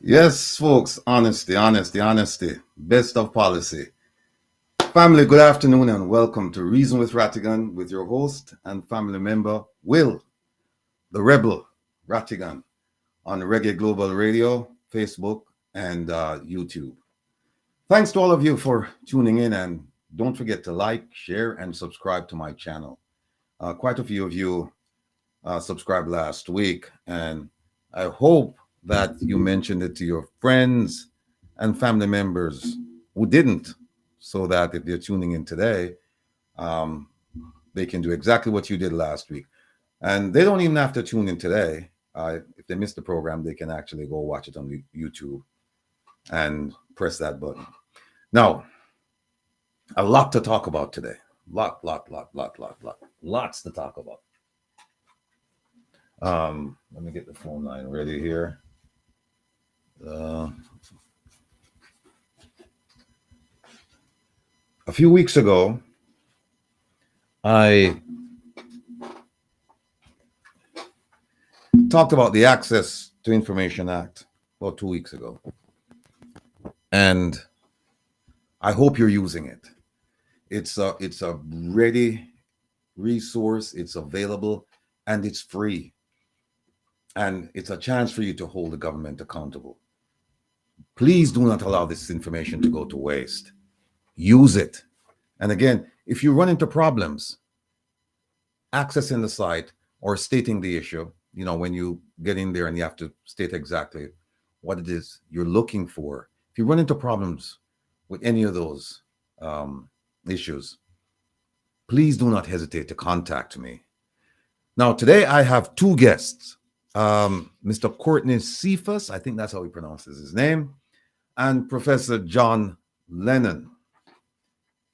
Yes, folks, honesty, best of policy. Family, good afternoon and welcome to Reason with Rattigan with your host and family member, Will, the Rebel Rattigan, on Reggae Global Radio, Facebook, and YouTube. Thanks to all of you for tuning in, and don't forget to like, share, and subscribe to my channel. Quite a few of you subscribed last week, and I hope that you mentioned it to your friends and family members who didn't, so that if they're tuning in today, they can do exactly what you did last week. And they don't even have to tune in today. If they missed the program, they can actually go watch it on YouTube and press that button. Now, a lot to talk about today. Lots to talk about. Let me get the phone line ready here. A few weeks ago, I talked about the Access to Information Act about 2 weeks ago. And I hope you're using it. It's a ready resource, it's available, and it's free. And it's a chance for you to hold the government accountable. Please do not allow this information to go to waste. Use it. And again, if you run into problems accessing the site or stating the issue, when you get in there and you have to state exactly what it is you're looking for. If you run into problems with any of those issues, please do not hesitate to contact me. Now, today I have two guests. Mr. Courtney Cephas, I think that's how he pronounces his name, and Professor John Lennon.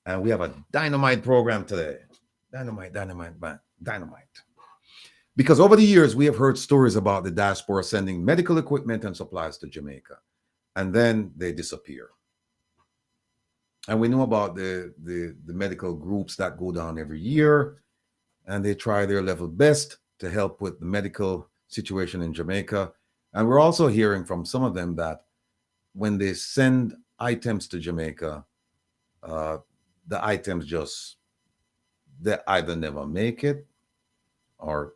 And we have a dynamite program today. Dynamite. Because over the years, we have heard stories about the diaspora sending medical equipment and supplies to Jamaica, and then they disappear. And we know about the medical groups that go down every year, and they try their level best to help with the medical situation in Jamaica. And we're also hearing from some of them that when they send items to Jamaica, the items they either never make it, or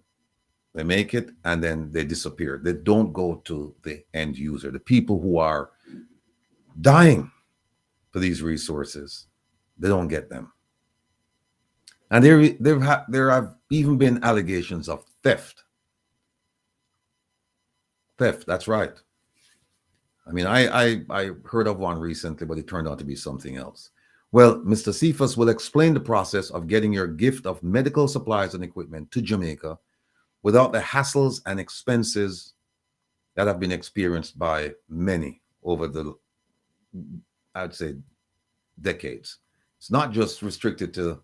they make it and then they disappear. They don't go to the end user, the people who are dying for these resources. They don't get them. And there have even been allegations of theft. That's right. I mean, I heard of one recently, but it turned out to be something else. Well, Mr. Cephas will explain the process of getting your gift of medical supplies and equipment to Jamaica without the hassles and expenses that have been experienced by many over the, I'd say, decades. It's not just restricted to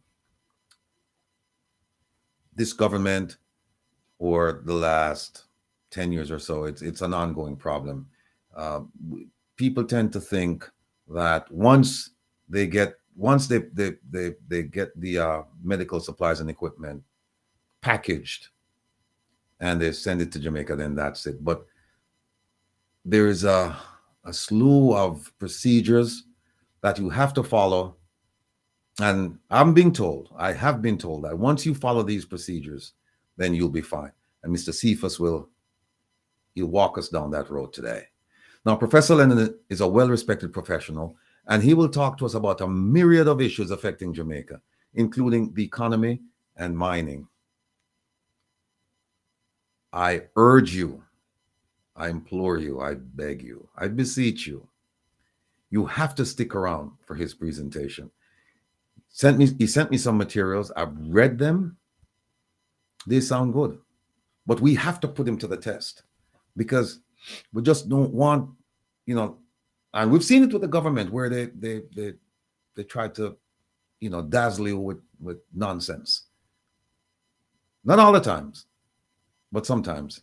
this government or the last 10 years or so. It's an ongoing problem. People tend to think that once they get the medical supplies and equipment, packaged and they send it to Jamaica, then that's it. But there is a slew of procedures that you have to follow. And I have been told that once you follow these procedures, then you'll be fine. And Mr. Cephas he'll walk us down that road today. Now, Professor Lennon is a well-respected professional, and he will talk to us about a myriad of issues affecting Jamaica, including the economy and mining. I urge you, I implore you, I beg you, I beseech you, you have to stick around for his presentation. He sent me some materials. I've read them. They sound good. But we have to put him to the test because we just don't want, and we've seen it with the government where they try to, dazzle you with nonsense. Not all the times, but sometimes,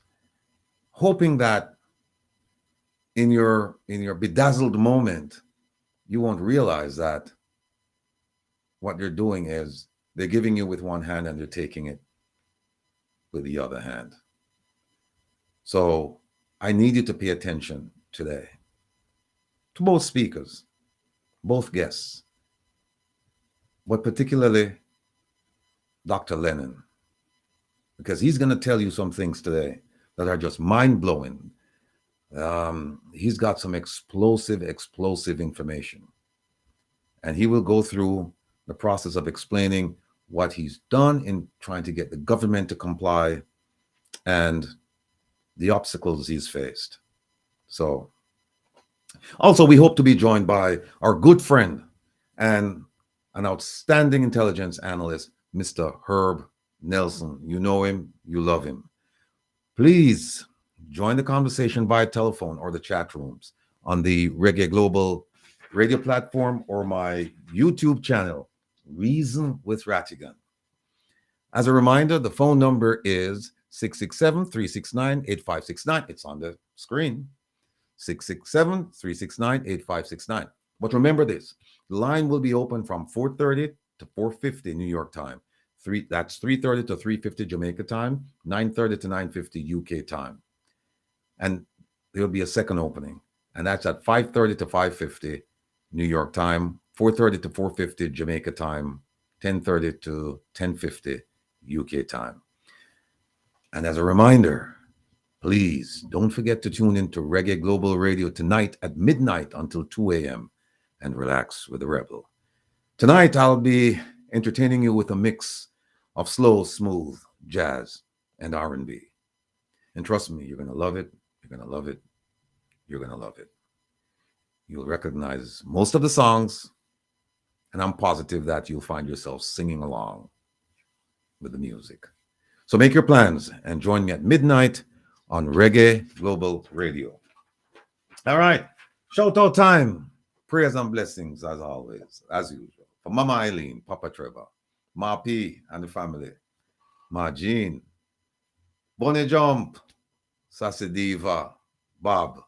hoping that in your bedazzled moment, you won't realize that what they're doing is they're giving you with one hand and they're taking it with the other hand. So I need you to pay attention today to both speakers, both guests, but particularly Dr. Lennon, because he's going to tell you some things today that are just mind-blowing. He's got some explosive information, and he will go through the process of explaining what he's done in trying to get the government to comply and the obstacles he's faced. So, also, we hope to be joined by our good friend and an outstanding intelligence analyst, Mr. Herb Nelson. You know him, you love him. Please join the conversation via telephone or the chat rooms on the Reggae Global radio platform or my YouTube channel, Reason with Rattigan. As a reminder, the phone number is 667-369-8569. It's on the screen. 667-369-8569. But remember this, the line will be open from 4:30 to 4:50 New York time. That's 3:30 to 3:50 Jamaica time, 9:30 to 9:50 UK time. And there'll be a second opening, and that's at 5:30 to 5:50 New York time, 4:30 to 4:50 Jamaica time, 10:30 to 10:50 UK time. And as a reminder, please don't forget to tune into Reggae Global Radio tonight at midnight until 2 a.m. and relax with the Rebel. Tonight, I'll be entertaining you with a mix of slow, smooth jazz and R&B. And trust me, you're going to love it. You're going to love it. You're going to love it. You'll recognize most of the songs, and I'm positive that you'll find yourself singing along with the music. So make your plans and join me at midnight on Reggae Global Radio. All right. Shout out time. Prayers and blessings as always, as usual. For Mama Eileen, Papa Trevor, Ma P and the family, Ma Jean, Bonnie Jump, Sassy Diva, Bob,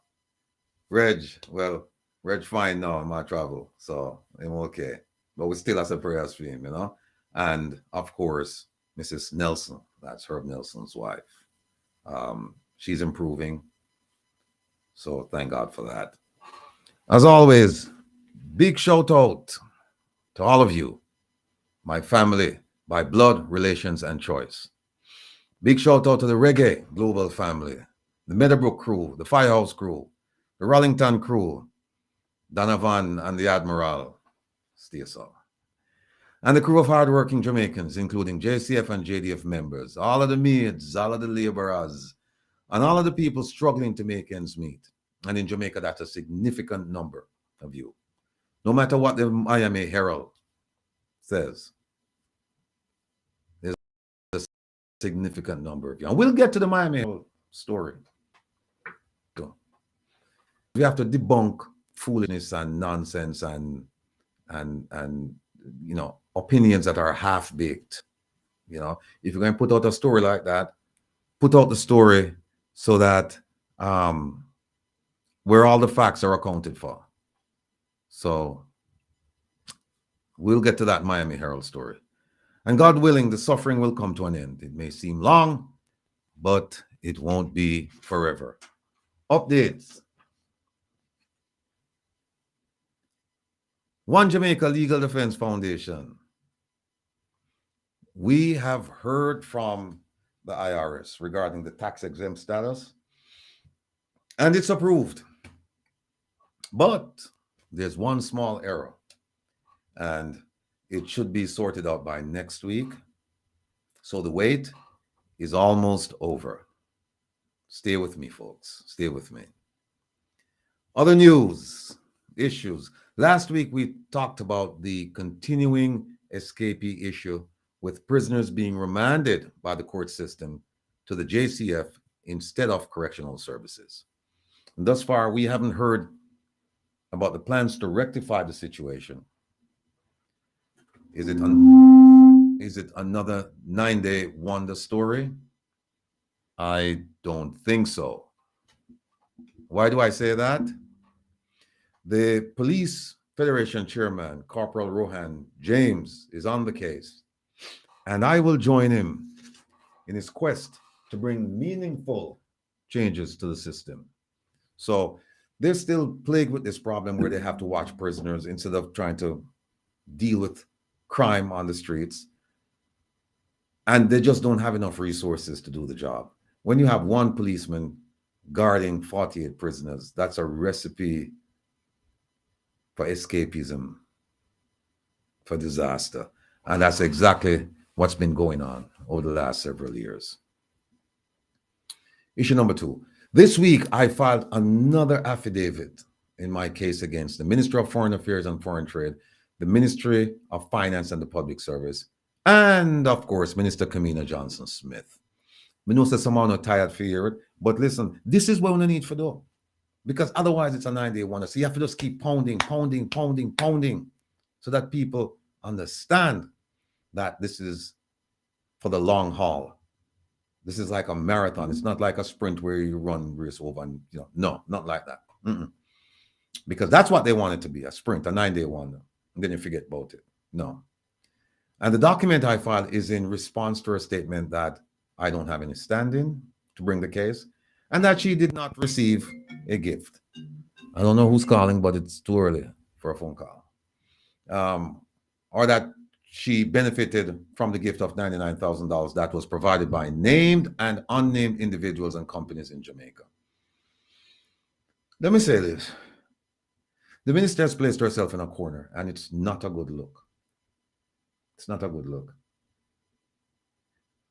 Reg. Well, Reg fine now in my travel, so I'm okay. But we still have some prayers for him, And of course, Mrs. Nelson, that's Herb Nelson's wife. She's improving. So thank God for that. As always, big shout out to all of you, my family by blood, relations, and choice. Big shout out to the Reggae Global family, the Meadowbrook crew, the Firehouse crew, the Rollington crew, Donovan and the Admiral, stay so. And the crew of hardworking Jamaicans, including JCF and JDF members, all of the maids, all of the laborers, and all of the people struggling to make ends meet. And in Jamaica, that's a significant number of you. No matter what the Miami Herald says, there's a significant number of you. And we'll get to the Miami Herald story. So we have to debunk foolishness and nonsense and opinions that are half-baked. If you're going to put out a story like that, put out the story so that where all the facts are accounted for. So we'll get to that Miami Herald story. And God willing, the suffering will come to an end. It may seem long, but it won't be forever. Updates. One Jamaica Legal Defense Foundation. We have heard from the IRS regarding the tax exempt status, and it's approved. But there's one small error, and it should be sorted out by next week. So the wait is almost over. Stay with me, folks. Stay with me. Other news, issues. Last week, we talked about the continuing escapee issue with prisoners being remanded by the court system to the JCF instead of correctional services. And thus far, we haven't heard about the plans to rectify the situation. Is it another 9-day wonder story? I don't think so. Why do I say that? The Police Federation Chairman, Corporal Rohan James, is on the case, and I will join him in his quest to bring meaningful changes to the system. So they're still plagued with this problem where they have to watch prisoners instead of trying to deal with crime on the streets. And they just don't have enough resources to do the job. When you have one policeman guarding 48 prisoners, that's a recipe for escapism, for disaster. And that's exactly what's been going on over the last several years. Issue number 2. This week, I filed another affidavit in my case against the Ministry of Foreign Affairs and Foreign Trade, the Ministry of Finance and the Public Service, and of course, Minister Kamina Johnson-Smith. We know that someone are tired for hearing it, but listen, this is what we need for do. Because otherwise it's a 9-day wonder. So you have to just keep pounding, so that people understand that this is for the long haul. This is like a marathon. It's not like a sprint where you run race over and, no, not like that. Because that's what they want it to be, a sprint, a 9-day wonder. And then you forget about it. No. And the document I filed is in response to her statement that I don't have any standing to bring the case and that she did not receive a gift. I don't know who's calling, but it's too early for a phone call. Or that she benefited from the gift of $99,000 that was provided by named and unnamed individuals and companies in Jamaica. Let me say this. The minister has placed herself in a corner, and it's not a good look. It's not a good look.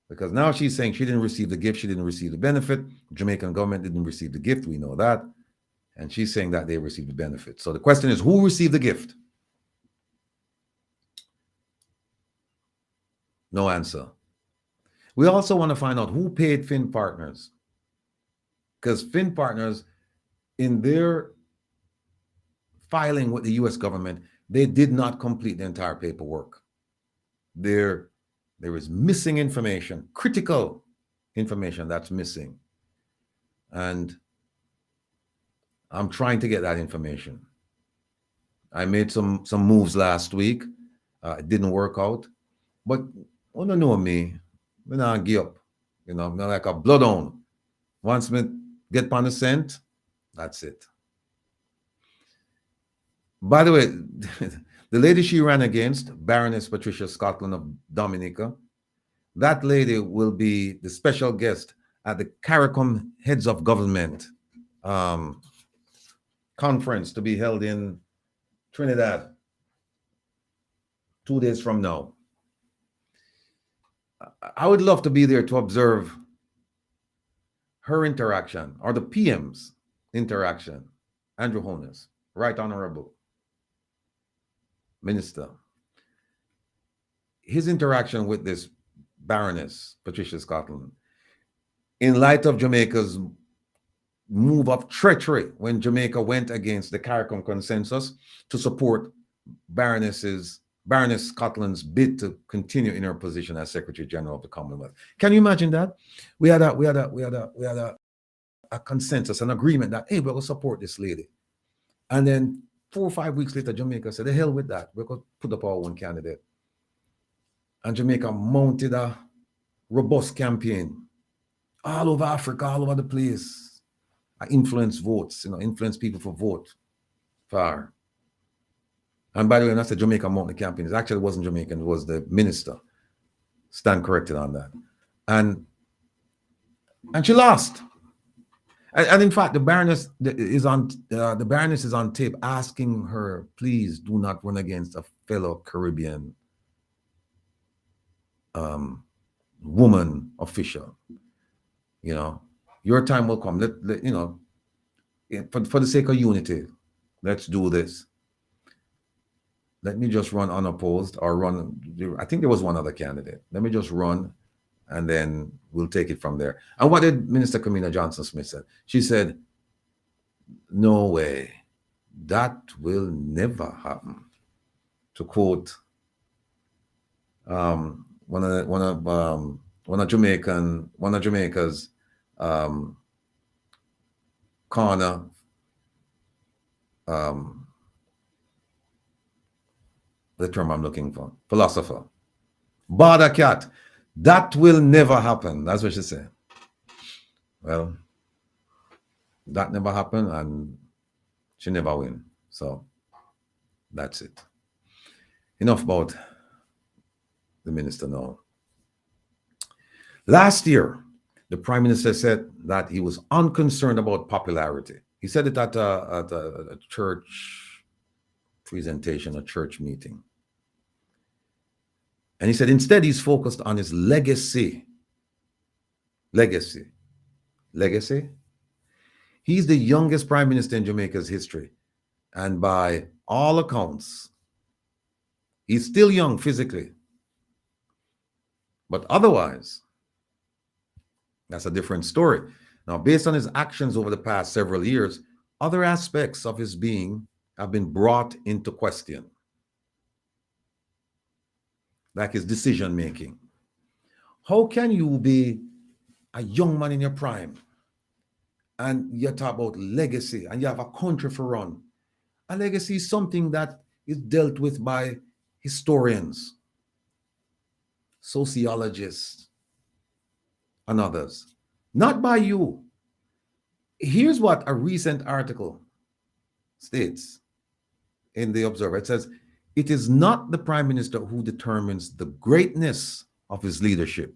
Because now she's saying she didn't receive the gift, she didn't receive the benefit. Jamaican government didn't receive the gift, we know that. And she's saying that they received the benefit. So the question is, who received the gift? No answer. We also want to find out who paid Fin Partners. Because Fin Partners, in their filing with the US government, they did not complete the entire paperwork. There is missing information, critical information that's missing. And I'm trying to get that information. I made some moves last week. It didn't work out. But you don't know me, I'm not give up. I'm like a bloodhound. Once me get on the scent, that's it. By the way, the lady she ran against, Baroness Patricia Scotland of Dominica, that lady will be the special guest at the CARICOM Heads of Government conference to be held in Trinidad 2 days from now. I would love to be there to observe her interaction, or the PM's interaction. Andrew Holness, Right Honorable Minister. His interaction with this Baroness, Patricia Scotland, in light of Jamaica's move of treachery when Jamaica went against the CARICOM consensus to support Baroness Scotland's bid to continue in her position as Secretary General of the Commonwealth. Can you imagine that? We had a consensus, an agreement that, hey, we're going to support this lady. And then 4 or 5 weeks later, Jamaica said, the hell with that. We're going to put up our own candidate. And Jamaica mounted a robust campaign all over Africa, all over the place. I influence votes, influence people for vote for. And by the way, when I said Jamaica mounted the campaign, it actually wasn't Jamaican, it was the minister. Stand corrected on that. And she lost. And in fact, the Baroness is on tape asking her, please do not run against a fellow Caribbean woman official. Your time will come. For the sake of unity, let's do this. Let me just run unopposed or run. I think there was one other candidate. Let me just run, and then we'll take it from there. And what did Minister Kamina Johnson-Smith say? She said, no way, that will never happen. To quote one of Jamaica's corner the term I'm looking for, philosopher, Bada Cat, that will never happen. That's what she said. Well, that never happened, and she never win. So that's it. Enough about the minister now. Last year, the Prime Minister said that he was unconcerned about popularity. He said it at a church presentation, a church meeting. And he said instead he's focused on his legacy. Legacy. He's the youngest Prime Minister in Jamaica's history. And by all accounts, he's still young physically. But otherwise, that's a different story. Now, based on his actions over the past several years, other aspects of his being have been brought into question, like his decision-making. How can you be a young man in your prime and you talk about legacy and you have a country to run? A legacy is something that is dealt with by historians, sociologists, and others, not by you. Here's what a recent article states in the Observer. It says, it is not the Prime Minister who determines the greatness of his leadership.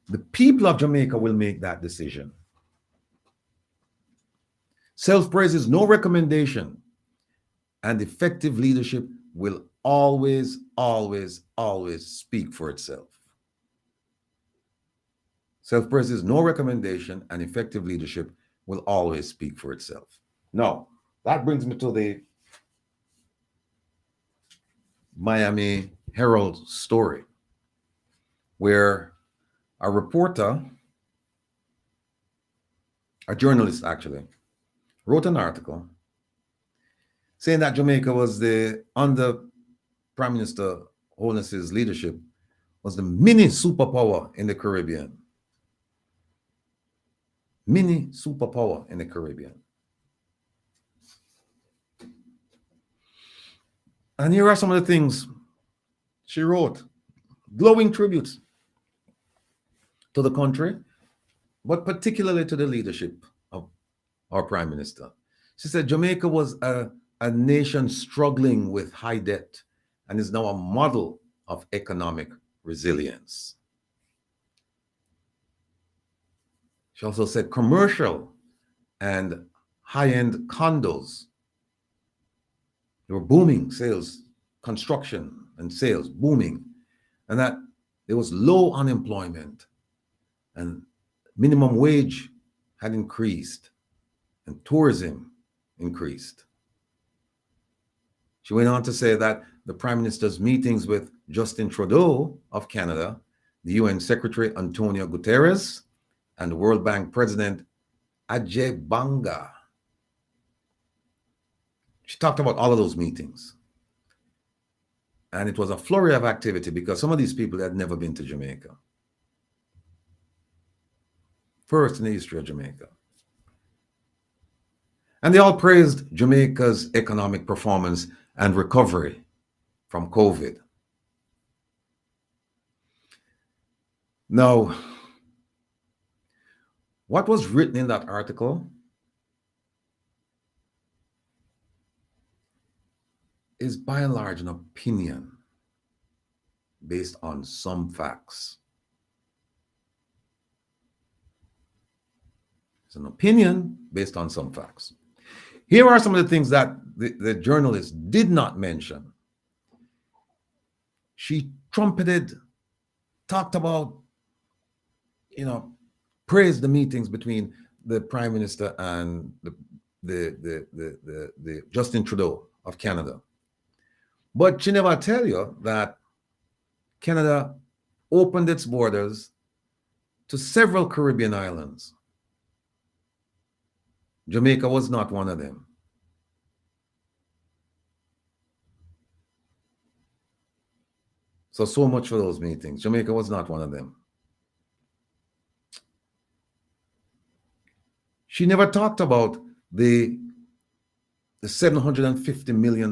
The people of Jamaica will make that decision. Self-praise is no recommendation, and effective leadership will always, always, always speak for itself. Self-praise is no recommendation, and effective leadership will always speak for itself. Now, that brings me to the Miami Herald story, where a reporter, a journalist actually, wrote an article saying that Jamaica was under Prime Minister Holness's leadership, was the mini superpower in the Caribbean. Mini superpower in the Caribbean. And here are some of the things she wrote. Glowing tributes to the country, but particularly to the leadership of our Prime Minister. She said Jamaica was a nation struggling with high debt and is now a model of economic resilience. She also said commercial and high-end condos, they were booming, sales, construction and sales booming, and that there was low unemployment and minimum wage had increased and tourism increased. She went on to say that the Prime Minister's meetings with Justin Trudeau of Canada, the UN Secretary Antonio Guterres, and the World Bank President Ajay Banga. She talked about all of those meetings. And it was a flurry of activity because some of these people had never been to Jamaica. First in the history of Jamaica. And they all praised Jamaica's economic performance and recovery from COVID. Now, what was written in that article is by and large an opinion based on some facts. It's an opinion based on some facts. Here are some of the things that the journalist did not mention. She trumpeted, talked about, praised the meetings between the Prime Minister and the Justin Trudeau of Canada. But she never tell you that Canada opened its borders to several Caribbean islands. Jamaica was not one of them. So much for those meetings. Jamaica was not one of them. She never talked about the $750 million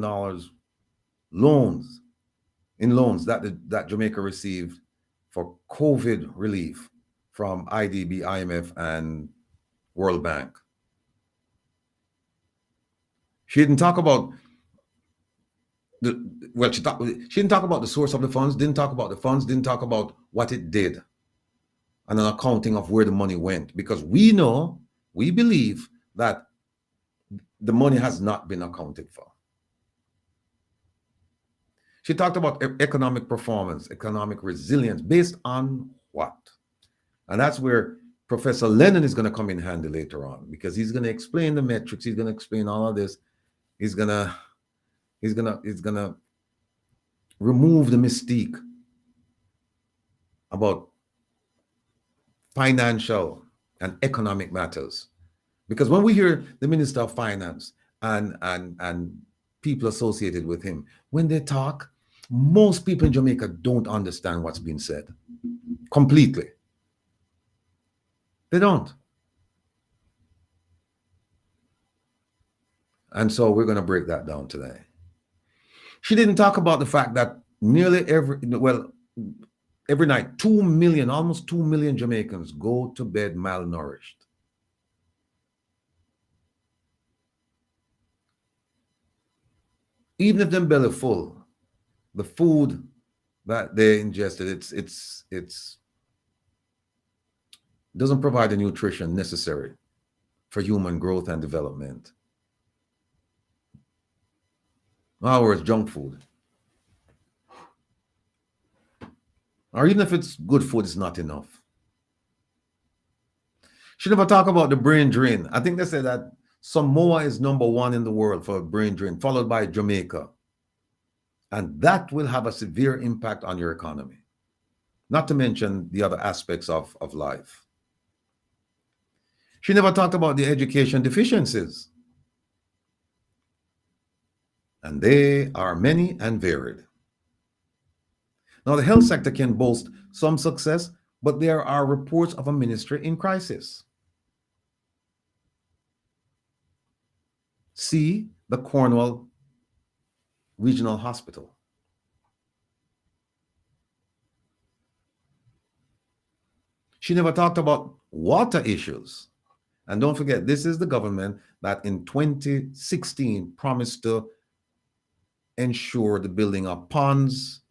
loans that Jamaica received for COVID relief from IDB, IMF, and World Bank. She didn't talk about she didn't talk about the source of the funds, didn't talk about the funds, didn't talk about what it did, and an accounting of where the money went, because we believe that the money has not been accounted for. She talked about economic performance, economic resilience, based on what? And that's where Professor Lennon is going to come in handy later on, because he's going to explain the metrics, he's going to explain all of this. He's gonna remove the mystique about financial and economic matters. Because when we hear the Minister of Finance and people associated with him, when they talk, most people in Jamaica don't understand what's being said completely. They don't. And so we're going to break that down today. She didn't talk about the fact that every night, 2 million, almost 2 million Jamaicans go to bed malnourished. Even if they're belly full, the food that they ingested, it's doesn't provide the nutrition necessary for human growth and development. In other words, junk food. Or even if it's good food, it's not enough. She never talk about the brain drain. I think they say that Samoa is #1 in the world for brain drain, followed by Jamaica. And that will have a severe impact on your economy. Not to mention the other aspects of life. She never talked about the education deficiencies. And they are many and varied. Now, the health sector can boast some success, but there are reports of a ministry in crisis. See the Cornwall Regional Hospital. She never talked about water issues. And don't forget, this is the government that in 2016 promised to ensure the building of ponds,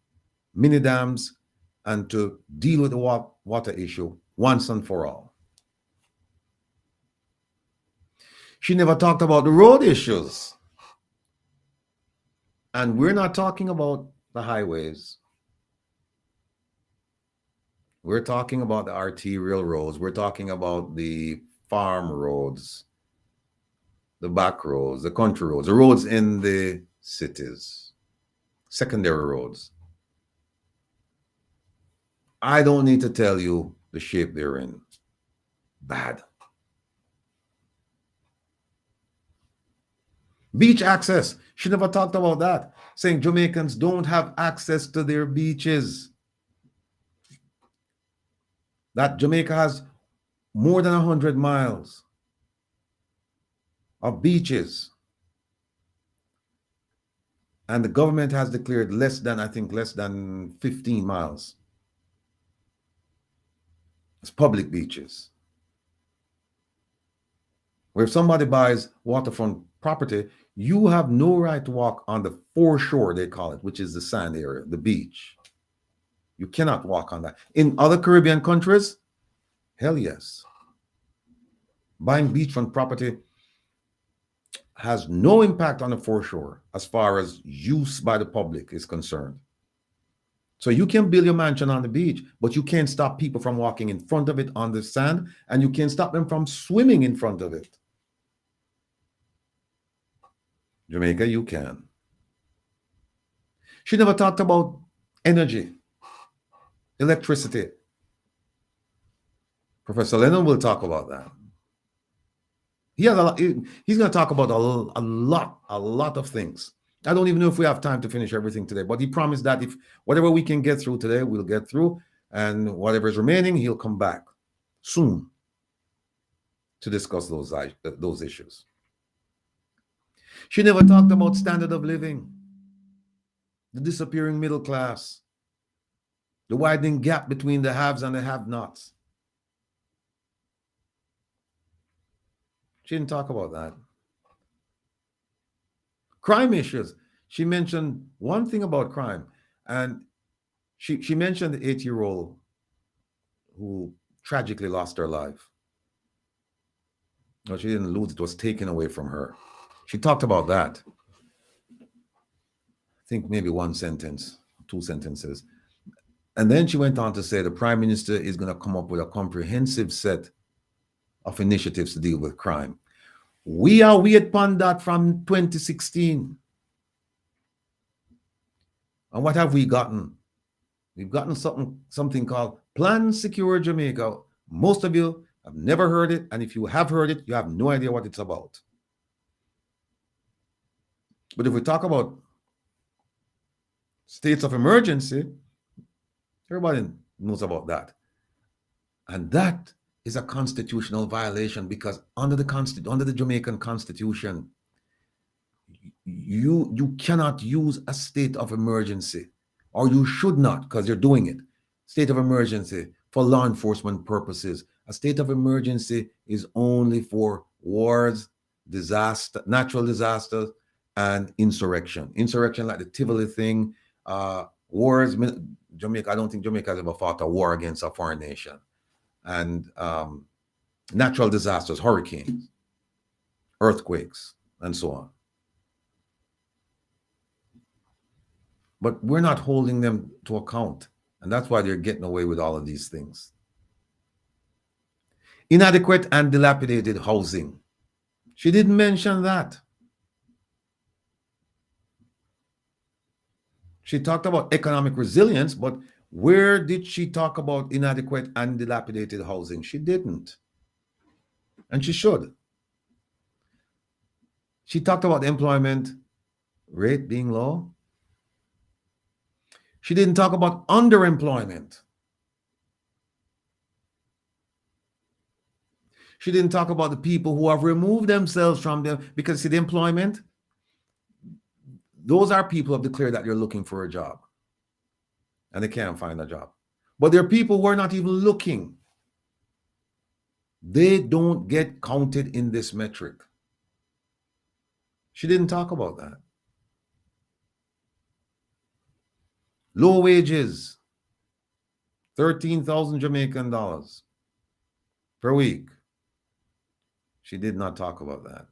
mini dams, and to deal with the water issue once and for all. She never talked about the road issues. And we're not talking about the highways. We're talking about the arterial roads. We're talking about the farm roads, the back roads, the country roads, the roads in the cities, secondary roads. I don't need to tell you the shape they're in. Bad. Beach access. She never talked about that, saying Jamaicans don't have access to their beaches. That Jamaica has more than 100 miles of beaches. And the government has declared less than 15 miles. It's public beaches. Where if somebody buys waterfront property, you have no right to walk on the foreshore, they call it, which is the sand area, the beach. You cannot walk on that. In other Caribbean countries, hell yes. Buying beachfront property has no impact on the foreshore as far as use by the public is concerned. So you can build your mansion on the beach, but you can't stop people from walking in front of it on the sand, and you can't stop them from swimming in front of it. Jamaica, you can. She never talked about energy, electricity. Professor Lennon will talk about that. He has a lot, he's going to talk about a lot of things. I don't even know if we have time to finish everything today, but he promised that if whatever we can get through today, we'll get through, and whatever is remaining, he'll come back soon to discuss those issues. She never talked about standard of living, the disappearing middle class, the widening gap between the haves and the have-nots. She didn't talk about that. Crime issues. She mentioned one thing about crime, and she mentioned the 8-year-old who tragically lost her life. No, she didn't lose, it was taken away from her. She talked about that. I think maybe one sentence, 2 sentences. And then she went on to say the Prime Minister is going to come up with a comprehensive set of initiatives to deal with crime. We are waiting upon that from 2016. And what have we gotten? We've gotten something called Plan Secure Jamaica. Most of you have never heard it, and if you have heard it, you have no idea what it's about. But if we talk about states of emergency, everybody knows about that. And that is a constitutional violation, because under the Jamaican Constitution, you cannot use a state of emergency, or you should not, because you're doing it. State of emergency for law enforcement purposes. A state of emergency is only for wars, disaster, natural disasters, and insurrection. Insurrection like the Tivoli thing, wars. Jamaica, I don't think Jamaica has ever fought a war against a foreign nation. And natural disasters, hurricanes, earthquakes, and so on. But we're not holding them to account. And that's why they're getting away with all of these things. Inadequate and dilapidated housing. She didn't mention that. She talked about economic resilience, but where did she talk about inadequate and dilapidated housing? She didn't. And she should. She talked about the employment rate being low. She didn't talk about underemployment. She didn't talk about the people who have removed themselves from them, because see, the employment, those are people who have declared that they're looking for a job and they can't find a job. But there are people who are not even looking. They don't get counted in this metric. She didn't talk about that. Low wages, 13,000 Jamaican dollars per week. She did not talk about that.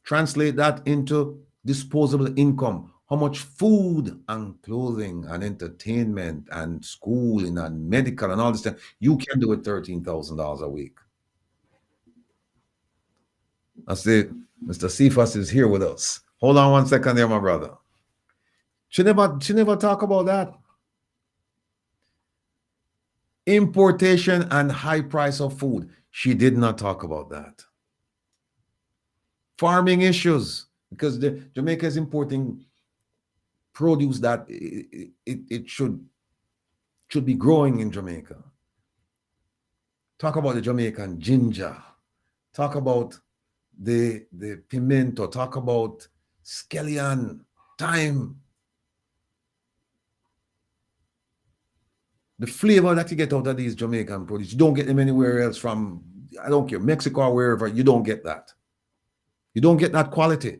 Translate that into disposable income. How much food and clothing and entertainment and schooling and medical and all this stuff you can do with $13,000 a week. I say, Mr. Cephas is here with us. Hold on one second there, my brother. She never talk about that. Importation and high price of food. She did not talk about that. Farming issues, because Jamaica is importing produce that it should be growing in Jamaica. Talk about the Jamaican ginger. Talk about the pimento. Talk about scallion, thyme. The flavor that you get out of these Jamaican produce, you don't get them anywhere else from, I don't care, Mexico or wherever, you don't get that. You don't get that quality.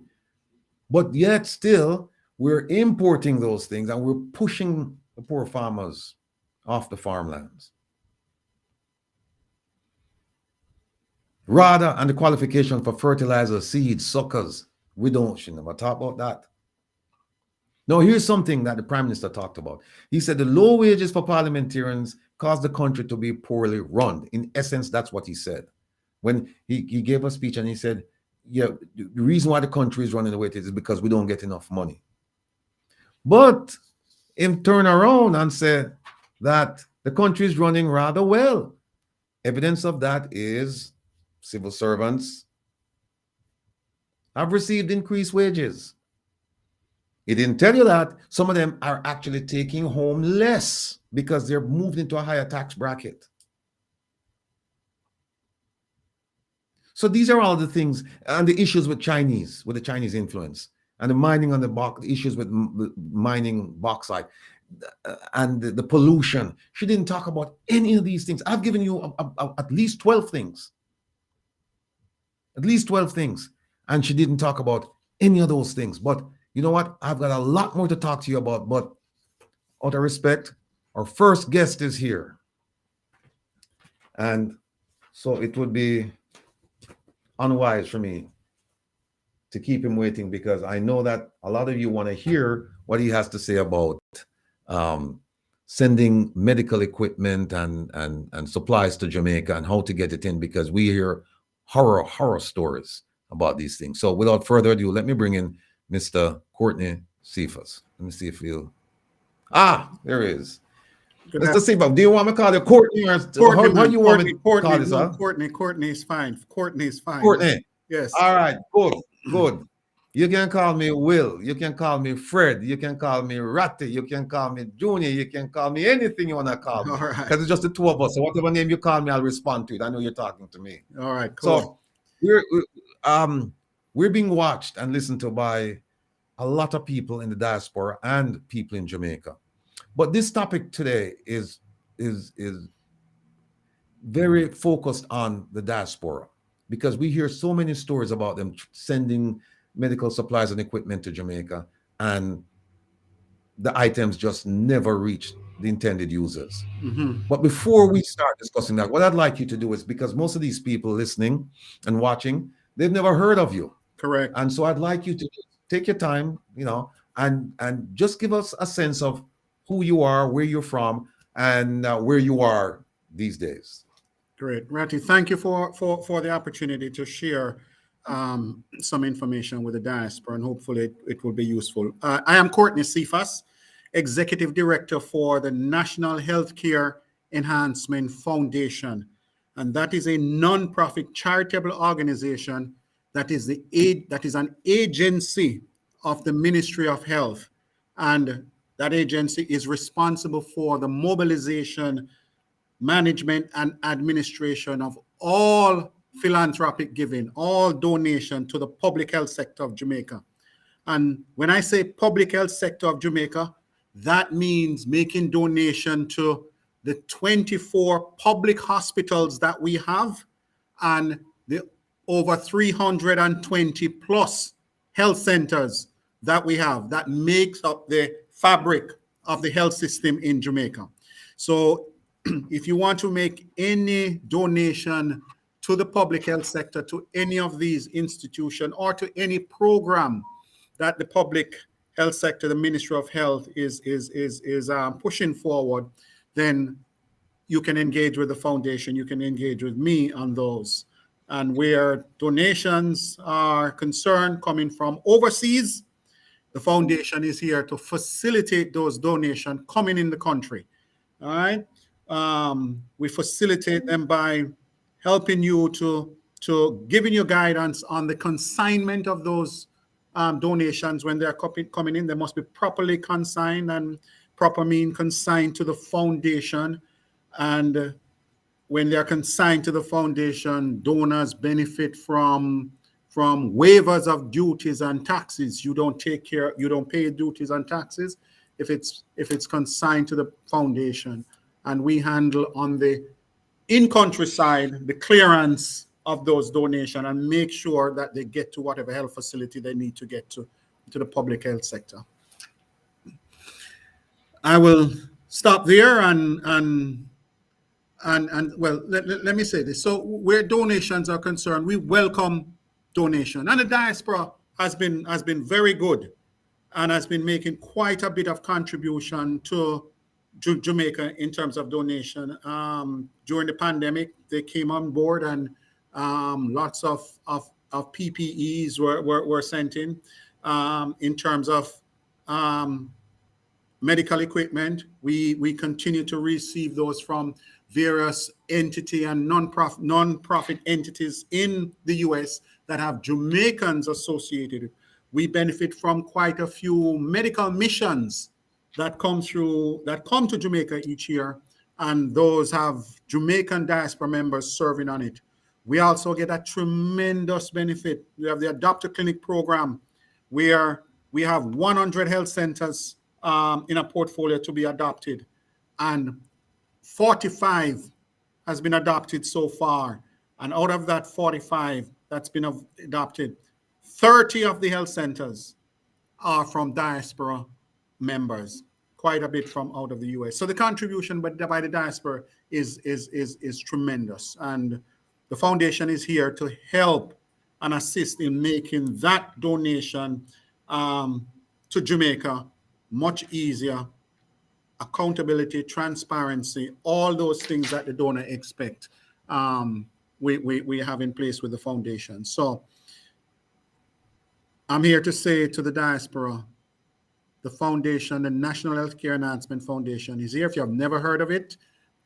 But yet still, we're importing those things and we're pushing the poor farmers off the farmlands. Rather, and the qualification for fertilizer, seeds, suckers, we should never talk about that. Now, here's something that the Prime Minister talked about. He said the low wages for parliamentarians caused the country to be poorly run. In essence, that's what he said. When he gave a speech and he said, yeah, the reason why the country is running the way it is because we don't get enough money. But him turn around and say that the country is running rather well. Evidence of that is civil servants have received increased wages. He didn't tell you that some of them are actually taking home less because they're moved into a higher tax bracket. So these are all the things, and the issues with the Chinese influence, and the mining on the issues with mining bauxite, and the pollution. She didn't talk about any of these things. I've given you at least 12 things. At least 12 things. And she didn't talk about any of those things. But you know what? I've got a lot more to talk to you about. But out of respect, our first guest is here. And so it would be unwise for me to keep him waiting, because I know that a lot of you want to hear what he has to say about sending medical equipment and supplies to Jamaica and how to get it in, because we hear horror stories about these things. So without further ado, let me bring in Mr. Courtney Cephas. Let me see if you... there he is. Mr. Cephas, do you want me to call you Courtney or Courtney, how do you want me to Courtney, call this? no, Courtney is fine. Courtney is fine. Courtney. Yes. All right, good. You can call me Will. You can call me Fred. You can call me Ratty. You can call me Junior. You can call me anything you want to call me. All right. Because it's just the two of us. So whatever name you call me, I'll respond to it. I know you're talking to me. All right, cool. So we're being watched and listened to by a lot of people in the diaspora and people in Jamaica. But this topic today is very focused on the diaspora, because we hear so many stories about them sending medical supplies and equipment to Jamaica, and the items just never reach the intended users. But before we start discussing that, what I'd like you to do is, because most of these people listening and watching, they've never heard of you. Correct. And so I'd like you to take your time, and just give us a sense of who you are, where you're from, and where you are these days. Great. Ratty, thank you for the opportunity to share some information with the diaspora, and hopefully it will be useful. I am Courtney Cephas, Executive Director for the National Healthcare Enhancement Foundation, and that is a non-profit charitable organization that is an agency of the Ministry of Health, and that agency is responsible for the mobilization, management, and administration of all philanthropic giving, all donation to the public health sector of Jamaica. And when I say public health sector of Jamaica, that means making donation to the 24 public hospitals that we have and the over 320 plus health centers that we have that makes up the fabric of the health system in Jamaica. So if you want to make any donation to the public health sector, to any of these institutions, or to any program that the public health sector, the Ministry of Health is pushing forward, then you can engage with the foundation. You can engage with me on those. And where donations are concerned coming from overseas, the foundation is here to facilitate those donations coming in the country. All right. We facilitate them by helping you to giving you guidance on the consignment of those donations. When they're coming in, they must be properly consigned, and proper mean consigned to the foundation. And when they're consigned to the foundation, donors benefit from waivers of duties and taxes. You don't pay duties and taxes if it's consigned to the foundation. and we handle on the in-country side the clearance of those donations and make sure that they get to whatever health facility they need to get to the public health sector. I will stop there and well, let me say this. So where donations are concerned, we welcome donation, and the diaspora has been very good and has been making quite a bit of contribution to Jamaica in terms of donation. During the pandemic, they came on board, and lots of PPEs were sent in terms of medical equipment. We continue to receive those from various entity and non-profit entities in the US that have Jamaicans associated. We benefit from quite a few medical missions that come to Jamaica each year, and those have Jamaican diaspora members serving on it. We also get a tremendous benefit. We have the Adopter Clinic program, where we have 100 health centers in a portfolio to be adopted, and 45 has been adopted so far. And out of that 45 that's been adopted, 30 of the health centers are from diaspora members, quite a bit from out of the US. So the contribution by the diaspora is tremendous. And the foundation is here to help and assist in making that donation to Jamaica much easier. Accountability, transparency, all those things that the donor expect, we have in place with the foundation. So I'm here to say to the diaspora, the foundation, the National Healthcare Enhancement Foundation, is here. If you have never heard of it,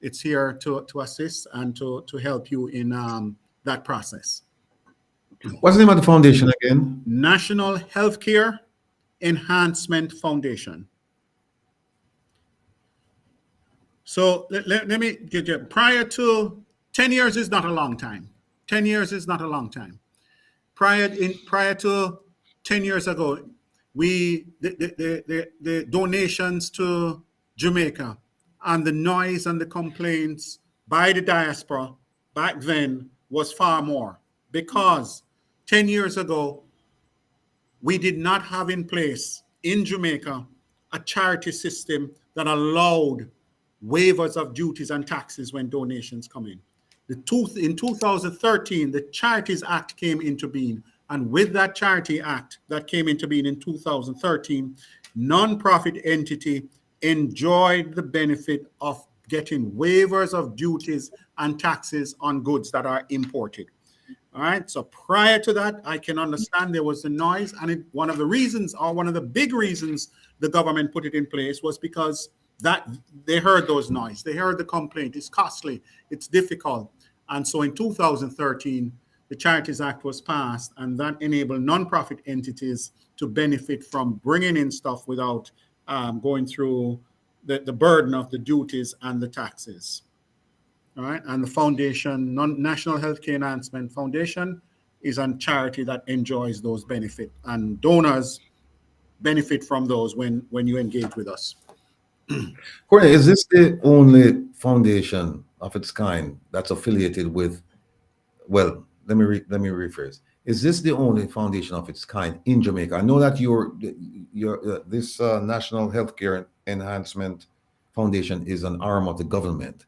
it's here to assist and to help you in that process. What's the name of the foundation again? National Healthcare Enhancement Foundation. So let me get you, prior to 10 years is not a long time. 10 years is not a long time. Prior to 10 years ago, the donations to Jamaica and the noise and the complaints by the diaspora back then was far more, because 10 years ago, we did not have in place in Jamaica a charity system that allowed waivers of duties and taxes when donations come in. In 2013, the Charities Act came into being. And with that Charity Act that came into being in 2013, non-profit entity enjoyed the benefit of getting waivers of duties and taxes on goods that are imported. All right. So prior to that, I can understand there was the noise. And one of the reasons, or one of the big reasons the government put it in place, was because that they heard those noise. They heard the complaint. It's costly. It's difficult. And so in 2013, the Charities Act was passed, and that enabled nonprofit entities to benefit from bringing in stuff without going through the burden of the duties and the taxes. All right. And the foundation, National Healthcare Enhancement Foundation, is a charity that enjoys those benefits, and donors benefit from those when you engage with us. Courtney, is this the only foundation of its kind that's affiliated with, well, let me rephrase. Is this the only foundation of its kind in Jamaica? I know that this National Healthcare Enhancement Foundation is an arm of the government,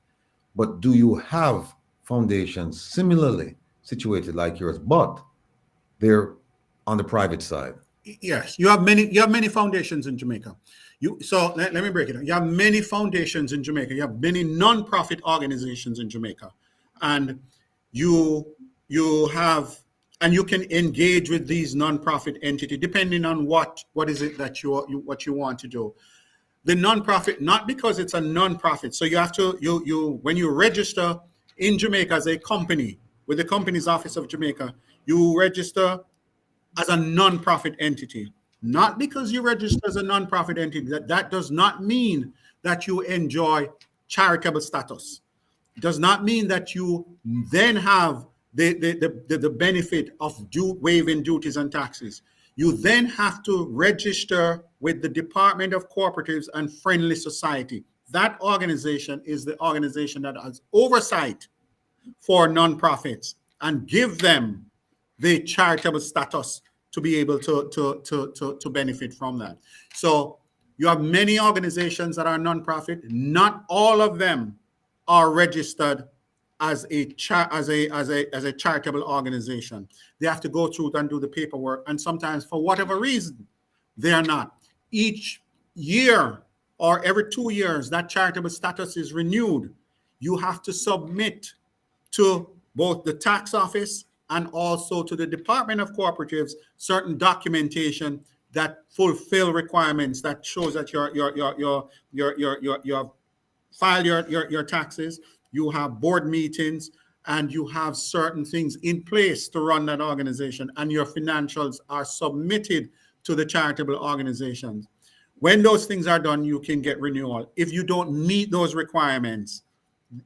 but do you have foundations similarly situated like yours, but they're on the private side? Yes, you have many foundations in Jamaica. So let me break it down. You have many foundations in Jamaica. You have many non-profit organizations in Jamaica, and you have, and you can engage with these non-profit entities depending on what is it that what you want to do. The non-profit, not because it's a non-profit. So you have to when you register in Jamaica as a company with the Companies Office of Jamaica, you register as a non-profit entity. Not because you register as a non-profit entity. That does not mean that you enjoy charitable status. It does not mean that you then have the benefit of waiving duties and taxes. You then have to register with the Department of Cooperatives and Friendly Society that organization is the organization that has oversight for nonprofits and give them the charitable status to be able to benefit from that. So you have many organizations that are nonprofit. Not all of them are registered as a charitable organization. They have to go through and do the paperwork, and sometimes for whatever reason they are not. Each year or every 2 years, that charitable status is renewed. You have to submit to both the tax office and also to the Department of Cooperatives certain documentation that fulfill requirements that shows that you have filed your taxes, you have board meetings, and you have certain things in place to run that organization, and your financials are submitted to the charitable organizations. When those things are done, you can get renewal. If you don't meet those requirements,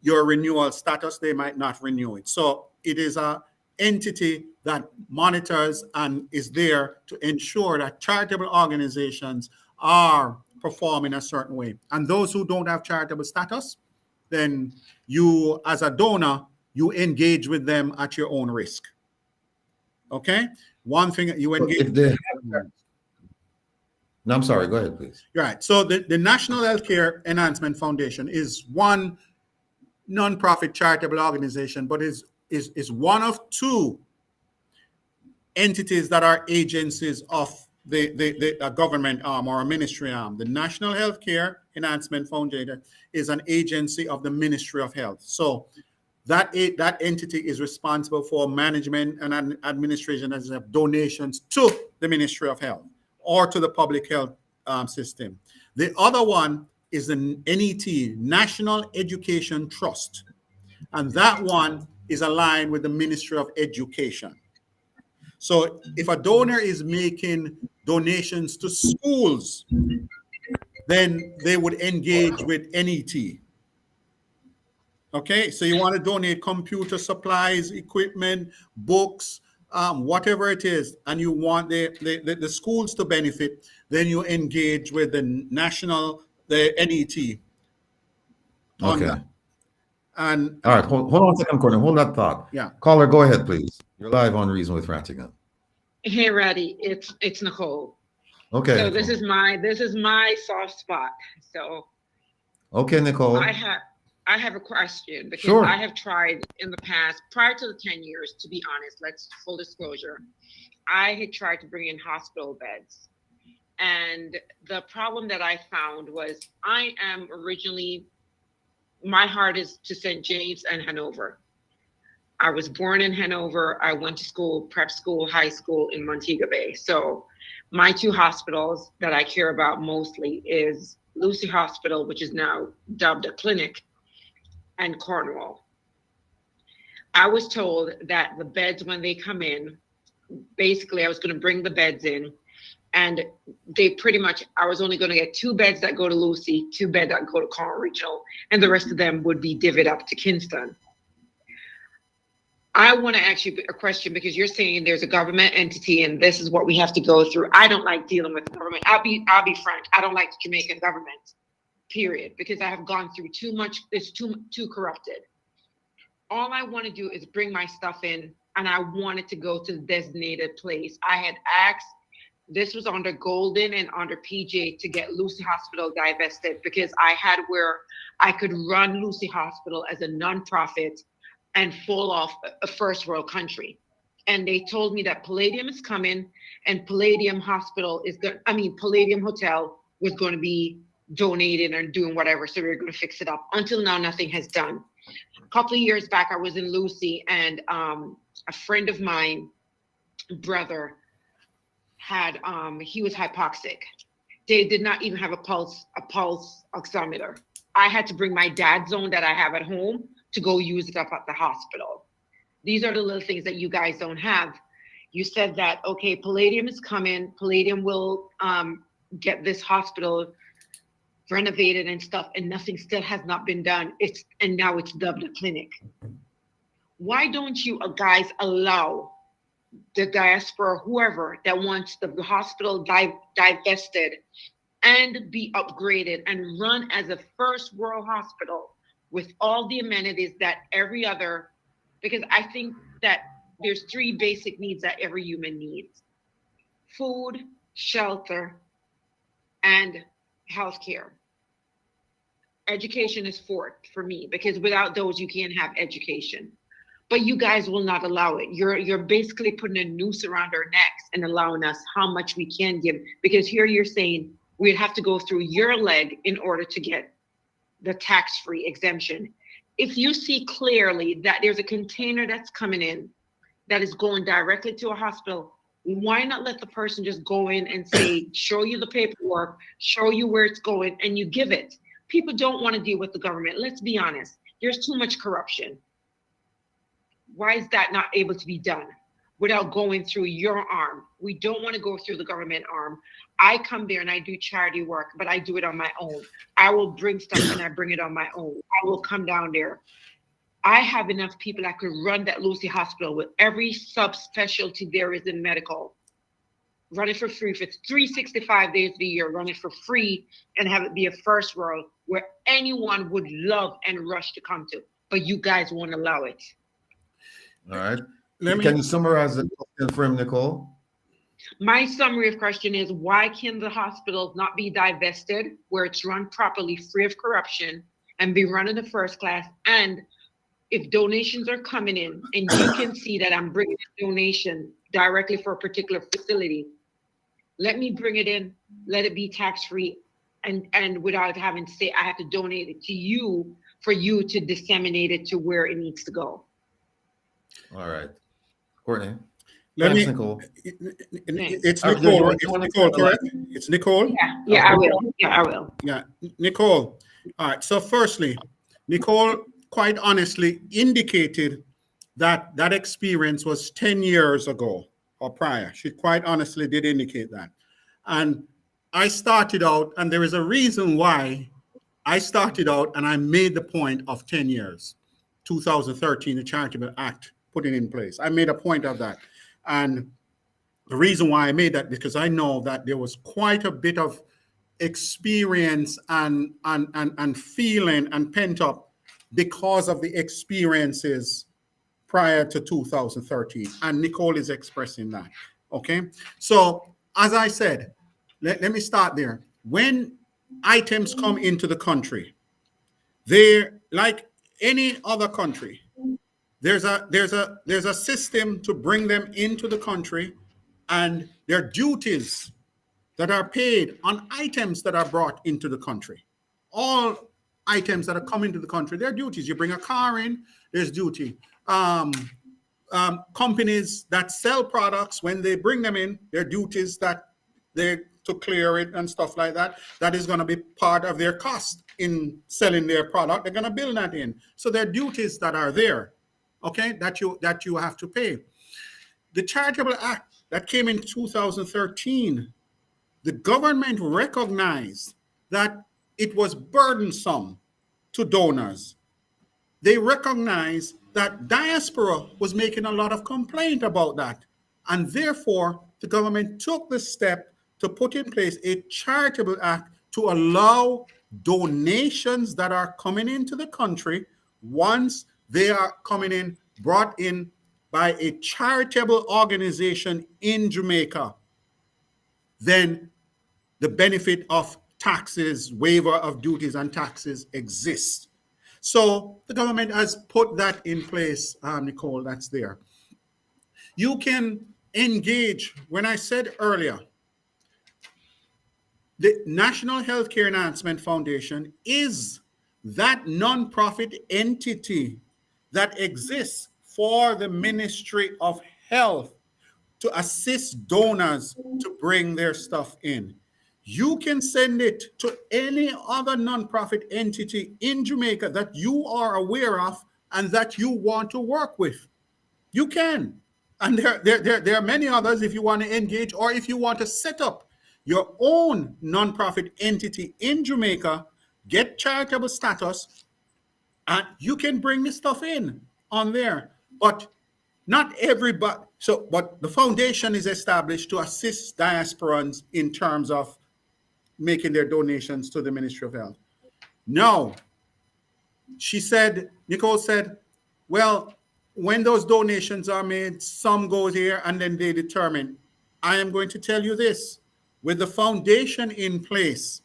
your renewal status, they might not renew it. So it is a entity that monitors and is there to ensure that charitable organizations are performing a certain way. And those who don't have charitable status, then you, as a donor, you engage with them at your own risk. Okay? One thing you engage. No, I'm sorry. Go ahead, please. Right. So the National Healthcare Enhancement Foundation is one nonprofit charitable organization, but is one of two entities that are agencies of the government arm or a ministry arm. The National Healthcare Enhancement Foundation is an agency of the Ministry of Health. So that entity is responsible for management and administration of donations to the Ministry of Health or to the public health system. The other one is the NET, National Education Trust. And that one is aligned with the Ministry of Education. So if a donor is making donations to schools, then they would engage with NET. Okay, so you want to donate computer supplies, equipment, books, whatever it is, and you want the schools to benefit, then you engage with the NET. Okay. That. And all right, hold on a second, Courtney. Hold that thought. Yeah. Caller, go ahead, please. You're live on Reason with Rattigan. Hey, Ratty, it's Nicole. Okay. So Nicole. this is my soft spot. So. Okay, Nicole. I have a question because sure. I have tried in the past, prior to the 10 years, to be honest, let's full disclosure, I had tried to bring in hospital beds. And the problem that I found was I am originally, my heart is to St. James and Hanover. I was born in Hanover. I went to school, prep school, high school in Montego Bay. So my two hospitals that I care about mostly is Lucy Hospital, which is now dubbed a clinic, and Cornwall. I was told that the beds, when they come in, basically I was going to bring the beds in, and they pretty much, I was only going to get 2 beds that go to Lucy, 2 beds that go to Cornwall Regional, and the rest of them would be divvied up to Kingston. I want to ask you a question because you're saying there's a government entity and this is what we have to go through. I don't like dealing with the government. I'll be frank. I don't like the Jamaican government, period, because I have gone through too much. It's too corrupted. All I want to do is bring my stuff in, and I want it to go to the designated place. I had asked, this was under Golden and under PJ, to get Lucy Hospital divested because I had where I could run Lucy Hospital as a nonprofit and fall off a first world country. And they told me that Palladium is coming and Palladium Hospital Palladium Hotel was going to be donating and doing whatever. So we were going to fix it up. Until now, nothing has done. A couple of years back, I was in Lucy and a friend of mine, brother, had, he was hypoxic. They did not even have a pulse oximeter. I had to bring my dad's own that I have at home to go use it up at the hospital. These are the little things that you guys don't have. You said that, okay, Palladium is coming. Palladium will get this hospital renovated and stuff, and nothing still has not been done. And now it's dubbed a clinic. Why don't you guys allow the diaspora, whoever that wants the hospital divested, and be upgraded and run as a first world hospital with all the amenities that every other, because I think that there's three basic needs that every human needs: food, shelter, and healthcare. Education is fourth for me, because without those you can't have education. But you guys will not allow it. You're basically putting a noose around our necks and allowing us how much we can give, because here you're saying we'd have to go through your leg in order to get the tax-free exemption. If you see clearly that there's a container that's coming in that is going directly to a hospital, why not let the person just go in and say, show you the paperwork, show you where it's going, and you give it? People don't want to deal with the government. Let's be honest. There's too much corruption. Why is that not able to be done without going through your arm? We don't want to go through the government arm. I come there and I do charity work, but I do it on my own. I will bring stuff and I bring it on my own. I will come down there. I have enough people that could run that Lucy Hospital with every subspecialty there is in medical. Run it for free for 365 days of the year. Run it for free and have it be a first world where anyone would love and rush to come to. But you guys won't allow it. All right. Can you summarize the question for him, Nicole? My summary of question is, why can the hospitals not be divested where it's run properly, free of corruption, and be run in the first class? And if donations are coming in and you can see that I'm bringing a donation directly for a particular facility, let me bring it in, let it be tax-free, and without having to say I have to donate it to you for you to disseminate it to where it needs to go. All right. Courtney. Nicole. It's Nicole. It's Nicole, correct? It's Nicole? Yeah, I will. Yeah, I will. Yeah, Nicole. All right. So firstly, Nicole quite honestly indicated that that experience was 10 years ago or prior. She quite honestly did indicate that. And I started out, and there is a reason why I started out and I made the point of 10 years, 2013, the Charitable Act putting in place. I made a point of that. And the reason why I made that, because I know that there was quite a bit of experience and feeling and pent up because of the experiences prior to 2013. And Nicole is expressing that. Okay. So as I said, let me start there. When items come into the country, they're like any other country. There's a system to bring them into the country, and there are duties that are paid on items that are brought into the country. All items that are coming to the country, there are duties. You bring a car in, there's duty. Companies that sell products, when they bring them in, there are duties that they to clear it and stuff like that. That is going to be part of their cost in selling their product. They're going to build that in. So there are duties that are there. Okay, that you have to pay. The Charitable Act that came in 2013, the government recognized that it was burdensome to donors. They recognized that diaspora was making a lot of complaint about that. And therefore, the government took the step to put in place a Charitable Act to allow donations that are coming into the country, once they are coming in, brought in by a charitable organization in Jamaica, then the benefit of taxes, waiver of duties and taxes exists. So the government has put that in place, Nicole, that's there. You can engage, when I said earlier, the National Healthcare Enhancement Foundation is that nonprofit entity that exists for the Ministry of Health to assist donors to bring their stuff in. You can send it to any other nonprofit entity in Jamaica that you are aware of and that you want to work with. You can. And there are many others if you want to engage, or if you want to set up your own nonprofit entity in Jamaica, get charitable status, and you can bring this stuff in on there. But not everybody. So, but the foundation is established to assist diasporans in terms of making their donations to the Ministry of Health. No, Nicole said, well, when those donations are made, some go here and then they determine. I am going to tell you this, with the foundation in place,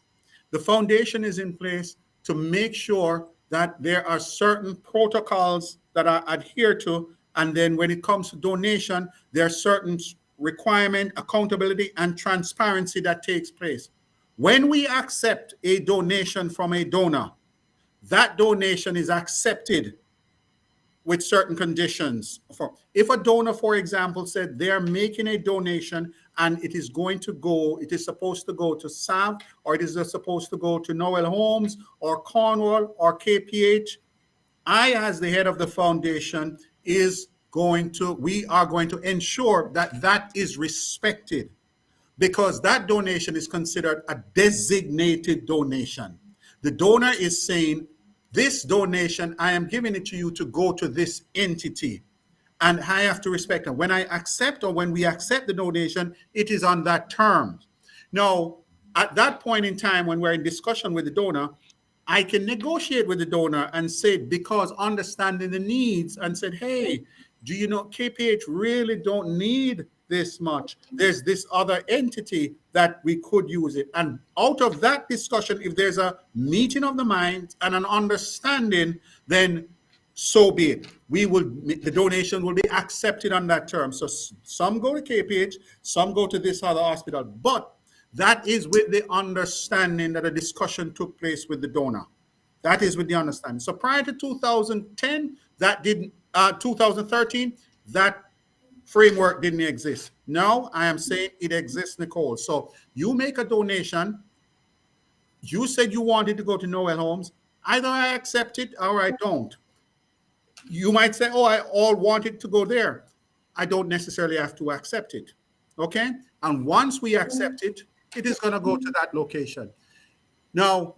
the foundation is in place to make sure that there are certain protocols that are adhered to. And then when it comes to donation, there are certain requirement, accountability, and transparency that takes place. When we accept a donation from a donor, that donation is accepted with certain conditions. If a donor, for example, said they're making a donation and it is supposed to go to SAV, or it is supposed to go to Noel Homes or Cornwall or KPH, I, as the head of the foundation, we are going to ensure that that is respected, because that donation is considered a designated donation. The donor is saying, this donation, I am giving it to you to go to this entity, and I have to respect it. When I accept, or when we accept the donation, it is on that terms. Now, at that point in time, when we're in discussion with the donor, I can negotiate with the donor and say, because understanding the needs, and said, hey, do you know KPH really don't need this much? There's this other entity that we could use it. And out of that discussion, if there's a meeting of the minds and an understanding, then so be it. The donation will be accepted on that term. So some go to KPH, some go to this other hospital, but that is with the understanding that a discussion took place with the donor. That is with the understanding. So prior to 2010, 2013, that framework didn't exist. Now I am saying it exists, Nicole. So you make a donation. You said you wanted to go to Noel Homes. Either I accept it or I don't. You might say, oh, I all wanted to go there. I don't necessarily have to accept it. Okay? And once we accept it, it is going to go to that location. Now,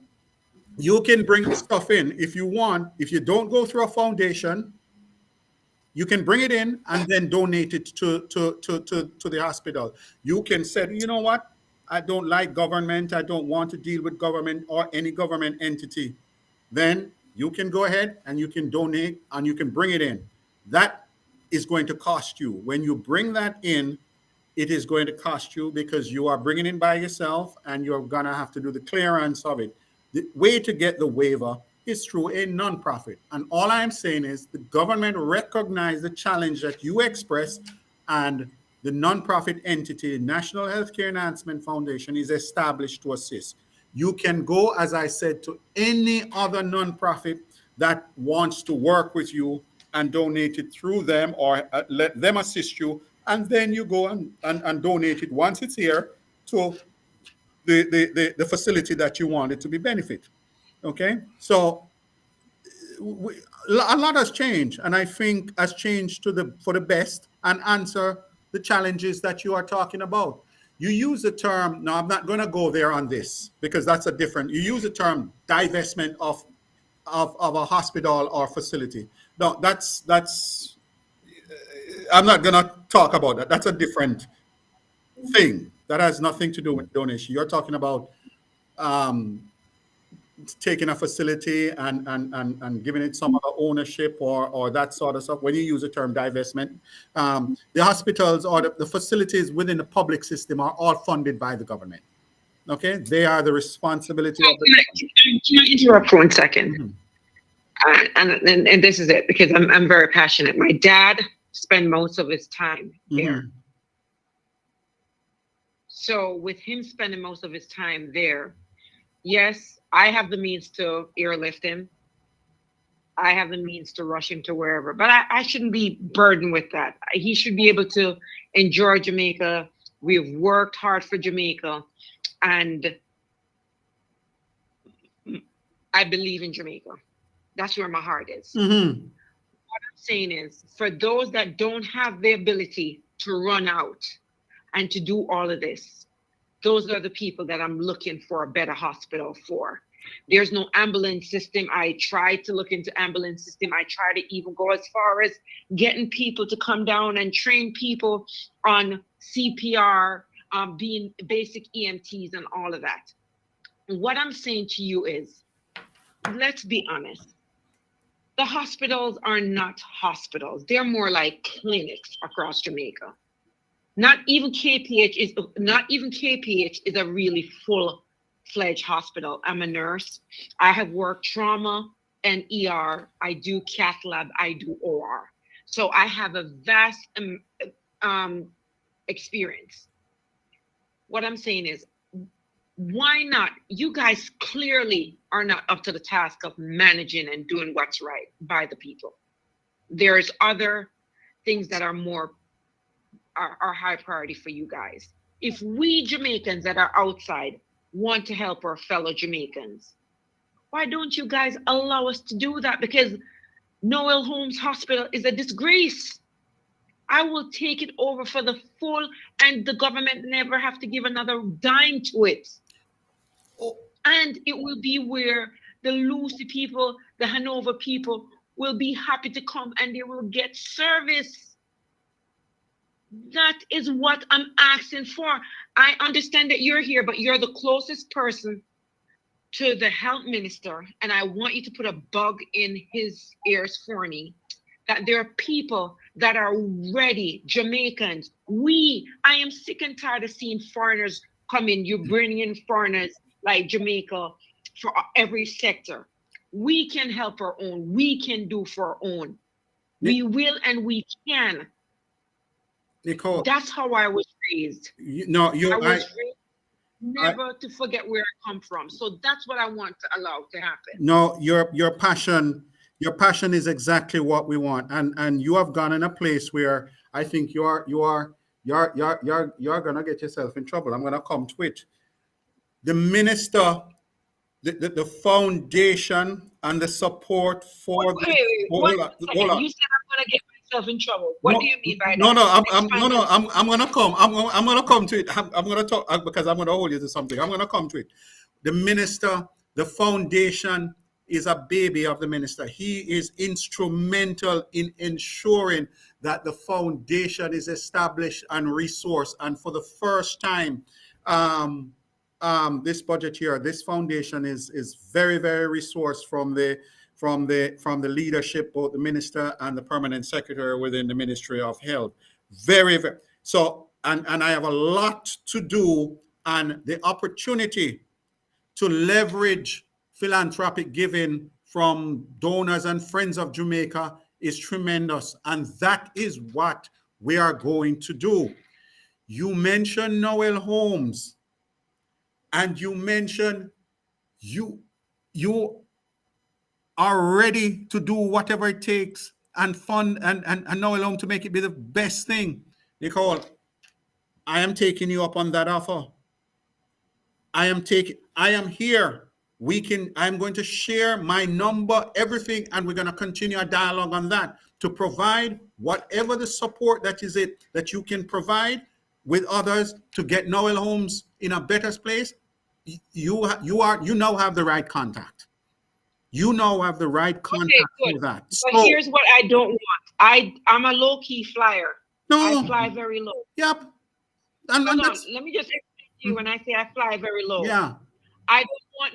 you can bring the stuff in if you want. If you don't go through a foundation, you can bring it in and then donate it to the hospital. You can say, you know what? I don't like government. I don't want to deal with government or any government entity. Then you can go ahead and you can donate and you can bring it in. That is going to cost you. When you bring that in, it is going to cost you, because you are bringing it by yourself and you're going to have to do the clearance of it. The way to get the waiver is through a nonprofit. And all I'm saying is the government recognized the challenge that you expressed, and the nonprofit entity, National Healthcare Enhancement Foundation, is established to assist. You can go, as I said, to any other nonprofit that wants to work with you and donate it through them, or let them assist you. And then you go and donate it once it's here to the facility that you want it to be benefit. Okay? So a lot has changed, and I think has changed for the best, and answer the challenges that you are talking about. You use the term, no, I'm not going to go there on this, because that's you use the term divestment of a hospital or facility. No, that's I'm not going to talk about that. That's a different thing. That has nothing to do with donation. You're talking about taking a facility and giving it some other ownership or that sort of stuff. When you use the term divestment, the hospitals or the facilities within the public system are all funded by the government. Okay, they are the responsibility of the government. Can I interrupt for 1 second? Mm-hmm. And this is it, because I'm very passionate. My dad spent most of his time there. Mm-hmm. So with him spending most of his time there, yes, I have the means to airlift him. I have the means to rush him to wherever, but I shouldn't be burdened with that. He should be able to enjoy Jamaica. We've worked hard for Jamaica, and I believe in Jamaica. That's where my heart is. Mm-hmm. What I'm saying is, for those that don't have the ability to run out and to do all of this, those are the people that I'm looking for a better hospital for. There's no ambulance system. I tried to look into ambulance system. I tried to even go as far as getting people to come down and train people on CPR, being basic EMTs and all of that. what I'm saying to you is, let's be honest. The hospitals are not hospitals. They're more like clinics across Jamaica. Not even KPH is a really full-fledged hospital. I'm a nurse. I have worked trauma and ER. I do cath lab. I do OR. So I have a vast experience. What I'm saying is, why not? You guys clearly are not up to the task of managing and doing what's right by the people. There's other things that are more are high priority for you guys. If we Jamaicans that are outside want to help our fellow Jamaicans, why don't you guys allow us to do that? Because Noel Holmes Hospital is a disgrace. I will take it over for the full, and the government never have to give another dime to it. And it will be where the Lucy people, the Hanover people will be happy to come, and they will get service. That is what I'm asking for. I understand that you're here, but you're the closest person to the health minister, and I want you to put a bug in his ears for me, that there are people that are ready, Jamaicans. I am sick and tired of seeing foreigners come in. You're bringing in foreigners like Jamaica for every sector. We can help our own. We can do for our own. We will and we can. Nicole, that's how I was raised. I was raised never to forget where I come from. So that's what I want to allow to happen. No, your passion is exactly what we want, and you have gone in a place where I think you're gonna get yourself in trouble. I'm gonna come to it. The minister, the foundation, and the support for hold on. You said I'm gonna get myself in trouble. What do you mean by that? I'm gonna come to it. I'm gonna talk because I'm gonna hold you to something. I'm gonna come to it. The minister, the foundation is a baby of the minister. He is instrumental in ensuring that the foundation is established and resourced. And for the first time, this budget year, this foundation is very, very resourced from the leadership, both the minister and the permanent secretary within the Ministry of Health. Very, very. So, and I have a lot to do, and the opportunity to leverage philanthropic giving from donors and friends of Jamaica is tremendous. And that is what we are going to do. You mentioned Noel Holmes, and you mentioned you are ready to do whatever it takes and fund and Noel Holmes to make it be the best thing. Nicole, I am taking you up on that offer. I am here. I'm going to share my number, everything, and we're going to continue a dialogue on that to provide whatever the support that you can provide with others to get Noel Holmes in a better place. You now have the right contact. You now have the right contact for that. But here's what I don't want. I'm a low-key flyer. I fly very low. Yep. Hold on. Let me just explain to you when I say I fly very low. Yeah. I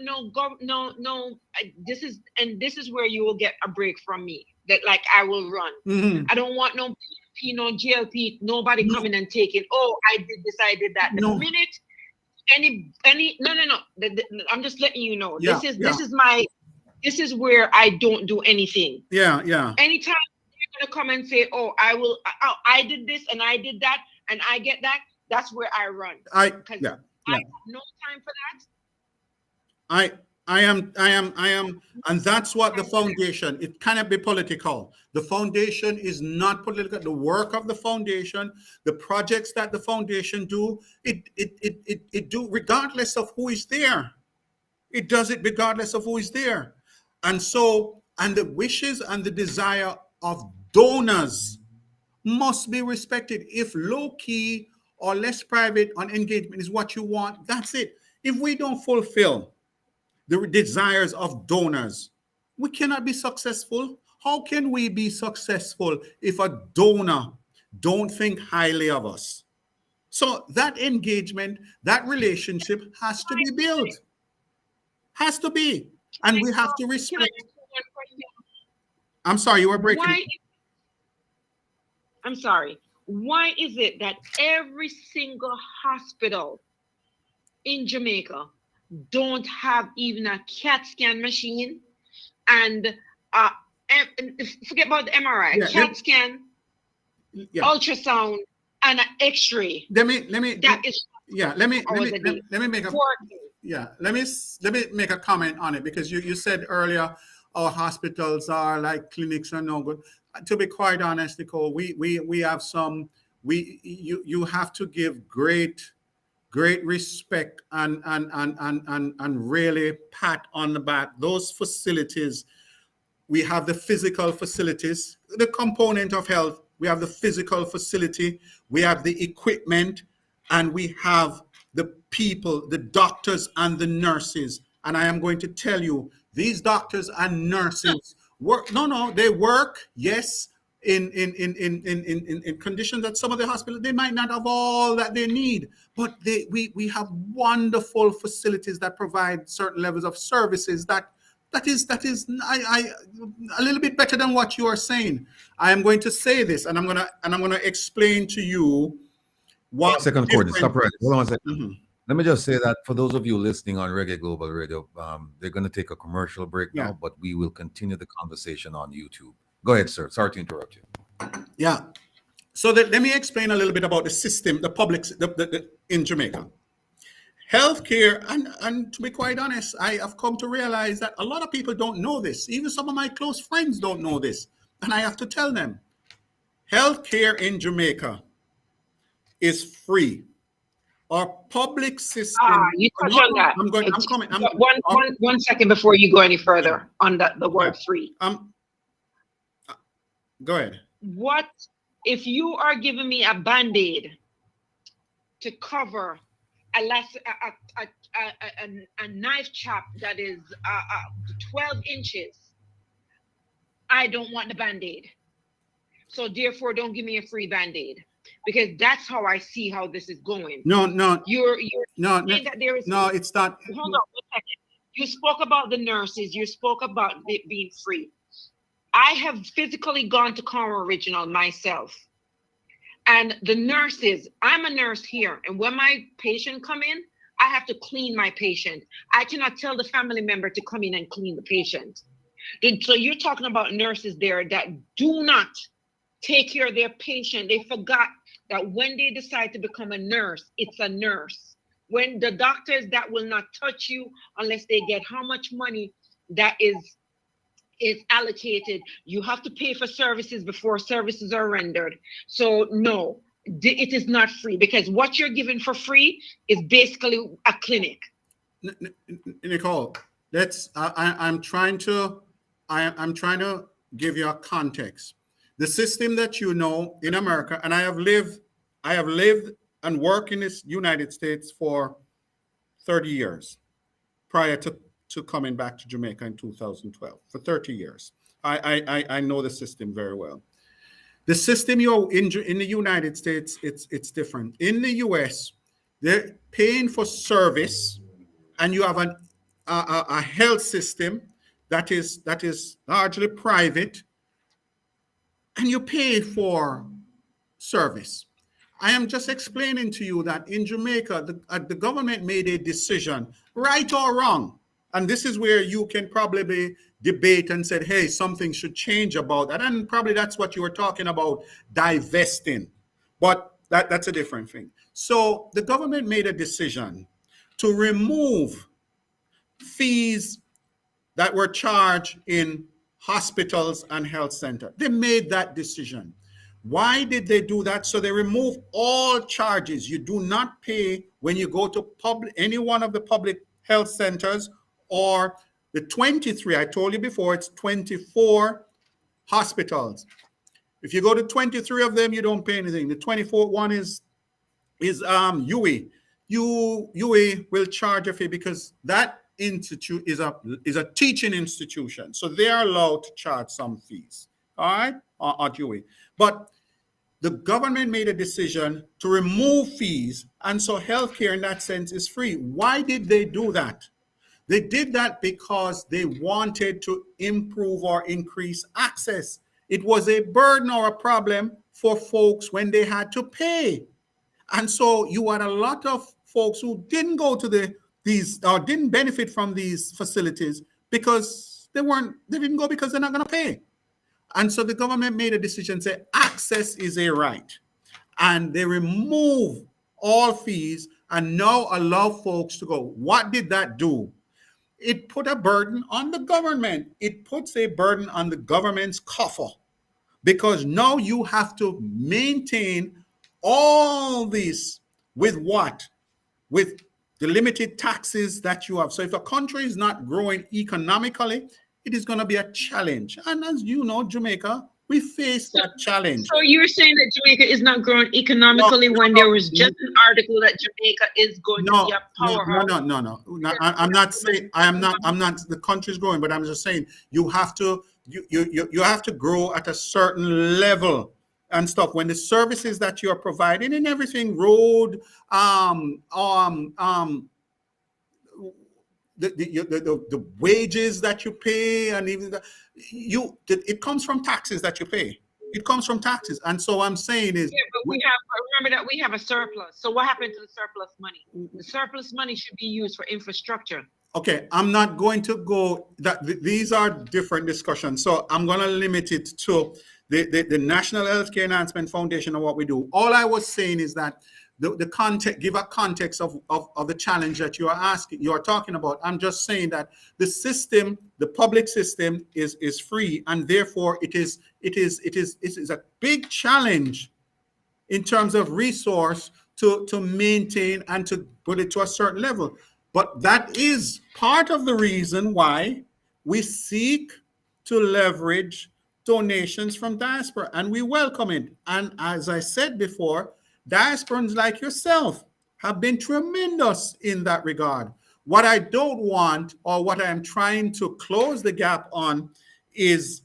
don't want no. This is where you will get a break from me. That like I will run. Mm-hmm. I don't want no PP, no GLP, nobody coming and taking. Oh, I did this, I did that. The minute no. I'm just letting you know. Yeah, This is where I don't do anything. Yeah. Anytime you're gonna come and say, "Oh, I did this and I did that and I get that," that's where I run. I have no time for that. I am, and that's what the foundation, it cannot be political. The foundation is not political. The work of the foundation, the projects that the foundation do, it do regardless of who is there. It does it regardless of who is there. And so, and the wishes and the desire of donors must be respected. If low-key or less private on engagement is what you want, that's it. If we don't fulfill the desires of donors, we cannot be successful. How can we be successful if a donor don't think highly of us? So that engagement, that relationship has to be built. Has to be. And we have to Can I respect. ask you one question? I'm sorry, you were breaking. Why? I'm sorry. Why is it that every single hospital in Jamaica don't have even a CAT scan machine and forget about the MRI, Yeah, CAT scan, yeah. ultrasound, and an X-ray? Let me That is let me hours a day. make a 4 days. yeah, let me make a comment on it, because you said earlier our hospitals are like clinics are no good. To be quite honest, Nicole, we have some, you have to give great respect and really pat on the back those facilities. We have the physical facilities, the component of health. We have the physical facility, we have the equipment, and we have the people, the doctors and the nurses. And I am going to tell you, these doctors and nurses work. No, they work. Yes, in conditions that some of the hospitals they might not have all that they need, but we have wonderful facilities that provide certain levels of services that is I a little bit better than what you are saying. I am going to say this, and I'm gonna explain to you what Second chord, stop right. Hold on a second. Mhm. Let me just say that for those of you listening on Reggae Global Radio, they're going to take a commercial break Yeah. now, but we will continue the conversation on YouTube. Go ahead, sir. Sorry to interrupt you. Yeah. So let me explain a little bit about the system, the public, in Jamaica. Healthcare, and to be quite honest, I have come to realize that a lot of people don't know this. Even some of my close friends don't know this. And I have to tell them, healthcare in Jamaica is free. Our public system. You touch on that. I'm coming. One second before you go any further on the word free. Go ahead. What if you are giving me a Band-Aid to cover a knife chop that is 12 inches? I don't want the Band-Aid. So therefore, don't give me a free Band-Aid, because that's how I see how this is going. No. You're saying that there is it's not. Hold on 1 second. You spoke about the nurses. You spoke about it being free. I have physically gone to Conroe Original myself, and the nurses. I'm a nurse here, and when my patient come in, I have to clean my patient. I cannot tell the family member to come in and clean the patient. So you're talking about nurses there that do not take care of their patient. They forgot that when they decide to become a nurse, it's a nurse. When the doctors that will not touch you unless they get how much money that is allocated, you have to pay for services before services are rendered. So no, it is not free, because what you're given for free is basically a clinic. Nicole, I'm trying to give you a context. The system that you know in America, and I have lived and worked in this United States for 30 years prior to coming back to Jamaica in 2012. For 30 years, I know the system very well. The system you're in the United States, it's different. In the US, they're paying for service, and you have a health system that is largely private, and you pay for service. I am just explaining to you that in Jamaica, the government made a decision, right or wrong, and this is where you can probably debate and say, hey, something should change about that, and probably that's what you were talking about, divesting, but that's a different thing. So the government made a decision to remove fees that were charged in hospitals and health centers. They made that decision. Why did they do that? So they remove all charges. You do not pay when you go to any one of the public health centers, or the 23, I told you before, it's 24 hospitals. If you go to 23 of them, you don't pay anything. The 24th one is UWI. UWI will charge a fee because that institute is a teaching institution, so they are allowed to charge some fees. All right, at UWI. But the government made a decision to remove fees, and so healthcare in that sense is free. Why did they do that? They did that because they wanted to improve or increase access. It was a burden or a problem for folks when they had to pay. And so you had a lot of folks who didn't go to these or didn't benefit from these facilities because they didn't go because they're not going to pay. And so the government made a decision, say access is a right. And they remove all fees and now allow folks to go. What did that do? It put a burden on the government. It puts a burden on the government's coffer because now you have to maintain all this with what? With the limited taxes that you have. So if a country is not growing economically, it is going to be a challenge. And as you know, Jamaica, we face that challenge. So you're saying that Jamaica is not growing economically when there was just an article that Jamaica is going to be a powerhouse? No. I'm not saying I'm not the country's growing, but I'm just saying you have to grow at a certain level and stuff. When the services that you are providing and everything, road, the wages that you pay, and even it comes from taxes that you pay. It comes from taxes, and so I'm saying is, but remember that we have a surplus. So what happened to the surplus money? The surplus money should be used for infrastructure. Okay, I'm not going to go these are different discussions, so I'm going to limit it to the National Healthcare Enhancement Foundation and what we do. All I was saying is that the context, give a context of the challenge that you are talking about. I'm just saying that the system, the public system is free, and therefore it is a big challenge in terms of resource to maintain and to put it to a certain level. But that is part of the reason why we seek to leverage donations from diaspora, and we welcome it. And as I said before, diasporans like yourself have been tremendous in that regard. What I don't want, or what I am trying to close the gap on, is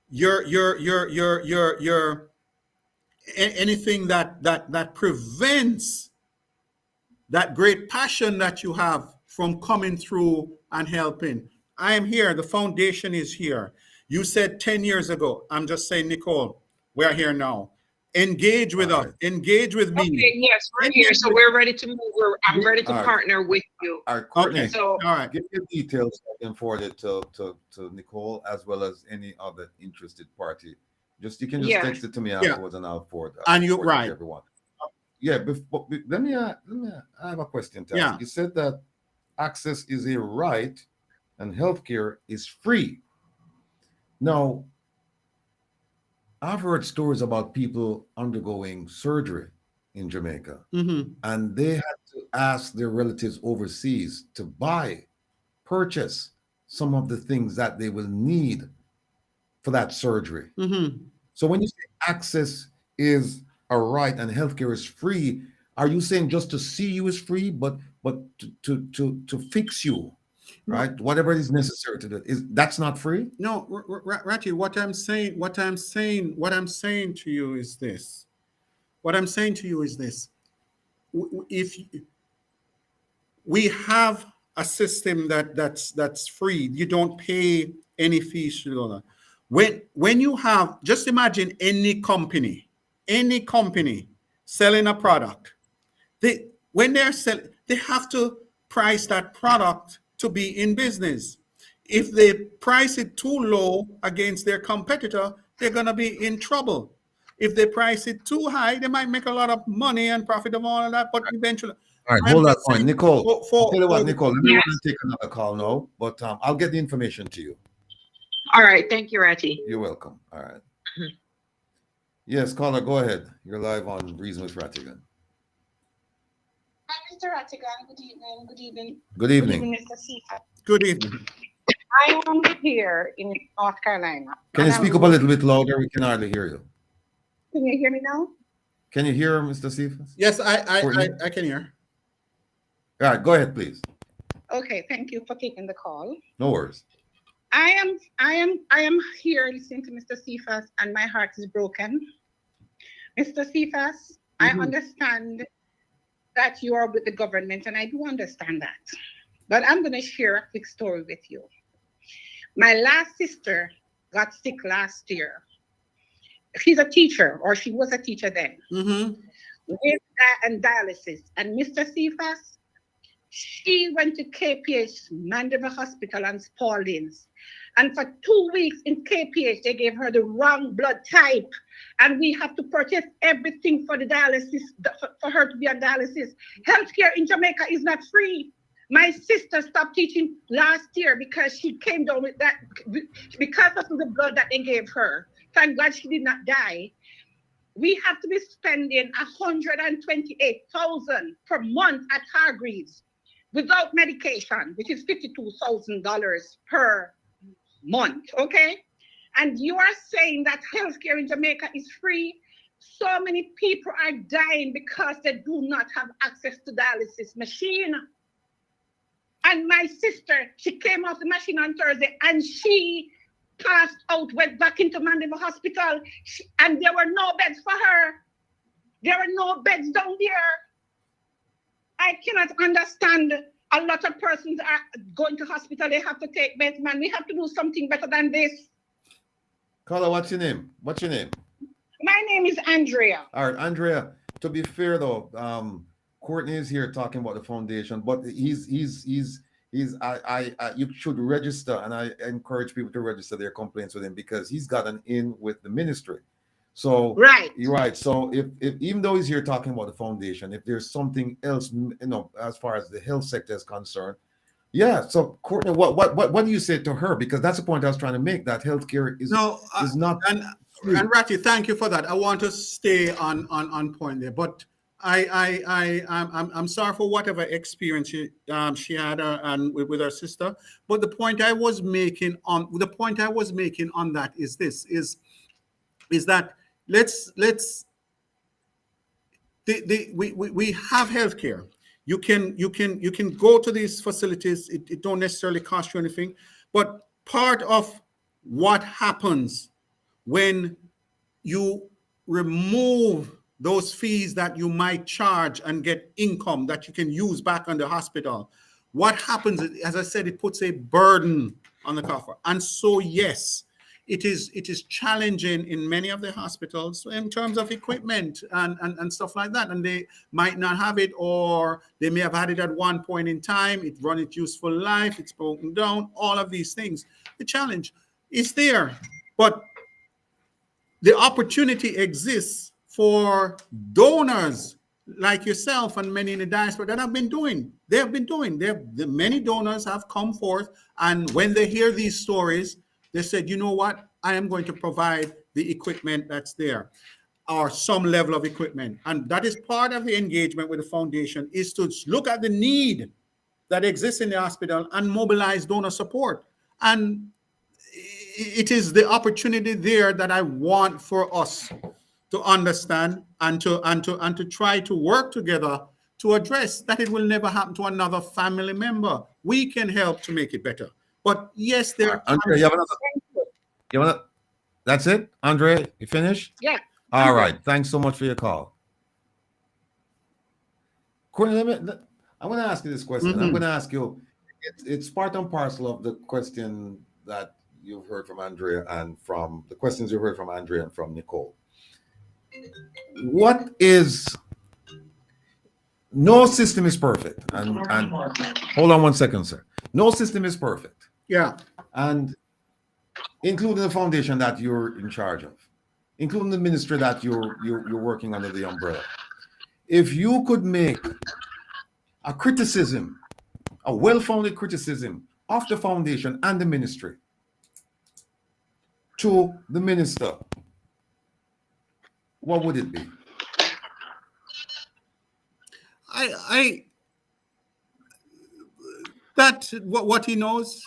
your anything that prevents that great passion that you have from coming through and helping. I am here. The foundation is here. You said 10 years ago. I'm just saying, Nicole, we are here now. Engage with us. Engage with me. Okay, yes, we're here. So we're ready to move. I'm ready to partner with you. All right, Courtney. Okay. So, all right. Give your details so I can forward it to Nicole as well as any other interested party. You can just text it to me afterwards, and I'll forward. And you're forward right. To everyone. Yeah, let me. I have a question to ask. You said that access is a right, and healthcare is free. Now, I've heard stories about people undergoing surgery in Jamaica, and they had to ask their relatives overseas to purchase some of the things that they will need for that surgery. So when you say access is a right and healthcare is free, are you saying just to see you is free, but to fix you, right? Whatever is necessary to do, that's not free? No, Ratty, what I'm saying to you is this. If we have a system that's free, you don't pay any fees to do that. When you have, just imagine any company selling a product, when they're selling, they have to price that product to be in business. If they price it too low against their competitor, they're going to be in trouble. If they price it too high, they might make a lot of money and profit of all of that, but eventually. All right, hold that point, Nicole. I'll tell you what, Nicole, let me take another call now, but I'll get the information to you. All right, thank you, Ratty. You're welcome. All right. Yes, caller, go ahead. You're live on Reason with Rattigan. Hi, Mr. Rattigan. Good evening. Good evening. Good evening. Good evening, Mr. Cephas. Good evening. I am here in North Carolina. Can you speak up a little bit louder? We can hardly hear you. Can you hear me now? Can you hear Mr. Cephas? Yes, I can hear. All right, go ahead, please. Okay, thank you for taking the call. No worries. I am here listening to Mr. Cephas, and my heart is broken. Mr. Cephas, I understand that you are with the government, and I do understand that. but I'm going to share a quick story with you. My last sister got sick last year. She's a teacher, or she was a teacher then, with and dialysis. And Mr. Cephas, she went to KPH Mandeville Hospital and Spalding's. And for 2 weeks in KPH, they gave her the wrong blood type. And we have to purchase everything for the dialysis, for her to be on dialysis. Healthcare in Jamaica is not free. My sister stopped teaching last year because she came down with that, because of the blood that they gave her. Thank God she did not die. We have to be spending $128,000 per month at Hargreaves without medication, which is $52,000 per month, okay? And you are saying that healthcare in Jamaica is free. So many people are dying because they do not have access to dialysis machine. And my sister, she came off the machine on Thursday and she passed out, went back into Mandeville Hospital, and there were no beds for her. There were no beds down there. I cannot understand. A lot of persons are going to hospital, they have to take beds, man. We have to do something better than this. Carla, what's your name? What's your name? My name is Andrea. All right, Andrea. To be fair though, Courtney is here talking about the foundation, but you should register, and I encourage people to register their complaints with him because he's got an in with the ministry. So right, you're right. So if even though he's here talking about the foundation, if there's something else, as far as the health sector is concerned, yeah. So Courtney, what do you say to her? Because that's the point I was trying to make. That healthcare is not. And Ratty, thank you for that. I want to stay on point there, but I'm sorry for whatever experience she had and with her sister. But the point I was making on that is this: is that we have healthcare. You can go to these facilities. It don't necessarily cost you anything, but part of what happens when you remove those fees that you might charge and get income that you can use back on the hospital, what happens, as I said, it puts a burden on the coffers. And so, yes, it is challenging in many of the hospitals in terms of equipment and stuff like that. And they might not have it, or they may have had it at one point in time. It run its useful life. It's broken down. All of these things. The challenge is there, but the opportunity exists for donors like yourself and many in the diaspora that have been doing. Many donors have come forth, and when they hear these stories, they said, you know what, I am going to provide the equipment that's there, or some level of equipment. And that is part of the engagement with the foundation, is to look at the need that exists in the hospital and mobilize donor support. And it is the opportunity there that I want for us to understand and to try to work together to address that. It will never happen to another family member. We can help to make it better. But yes, there. Andre, you have another. That's it, Andre. You finished? Yeah. All right. Thanks so much for your call, Courtney. I'm going to ask you this question. I'm going to ask you. It's part and parcel of the question that you've heard from Andrea and from the questions you heard from Andrea and from Nicole. No system is perfect. And hold on one second, sir. No system is perfect. Yeah. And including the foundation that you're in charge of, including the ministry that you're working under the umbrella. If you could make a criticism, a well-founded criticism of the foundation and the ministry to the minister, what would it be? What he knows,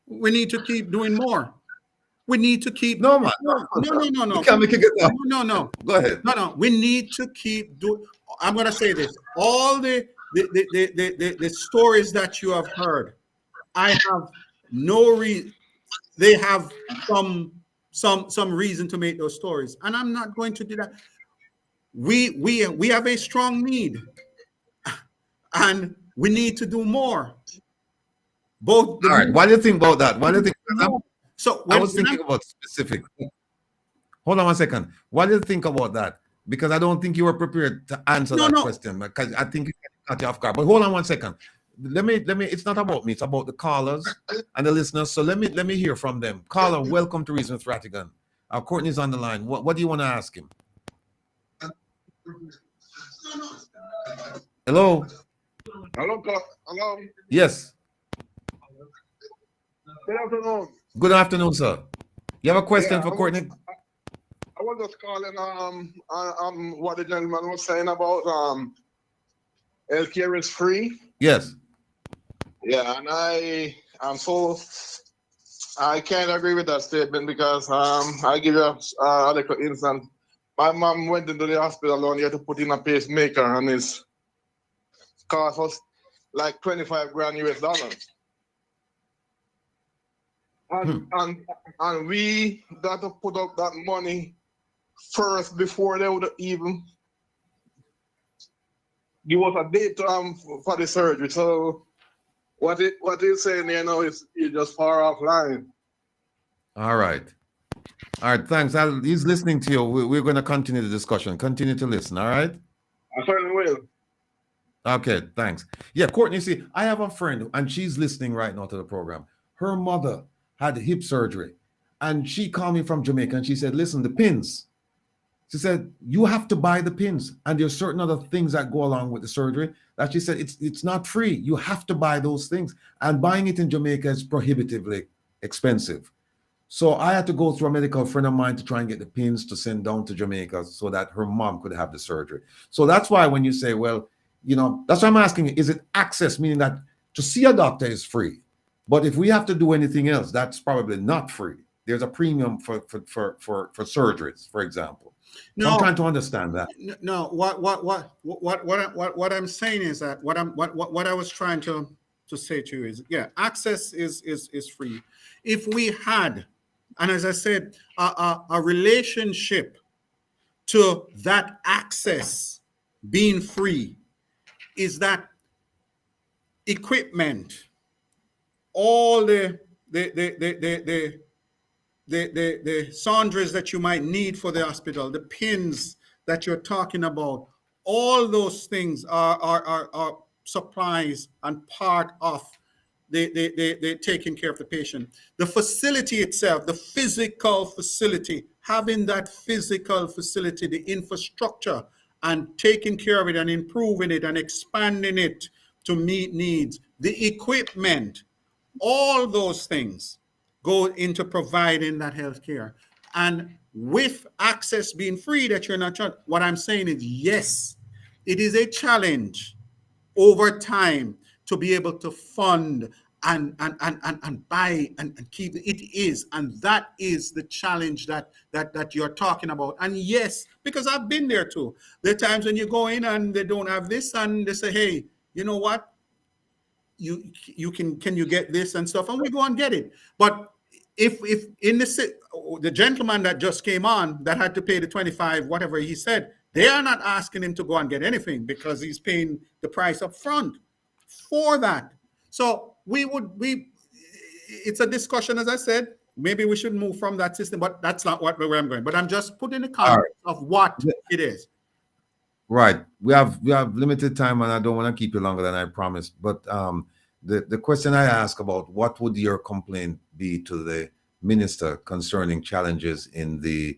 we need to keep doing more. We need to keep no. You can't make it get up. No. Go ahead. No. We need to keep doing. I'm gonna say this. All the stories that you have heard, I have no reason. They have some reason to make those stories, and I'm not going to do that. We have a strong need, and we need to do more. Both. All right. What do you think about that? What do you think? So I was thinking about specific. Hold on one second. What do you think about that? Because I don't think you were prepared to answer that question, because I think you cut you off guard. But hold on one second. Let me. It's not about me. It's about the callers and the listeners. So let me hear from them. Caller, welcome to Reason with Rattigan. Courtney's on the line. What do you want to ask him? Hello. Hello. Yes. Good afternoon. Good afternoon, sir. You have a question for Courtney? I was just calling what the gentleman was saying about healthcare is free. Yes. Yeah, and I can't agree with that statement because I give you a little instance. My mom went into the hospital and he had to put in a pacemaker, and his cost was like 25 grand US. And we got to put up that money first before they would even give us a date for the surgery. So what he's saying, is just far off line. All right. Thanks. He's listening to you. We're going to continue the discussion. Continue to listen. All right. I certainly will. Okay. Thanks. Yeah, Courtney. See, I have a friend, and she's listening right now to the program. Her mother had hip surgery, and she called me from Jamaica, and she said, "Listen, the pins." She said, "You have to buy the pins, and there's certain other things that go along with the surgery." That she said, "It's not free. You have to buy those things, and buying it in Jamaica is prohibitively expensive." So I had to go through a medical friend of mine to try and get the pins to send down to Jamaica so that her mom could have the surgery. So that's why when you say, well, that's why I'm asking, is it access, meaning that to see a doctor is free? But if we have to do anything else, that's probably not free. There's a premium for surgeries, for example. So I'm trying to understand that. No, what I'm saying is that what I was trying to say to you is, access is free. If we had, and as I said, a relationship to that access being free, is that equipment, all the sundries that you might need for the hospital, the pins that you're talking about, all those things are supplies and part of the taking care of the patient. The facility itself, the physical facility, having that physical facility, the infrastructure, and taking care of it and improving it and expanding it to meet needs, the equipment, all those things go into providing that health care. And with access being free, that you're not charged, what I'm saying is, yes, it is a challenge over time to be able to fund and buy and keep. It is, and that is the challenge that you're talking about. And yes, because I've been there too. There are times when you go in and they don't have this, and they say, "Hey, you know what? You can you get this and stuff?" And we go and get it. But if in the gentleman that just came on that had to pay the 25, whatever he said, they are not asking him to go and get anything because he's paying the price up front for that. So it's a discussion, as I said. Maybe we should move from that system, but that's not where I'm going. But I'm just putting the context of what it is. Right. We have limited time, and I don't want to keep you longer than I promised. But the question I ask about what would your complaint be to the minister concerning challenges in the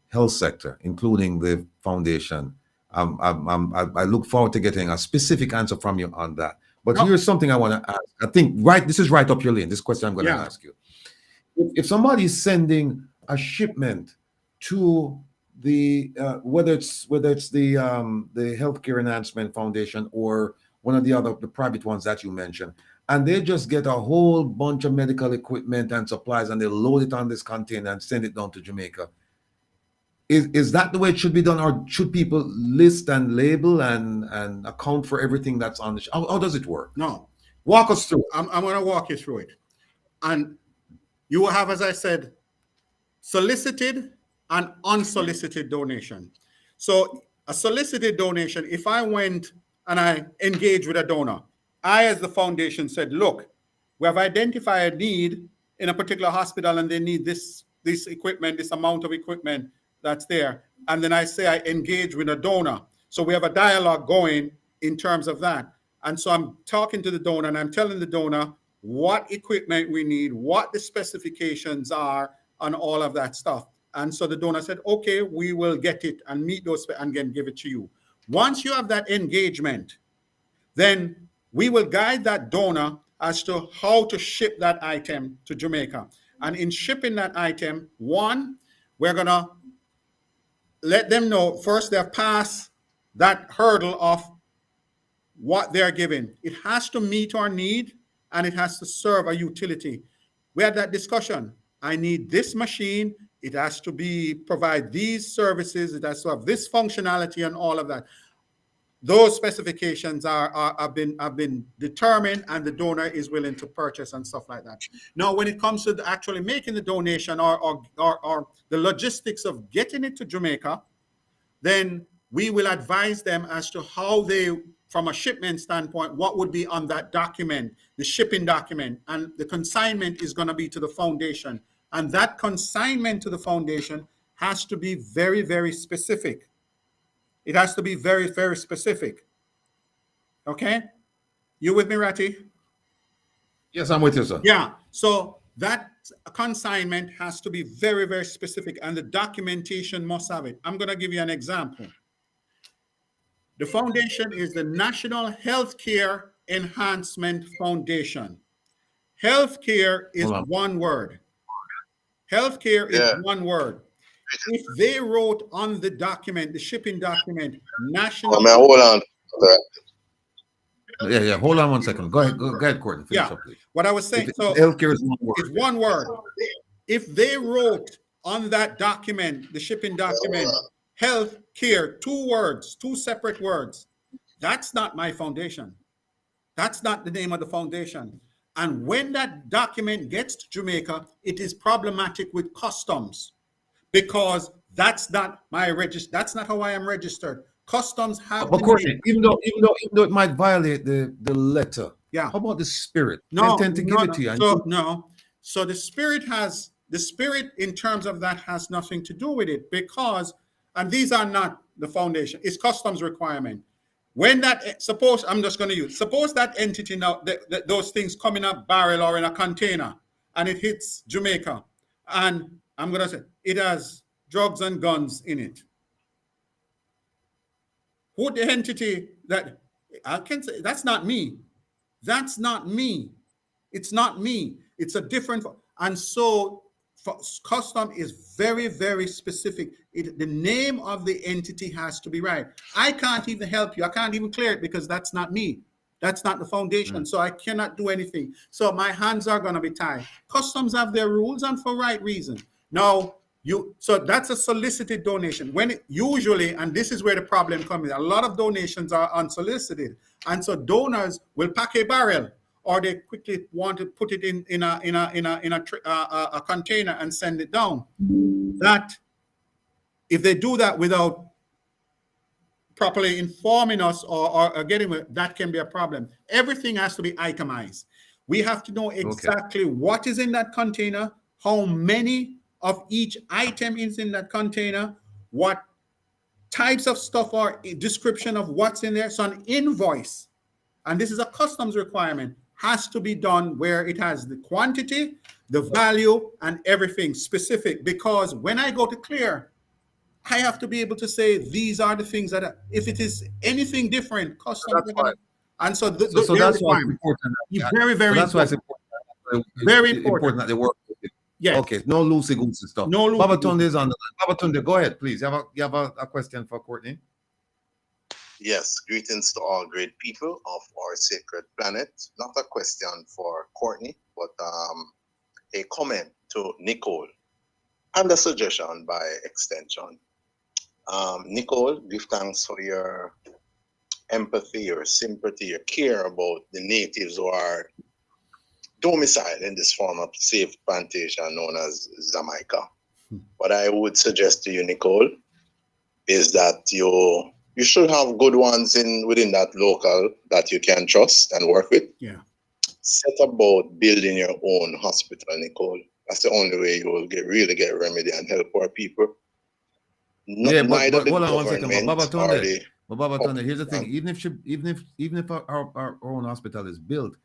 health sector, including the foundation. I look forward to getting a specific answer from you on that. But here's something I want to ask. I think this is right up your lane. This question I'm going to ask you. If somebody's sending a shipment to the whether it's the Healthcare Enhancement Foundation or one of the private ones that you mentioned, and they just get a whole bunch of medical equipment and supplies and they load it on this container and send it down to Jamaica. Is that the way it should be done, or should people list and label and account for everything that's on the how does it work? No. Walk us through. I'm going to walk you through it. And you will have, as I said, solicited and unsolicited donation. So a solicited donation, if I went and I engaged with a donor, I as the foundation said, look, we have identified a need in a particular hospital and they need this equipment, this amount of equipment that's there. And then I say I engage with a donor. So we have a dialogue going in terms of that. And so I'm talking to the donor and I'm telling the donor what equipment we need, what the specifications are, and all of that stuff. And so the donor said, okay, we will get it and meet those and then give it to you. Once you have that engagement, then we will guide that donor as to how to ship that item to Jamaica. And in shipping that item, one, we're going to let them know first they've passed that hurdle of what they're giving. It has to meet our need and it has to serve a utility. We had that discussion. I need this machine. It has to provide these services. It has to have this functionality and all of that. Those specifications have been determined and the donor is willing to purchase and stuff like that. Now, when it comes to actually making the donation or the logistics of getting it to Jamaica, then we will advise them as to how they, from a shipment standpoint, what would be on that document, the shipping document, and the consignment is going to be to the foundation. And that consignment to the foundation has to be very, very specific. It has to be very, very specific. Okay? You with me, Ratty? Yes, I'm with you, sir. Yeah. So that consignment has to be very, very specific and the documentation must have it. I'm going to give you an example. The foundation is the National Healthcare Enhancement Foundation. Healthcare is one word. Healthcare is one word. If they wrote on the document, the shipping document, national. Hold on. Yeah. Hold on 1 second. Go ahead, Courtney. Finish up, please. What I was saying. So healthcare is one word. It's one word. If they wrote on that document, the shipping document, health care, 2 words, 2 separate words, that's not my foundation. That's not the name of the foundation. And when that document gets to Jamaica, it is problematic with customs because that's not my register. That's not how I am registered. Customs have. Of course, even though it might violate the letter. Yeah. How about the spirit? No, intend to give it to you. So the spirit in terms of that has nothing to do with it because, and these are not the foundation. It's customs requirement. When that, suppose that entity now, those things come in a barrel or in a container and it hits Jamaica and I'm going to say it has drugs and guns in it. Who the entity that, I can say, that's not me. That's not me. It's not me. It's a different, and so custom is very, very specific. The name of the entity has to be right. I can't even help you. I can't even clear it because that's not me. That's not the foundation. So I cannot do anything. So my hands are going to be tied. Customs have their rules and for right reason. Now, so that's a solicited donation. When it usually, and this is where the problem comes in, a lot of donations are unsolicited. And so donors will pack a barrel or they quickly want to put it in a container and send it down. That, if they do that without properly informing us or getting it, that can be a problem. Everything has to be itemized. We have to know exactly what is in that container, how many of each item is in that container, what types of stuff or description of what's in there. So an invoice, and this is a customs requirement, has to be done where it has the quantity, the value, and everything specific. Because when I go to clear, I have to be able to say these are the things that if it is anything different, customs. And so that's why it's important. Very, very that's important. Why it's important. Very important that they work with it. Yes. Okay, no loosey-goosey stuff. No loosey-goosey. Babatunde is on the line. Babatunde, go ahead, please. You have a question for Courtney? Yes, greetings to all great people of our sacred planet. Not a question for Courtney, but a comment to Nicole and a suggestion by extension. Nicole, give thanks for your empathy, your sympathy, your care about the natives who are domiciled in this form of safe plantation known as Jamaica. What I would suggest to you, Nicole, is that you should have good ones within that local that you can trust and work with. Yeah. set about building your own hospital, Nicole. That's the only way you will really get remedy and help our people. Yeah, Neither but the hold on one second. But government or the Baba Tunde, here's the thing. Even if our own hospital is built,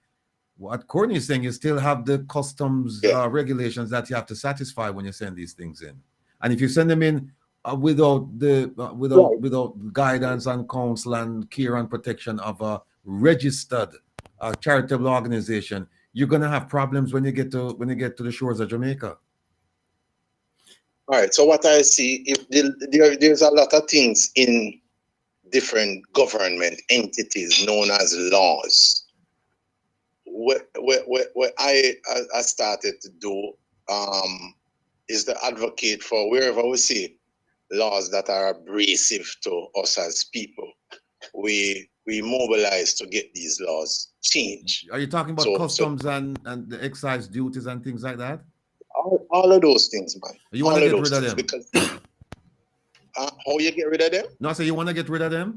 what Courtney is saying, you still have the customs regulations that you have to satisfy when you send these things in. And if you send them in without guidance and counsel and care and protection of a registered charitable organization, you're gonna have problems when you get to the shores of Jamaica. All right. So what I see, if there's a lot of things in different government entities known as laws. What I started to do is to advocate for wherever we see laws that are abrasive to us as people, we mobilize to get these laws changed. Are you talking about customs and the excise duties and things like that? All of those things, man. You want to get rid of them? Because how you get rid of them? No, so you want to get rid of them?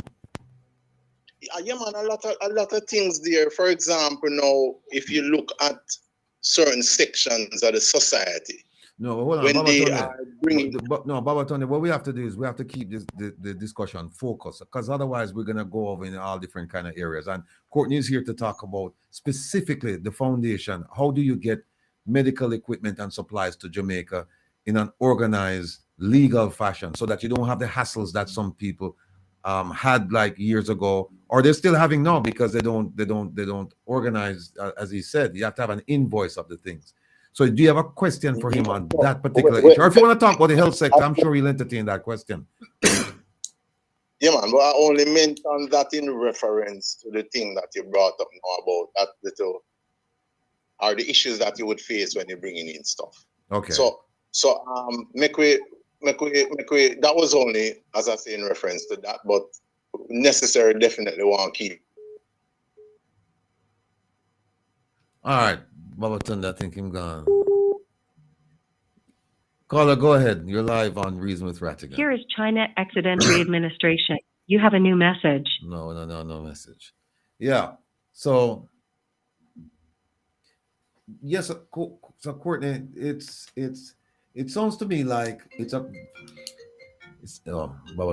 Yeah, man. A lot of things there. For example, now if you look at certain sections of the society. No, hold on, when Baba they Tunde. are bringing. No, Baba Tunde, what we have to do is we have to keep the discussion focused, because otherwise we're gonna go over in all different kind of areas. And Courtney is here to talk about specifically the foundation. How do you get medical equipment and supplies to Jamaica in an organized, legal fashion, so that you don't have the hassles that some people had like years ago, or they're still having now, because they don't organize, as he said. You have to have an invoice of the things. So do you have a question for him on that particular issue? Or if you want to talk about the health sector, I'm sure he'll entertain that question. Yeah, man, but I only mentioned that in reference to the thing that you brought up now about that little, are the issues that you would face when you're bringing in stuff. Okay. So make we that was only, as I say, in reference to that, but necessary definitely want to keep. All right, Baba Tunde, I think I'm gone. Caller, go ahead. You're live on Reason with Rattigan. Here is China Accident Re-Administration. You have a new message. No message. Yeah. So yes, so Courtney, it sounds to me like it's Baba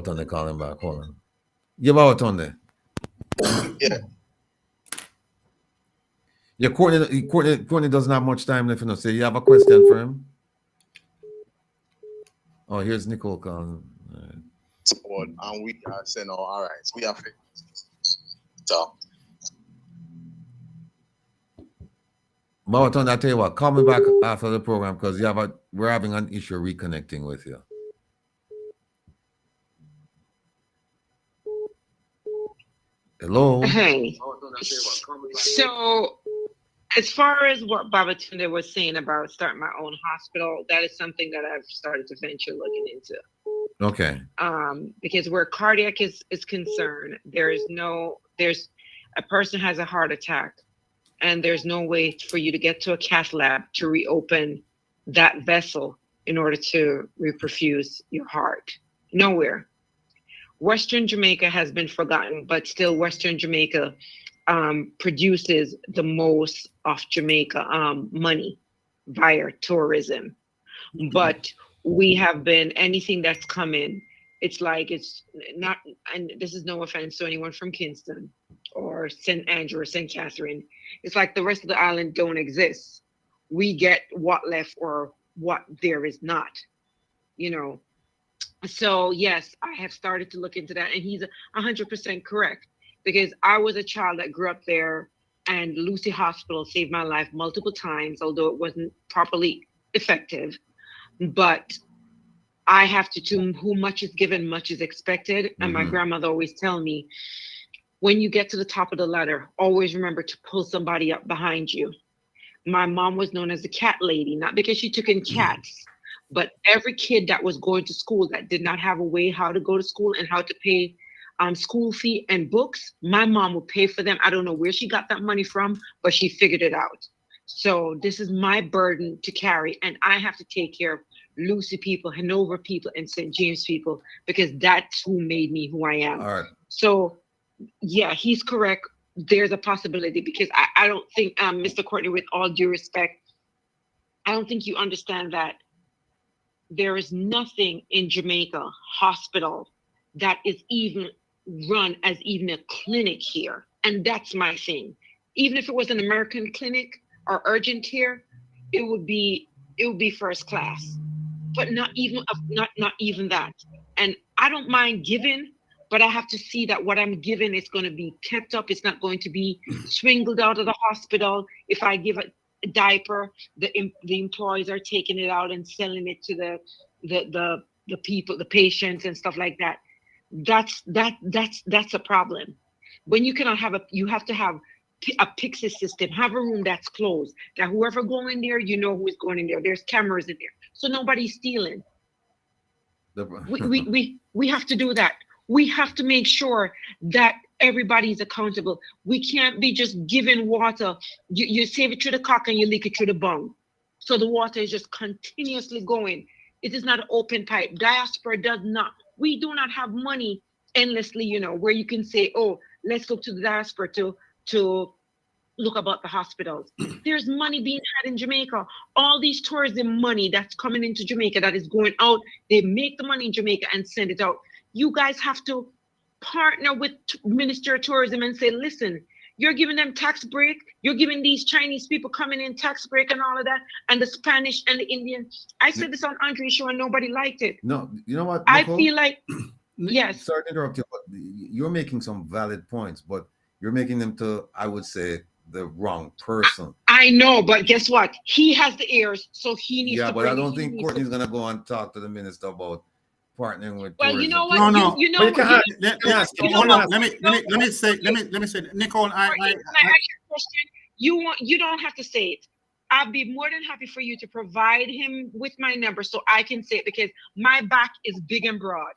Tunde calling back. Hold on. Yeah, Baba Tunde. Yeah. Yeah, Courtney doesn't have much time left. So you have a question for him? Oh, here's Nicole calling. Right. Support, and we are saying, oh, all right, so we have it. So. Baba Tunde, I tell you what, call me back after the program, because we're having an issue reconnecting with you. Hello. Hey. So, as far as what Baba Tunde was saying about starting my own hospital, that is something that I've started to venture looking into. Okay. Because where cardiac is concerned, there's a person has a heart attack, and there's no way for you to get to a cath lab to reopen that vessel in order to reperfuse your heart. Nowhere. Western Jamaica has been forgotten, but still Western Jamaica produces the most of Jamaica money via tourism. But we have been, anything that's come in, it's like, it's not, and this is no offense to anyone from Kingston or St. Andrew or St. Catherine, it's like the rest of the island don't exist. We get what left or what there is not, you know. So yes, I have started to look into that, and he's 100% correct, because I was a child that grew up there, and Lucy Hospital saved my life multiple times, although it wasn't properly effective. But I have to whom much is given, much is expected. And my grandmother always tell me, when you get to the top of the ladder, always remember to pull somebody up behind you. My mom was known as the cat lady, not because she took in cats, but every kid that was going to school that did not have a way how to go to school and how to pay school fee and books, my mom would pay for them. I don't know where she got that money from, but she figured it out. So this is my burden to carry, and I have to take care of Lucy people, Hanover people, and St. James people, because that's who made me who I am. All right. So yeah, he's correct. there's a possibility, because I don't think, Mr. Courtney, with all due respect, I don't think you understand that there is nothing in Jamaica hospital that is even run as even a clinic here. And that's my thing. Even if it was an American clinic or urgent care, it would be first class. But not even that. And I don't mind giving, but I have to see that what I'm giving is going to be kept up. It's not going to be swingled out of the hospital. If I give a diaper, the employees are taking it out and selling it to the people, the patients and stuff like that. That's a problem. When you cannot have you have to have a pixie system, have a room that's closed, that whoever go in there, you know who is going in there. There's cameras in there, so nobody's stealing. We have to do that. We have to make sure that everybody's accountable. We can't be just giving water. You save it through the cock and you leak it through the bung. So the water is just continuously going. It is not an open pipe. Diaspora does not. We do not have money endlessly, you know, where you can say, oh, let's look to the diaspora to look about the hospitals. There's money being had in Jamaica. All these tourism money that's coming into Jamaica that is going out, they make the money in Jamaica and send it out. You guys have to partner with Minister of Tourism and say, listen, you're giving them tax break. You're giving these Chinese people coming in tax break and all of that, and the Spanish and the Indian. I said this on Andre's show and nobody liked it. No, you know what, I Nicole? feel like, yes. Sorry to interrupt you, but you're making some valid points, but you're making them to, I would say, the wrong person. I know, but guess what? He has the ears, so he needs to. Yeah, but I don't think Courtney's gonna go and talk to the minister about partnering with. Well, you know what? No. You know. Hold on. Let me say, Nicole. Can I ask you a question? You don't have to say it. I'd be more than happy for you to provide him with my number so I can say it, because my back is big and broad.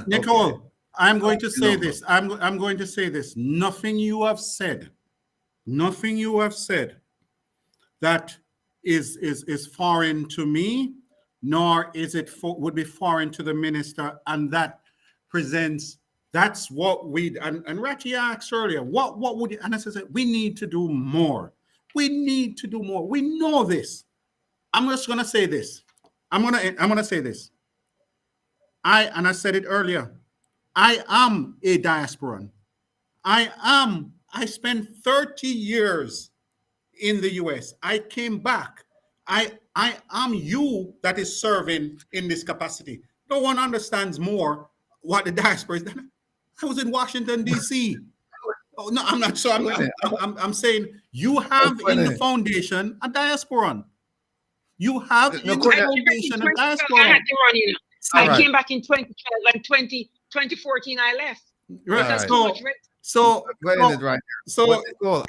Nicole, Okay. I'm going to say this. I'm going to say this. Nothing you have said that is foreign to me, nor is it would be foreign to the minister, and that presents. That's what we and Ratty asked earlier. What would and I said we need to do more. We need to do more. We know this. I'm just gonna say this. I'm gonna say this. I said it earlier. I am a diasporan. I spent 30 years in the US. I came back. I am you that is serving in this capacity. No one understands more what the diaspora is. I was in Washington, D.C. Oh, no, I'm not sure. I'm saying you have in the foundation a diasporan. You have in the foundation a diasporan. I came back in 2012 and 2014 I left. Right. So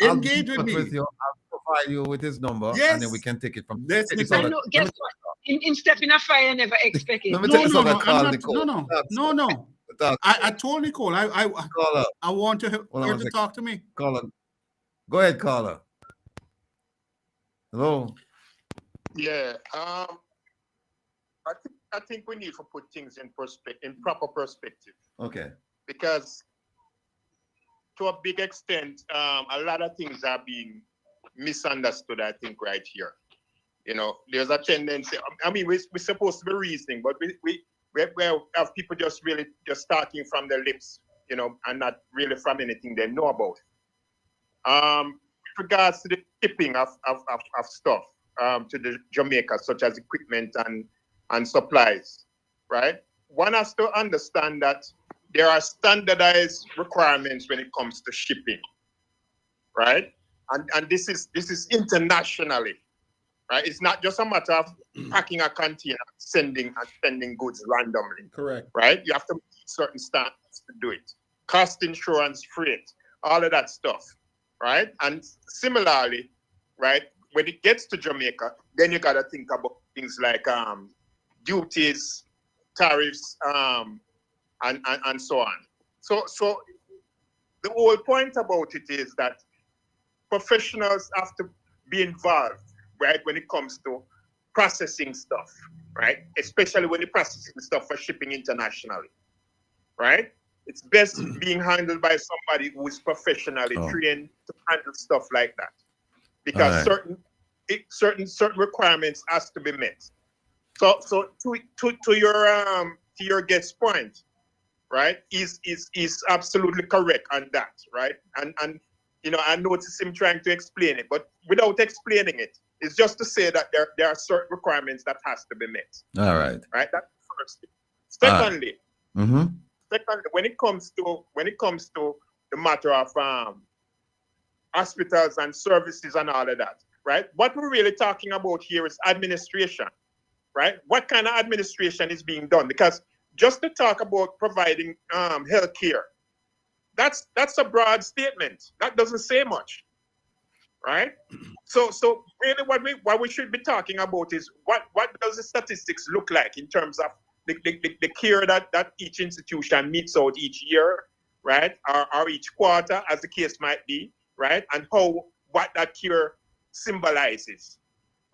engage with me. I'll provide you with his number, yes. And then we can take it from there. Guess what? In stepping a fire, I never expected. No. I told Nicole I want her to talk to me. Caller. Go ahead, caller. Hello. Yeah. I think we need to put things in proper perspective. Okay. Because to a big extent, a lot of things are being misunderstood, I think, right here. You know, there's a tendency. I mean, we're supposed to be reasoning, but we have people just starting from their lips, you know, and not really from anything they know about. With regards to the shipping of stuff to the Jamaica, such as equipment and supplies, right? One has to understand that there are standardized requirements when it comes to shipping, right? And this is internationally, right? It's not just a matter of packing a container, sending goods randomly. Correct. Right? You have to meet certain standards to do it. Cost, insurance, freight, all of that stuff, right? And similarly, right, when it gets to Jamaica, then you got to think about things like duties, tariffs, and so on. So the whole point about it is that professionals have to be involved, right, when it comes to processing stuff, right? Especially when you're processing stuff for shipping internationally, right? it's best being handled by somebody who is professionally trained to handle stuff like that, because certain requirements has to be met. So to your guest's point, right, is absolutely correct on that, right? And I notice him trying to explain it, but without explaining it, it's just to say that there are certain requirements that has to be met. All right. Right. That's the first thing. Secondly, Mm-hmm. when it comes to the matter of hospitals and services and all of that, right? What we're really talking about here is administration, right? What kind of administration is being done? Because just to talk about providing health care, that's a broad statement. That doesn't say much, right? So really what we should be talking about is what does the statistics look like in terms of the care that each institution meets out each year, right? Or each quarter, as the case might be, right? And what that care symbolizes,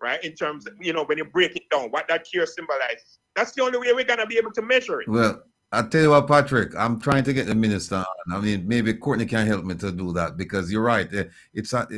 right? In terms of, when you break it down, what that care symbolizes. That's the only way we're going to be able to measure it. Well, I'll tell you what, Patrick, I'm trying to get the minister on. I mean, maybe Courtney can help me to do that, because you're right. It's we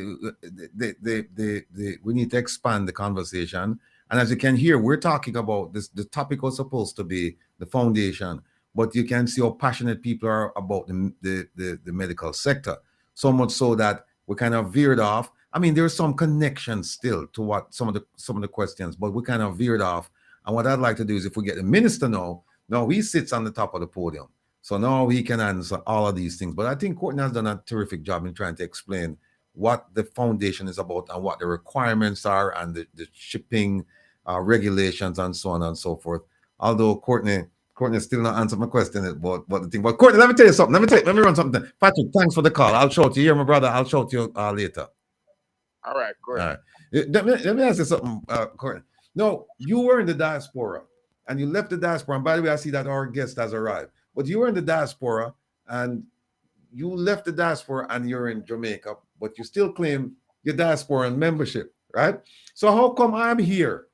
need to expand the conversation. And as you can hear, we're talking about this. The topic was supposed to be the foundation, but you can see how passionate people are about the medical sector. So much so that we kind of veered off. I mean, there's some connection still to what some of the questions, but we kind of veered off. And what I'd like to do is, if we get the minister now he sits on the top of the podium. So now he can answer all of these things. But I think Courtney has done a terrific job in trying to explain what the foundation is about and what the requirements are and the shipping regulations and so on and so forth. Although Courtney still not answered my question about the thing. But Courtney, let me tell you something. Let me run something. Patrick, thanks for the call. I'll shout you here, my brother. I'll shout you later. All right, good. All right. Let me ask you something, Courtney. No, you were in the diaspora and you left the diaspora. And by the way, I see that our guest has arrived. But you were in the diaspora and you left the diaspora and you're in Jamaica, but you still claim your diaspora membership, right? So how come I'm here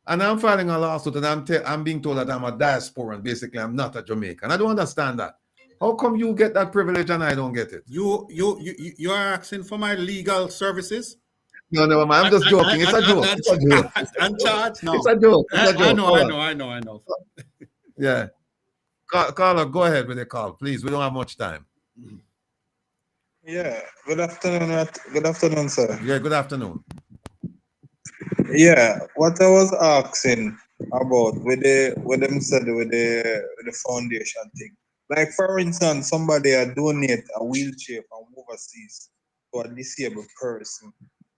and I'm filing a lawsuit and I'm being told that I'm a diasporan? Basically, I'm not a Jamaican. I don't understand that. How come you get that privilege and I don't get it? You are asking for my legal services? No, I'm just joking. It's a joke. It's a joke. And charge? No. It's a joke. It's a joke. I know. Yeah. Caller, go ahead with your call, please. We don't have much time. Yeah. Good afternoon. Good afternoon, sir. Yeah, good afternoon. Yeah. What I was asking about with the foundation thing. Like, for instance, somebody donate a wheelchair from overseas to a disabled person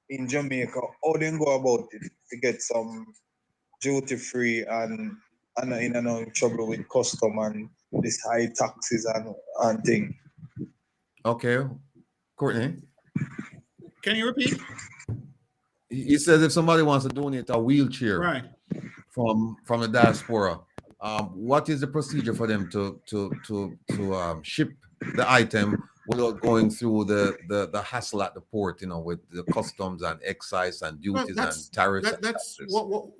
in Jamaica. How they go about it to get some duty free and in trouble with custom and this high taxes and thing? Okay, Courtney. Can you repeat? He says if somebody wants to donate a wheelchair, right, from the diaspora, what is the procedure for them to ship the item without going through the hassle at the port, with the customs and excise and duties and tariffs? That's what.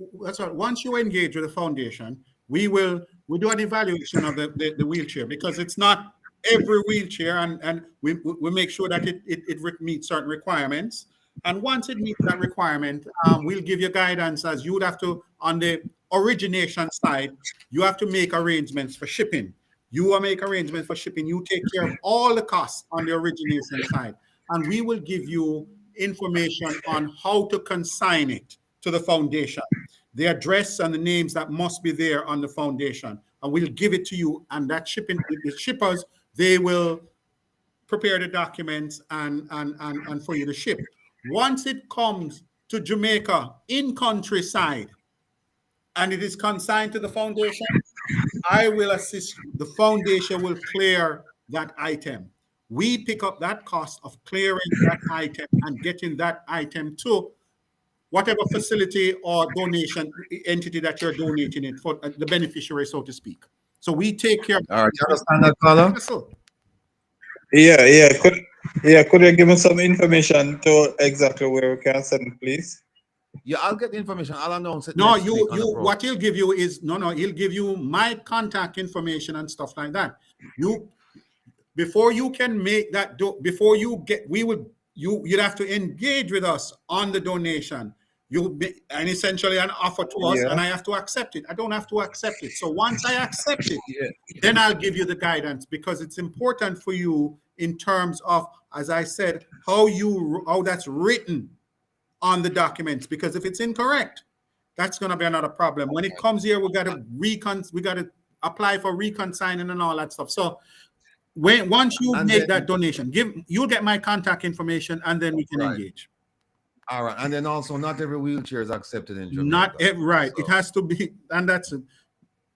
Once you engage with the foundation, we do an evaluation of the wheelchair, because it's not every wheelchair, and we make sure that it meets certain requirements. And once it meets that requirement, we'll give you guidance, as you would have to, on the origination side, you have to make arrangements for shipping. You will make arrangements for shipping. You take care of all the costs on the origination side. And we will give you information on how to consign it to the foundation, the address and the names that must be there on the foundation. And we'll give it to you. And that the shippers, they will prepare the documents and for you to ship. Once it comes to Jamaica in countryside and it is consigned to the foundation, I will assist. The foundation will clear that item. We pick up that cost of clearing that item and getting that item to whatever facility or donation entity that you're donating it for, the beneficiary, so to speak. So we take care. All right, you understand that, caller? Yeah. Could you give me some information to exactly where we can send it, please? Yeah, I'll get the information. I'll announce it. No, what he'll give you is he'll give you my contact information and stuff like that. before you can make that, before you get, you'd have to engage with us on the donation. And essentially an offer to us, and I have to accept it. I don't have to accept it. So once I accept it, then I'll give you the guidance, because it's important for you in terms of, as I said, how that's written on the documents. Because if it's incorrect, that's going to be another problem. When it comes here, we got to apply for reconsigning and all that stuff. So once you make that donation, you'll get my contact information, and then we can engage. All right, and then also, not every wheelchair is accepted in Jamaica. Right. So it has to be, and that's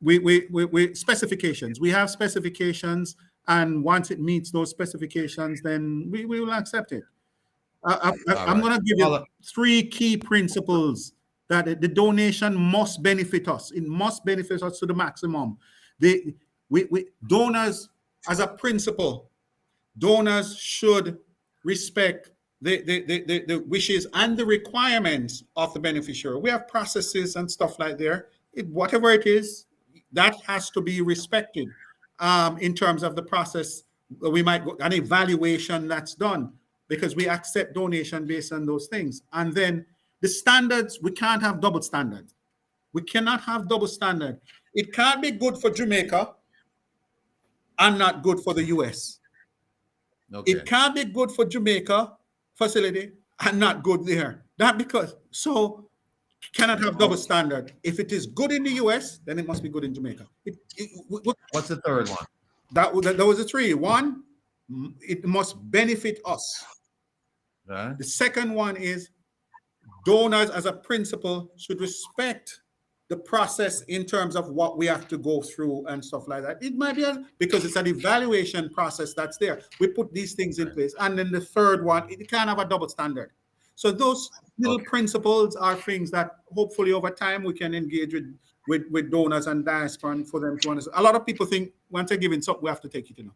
we specifications. We have specifications, and once it meets those specifications, then we will accept it. I'm going to give you 3 key principles that the donation must benefit us. It must benefit us to the maximum. Donors, as a principle, donors should respect the wishes and the requirements of the beneficiary. We have processes and stuff like there. Whatever it is, that has to be respected in terms of the process. We might go an evaluation that's done, because we accept donation based on those things. And then the standards, we can't have double standards. We cannot have double standard. It can't be good for Jamaica and not good for the US. Okay. It can't be good for Jamaica facility and not good there. So cannot have double standard. If it is good in the US, then it must be good in Jamaica. What's the third one? That was the 3. 1, it must benefit us. Right. The second one is donors, as a principle, should respect the process in terms of what we have to go through and stuff like that. It might be because it's an evaluation process that's there. We put these things in place. And then the third one, it can't have a double standard. So those little principles are things that hopefully over time we can engage with donors and diaspora for them to understand. A lot of people think once they're giving something, we have to take it.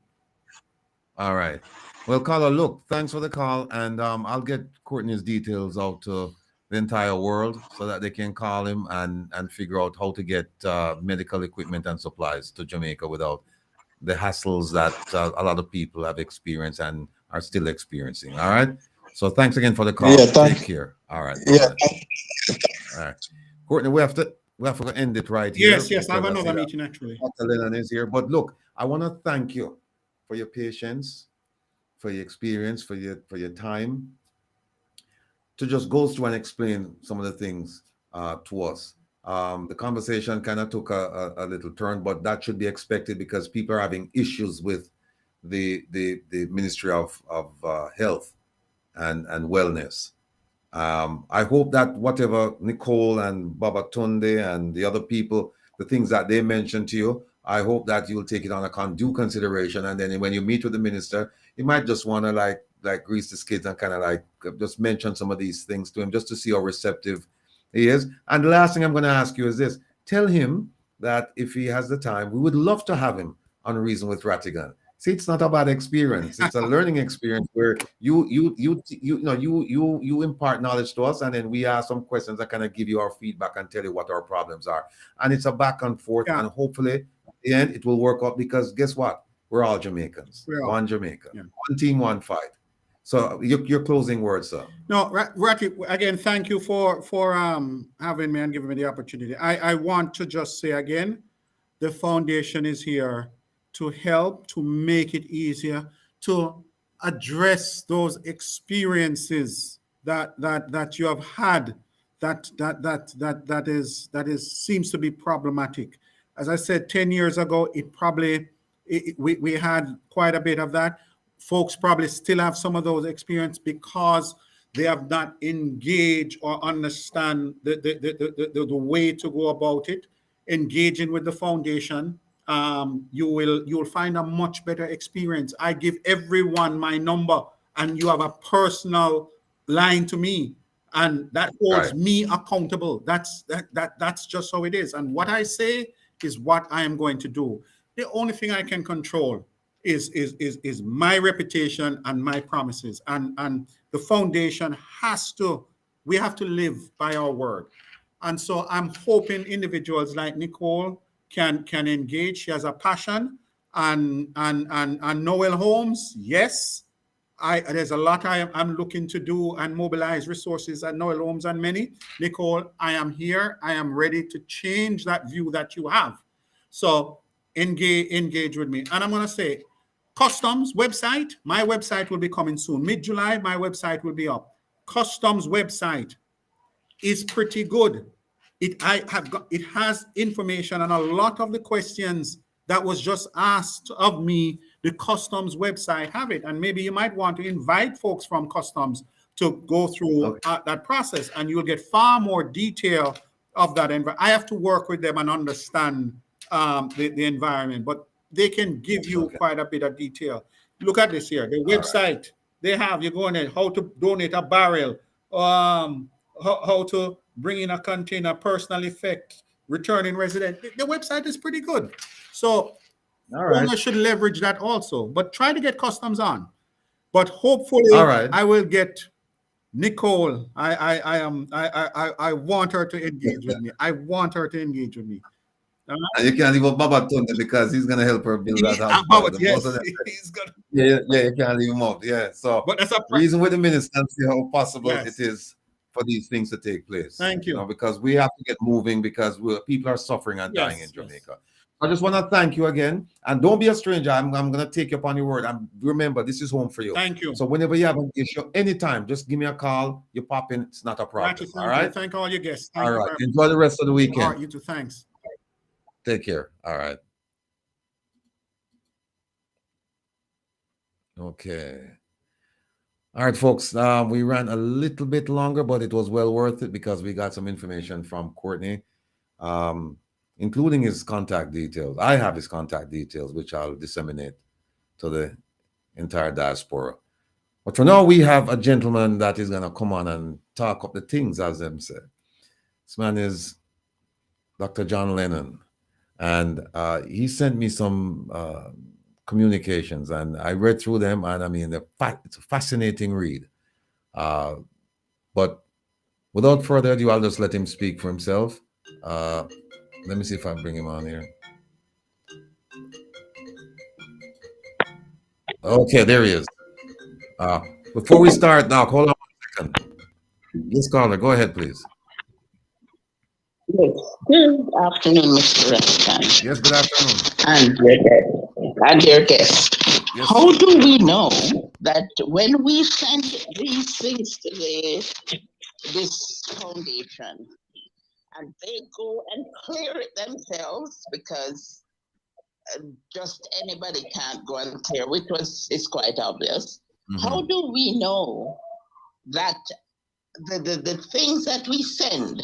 All right. Well, caller, look, thanks for the call. And I'll get Courtney's details out to the entire world so that they can call him and figure out how to get medical equipment and supplies to Jamaica without the hassles that a lot of people have experienced and are still experiencing. All right. So thanks again for the call. Yeah, take care. All right. Yeah. All right. Courtney, we have to end it right here. Yes. I have another meeting actually. Dr. Lennon is here. But look, I want to thank you for your patience, for your experience, for your time, to just go through and explain some of the things to us. The conversation kind of took a little turn, but that should be expected because people are having issues with the Ministry of Health and Wellness. I hope that whatever Nicole and Babatunde and the other people, the things that they mentioned to you, I hope that you'll take it on due consideration. And then when you meet with the minister, you might just want to like grease the skids and kind of like just mention some of these things to him just to see how receptive he is. And the last thing I'm going to ask you is this. Tell him that if he has the time, we would love to have him on Reason with Rattigan. See, it's not a bad experience. It's a learning experience where you impart knowledge to us, and then we ask some questions that kind of give you our feedback and tell you what our problems are. And it's a back and forth, and hopefully at the end it will work out because guess what? We're all Jamaicans. One Jamaica. Yeah. One team, one fight. So your closing words, sir. No, Ratty, again, thank you for having me and giving me the opportunity. I want to just say again, the foundation is here to help, to make it easier, to address those experiences that you have had that seems to be problematic. As I said, 10 years ago, we had quite a bit of that. Folks probably still have some of those experiences because they have not engaged or understand the way to go about it. Engaging with the foundation, you'll find a much better experience. I give everyone my number, and you have a personal line to me, and that holds me accountable. That's just how it is. And what I say is what I am going to do. The only thing I can control is my reputation and my promises. And the foundation we have to live by our word. And so I'm hoping individuals like Nicole can engage. She has a passion, and Noel Holmes, yes. There's a lot I'm looking to do and mobilize resources at Noel Holmes and many. Nicole, I am here. I am ready to change that view that you have. So engage with me. And I'm going to say, Customs website, my website will be coming soon. Mid-July, my website will be up. Customs website is pretty good. It has information on a lot of the questions that was just asked of me. The Customs website have it, and maybe you might want to invite folks from Customs to go through that process, and you'll get far more detail of that. I have to work with them and understand the environment, but they can give you quite a bit of detail. Look at this here, the website. They have, you go in there, how to donate a barrel, how to bring in a container, personal effect, returning resident. The website is pretty good. So owners should leverage that also, but try to get Customs on. But hopefully I will get Nicole. I want her to engage with me. I want her to engage with me. And you can't leave out Baba Tunde because he's gonna help her build that house. Yes, he's gonna. Yeah, you can't leave him out. Yeah, so but that's a reason with the minister and see how possible it is for these things to take place. Thank you. Because we have to get moving because people are suffering and dying in Jamaica. I just want to thank you again, and don't be a stranger. I'm gonna take you upon your word. And remember, this is home for you. Thank you. So whenever you have an issue, anytime, just give me a call. You pop in. It's not a problem. All right. Thank all your guests. All right. Enjoy the rest of the weekend. All right. You too. Thanks. Take care. All right. Okay. All right, folks. We ran a little bit longer, but it was well worth it because we got some information from Courtney, including his contact details. I have his contact details, which I'll disseminate to the entire diaspora. But for now, we have a gentleman that is going to come on and talk up the things, as them said. This man is Dr. John Lennon. And he sent me some communications, and I read through them, and I mean, it's a fascinating read. But without further ado, I'll just let him speak for himself. Let me see if I bring him on here. Okay, there he is. Before we start, now, hold on a second. Yes, caller, go ahead, please. Yes. Good afternoon, Mr. Rattigan. Yes, good afternoon. And your guest. Yes. How do we know that when we send these things to this foundation and they go and clear it themselves, because just anybody can't go and clear, which is quite obvious. Mm-hmm. How do we know that the things that we send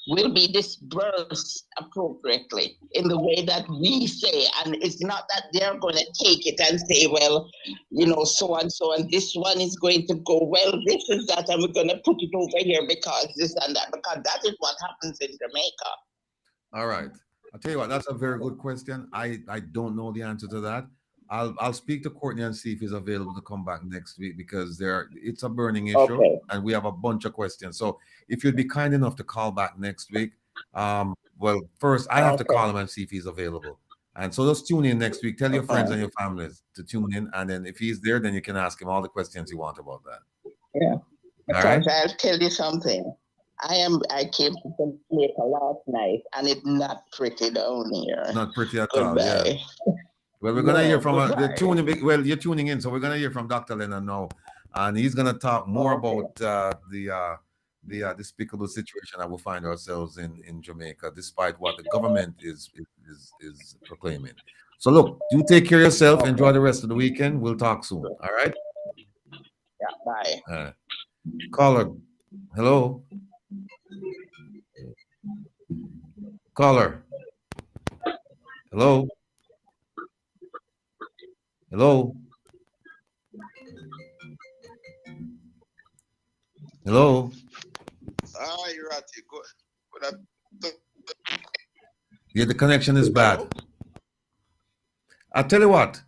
will be dispersed appropriately in the way that we say, and it's not that they're going to take it and say, well, so and so, and this one is going to go, well, this is that, and we're going to put it over here because this and that, because that is what happens in Jamaica. All right. I'll tell you what, that's a very good question. I don't know the answer to that. I'll speak to Courtney and see if he's available to come back next week, because it's a burning issue, and we have a bunch of questions. So if you'd be kind enough to call back next week, well, first I have to call him and see if he's available. And so just tune in next week. Tell your friends and your families to tune in, and then if he's there, then you can ask him all the questions you want about that. Yeah. Because I'll tell you something. I came to Jamaica last night, and it's not pretty down here. Not pretty at all. Yeah. Well, we're going to hear from you're tuning in, so we're going to hear from Dr. Lennon now, and he's going to talk more about the despicable situation that we find ourselves in Jamaica, despite what the government is proclaiming. So look, you take care of yourself. Enjoy the rest of the weekend. We'll talk soon. All right? Yeah, bye. Caller, hello. Caller, hello. Hello. Hello. Hi, Ratty. Yeah, the connection is bad. I'll tell you what.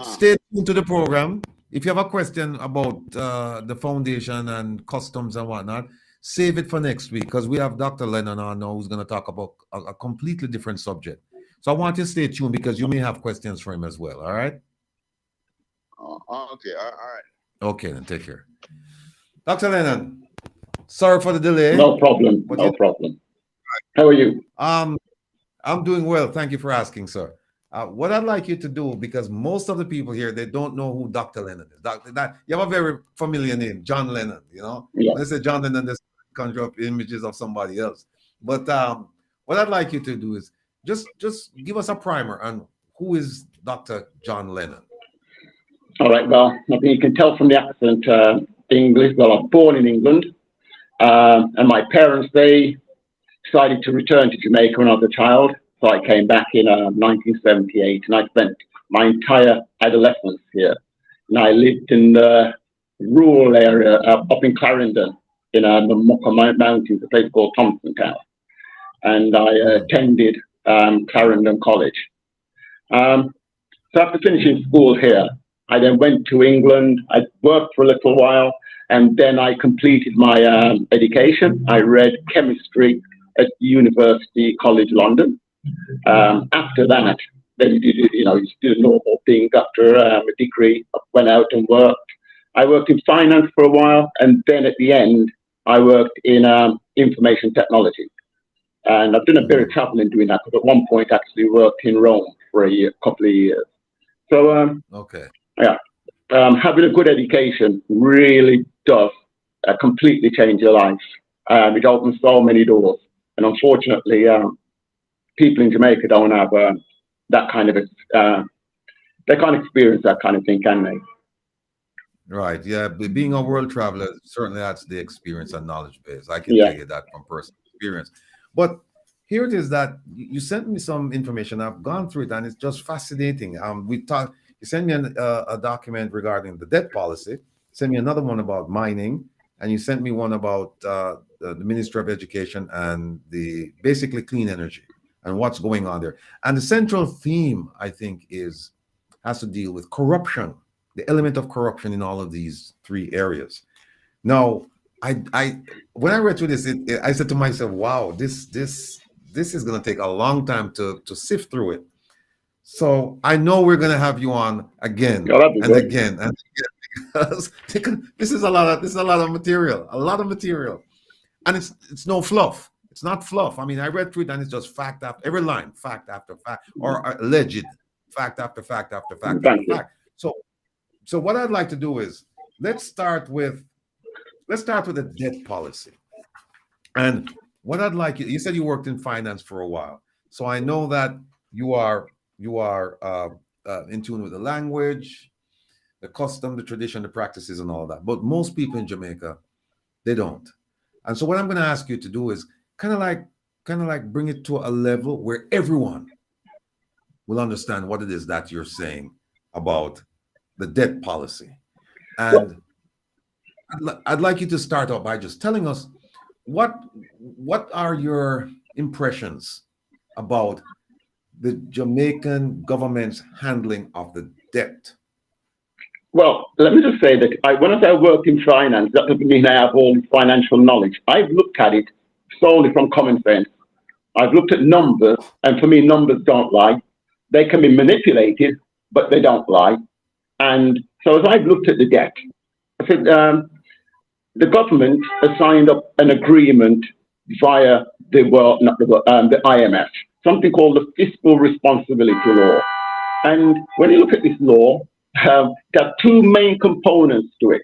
Stay tuned to the program. If you have a question about the foundation and customs and whatnot, save it for next week, because we have Dr. Lennon on now who's going to talk about a completely different subject. So I want you to stay tuned because you may have questions for him as well. All right. Okay. All right. Okay, then take care. Dr. Lennon, sorry for the delay. No problem. No problem. How are you? I'm doing well. Thank you for asking, sir. What I'd like you to do, because most of the people here, they don't know who Dr. Lennon is. You have a very familiar name, John Lennon, you know? Yeah. When they say John Lennon, they conjure up images of somebody else. But what I'd like you to do is just give us a primer on who is Dr. John Lennon. All right. Well, I think you can tell from the accent, English. Well, I'm born in England, and my parents, they decided to return to Jamaica when I was a child. So I came back in 1978, and I spent my entire adolescence here. And I lived in the rural area up in Clarendon, in the Mocha Mountains, a place called Thompson Town. And I attended Clarendon College. So after finishing school here, I then went to England. I worked for a little while, and then I completed my education. I read chemistry at University College London. After that, then you do the normal thing. After a degree, I went out and worked. I worked in finance for a while, and then at the end, I worked in information technology. And I've done a bit of traveling doing that, because at one point I actually worked in Rome for a couple of years. So, yeah, having a good education really does completely change your life. It opens so many doors. And unfortunately, people in Jamaica don't have that kind of, they can't experience that kind of thing, can they? Right. Yeah. Being a world traveler certainly adds the experience and knowledge base. I can tell you that from personal experience. But here it is that you sent me some information. I've gone through it, and it's just fascinating. You sent me a document regarding the debt policy, sent me another one about mining, and you sent me one about the Ministry of Education and the basically clean energy and what's going on there. And the central theme, I think, has to deal with corruption, the element of corruption in all of these three areas. Now, I when I read through this, I said to myself, "Wow, this is going to take a long time to sift through it." So I know we're going to have you on again and again and again, because this is a lot of material, and it's no fluff. It's not fluff. I mean, I read through it, and it's just fact after every line, fact after fact, or alleged fact after fact after fact after fact. So what I'd like to do is let's start with the debt policy. And what I'd like you said you worked in finance for a while, so I know that you are in tune with the language, the custom, the tradition, the practices, and all that. But most people in Jamaica, they don't. And so what I'm going to ask you to do is kind of like bring it to a level where everyone will understand what it is that you're saying about the debt policy. And I'd like you to start off by just telling us what are your impressions about the Jamaican government's handling of the debt? Well, let me just say that when I say I work in finance, that doesn't mean I have all financial knowledge. I've looked at it solely from common sense. I've looked at numbers, and for me, numbers don't lie. They can be manipulated, but they don't lie. And so as I've looked at the debt, I said the government has signed up an agreement via the IMF, something called the Fiscal Responsibility Law. And when you look at this law, there are two main components to it.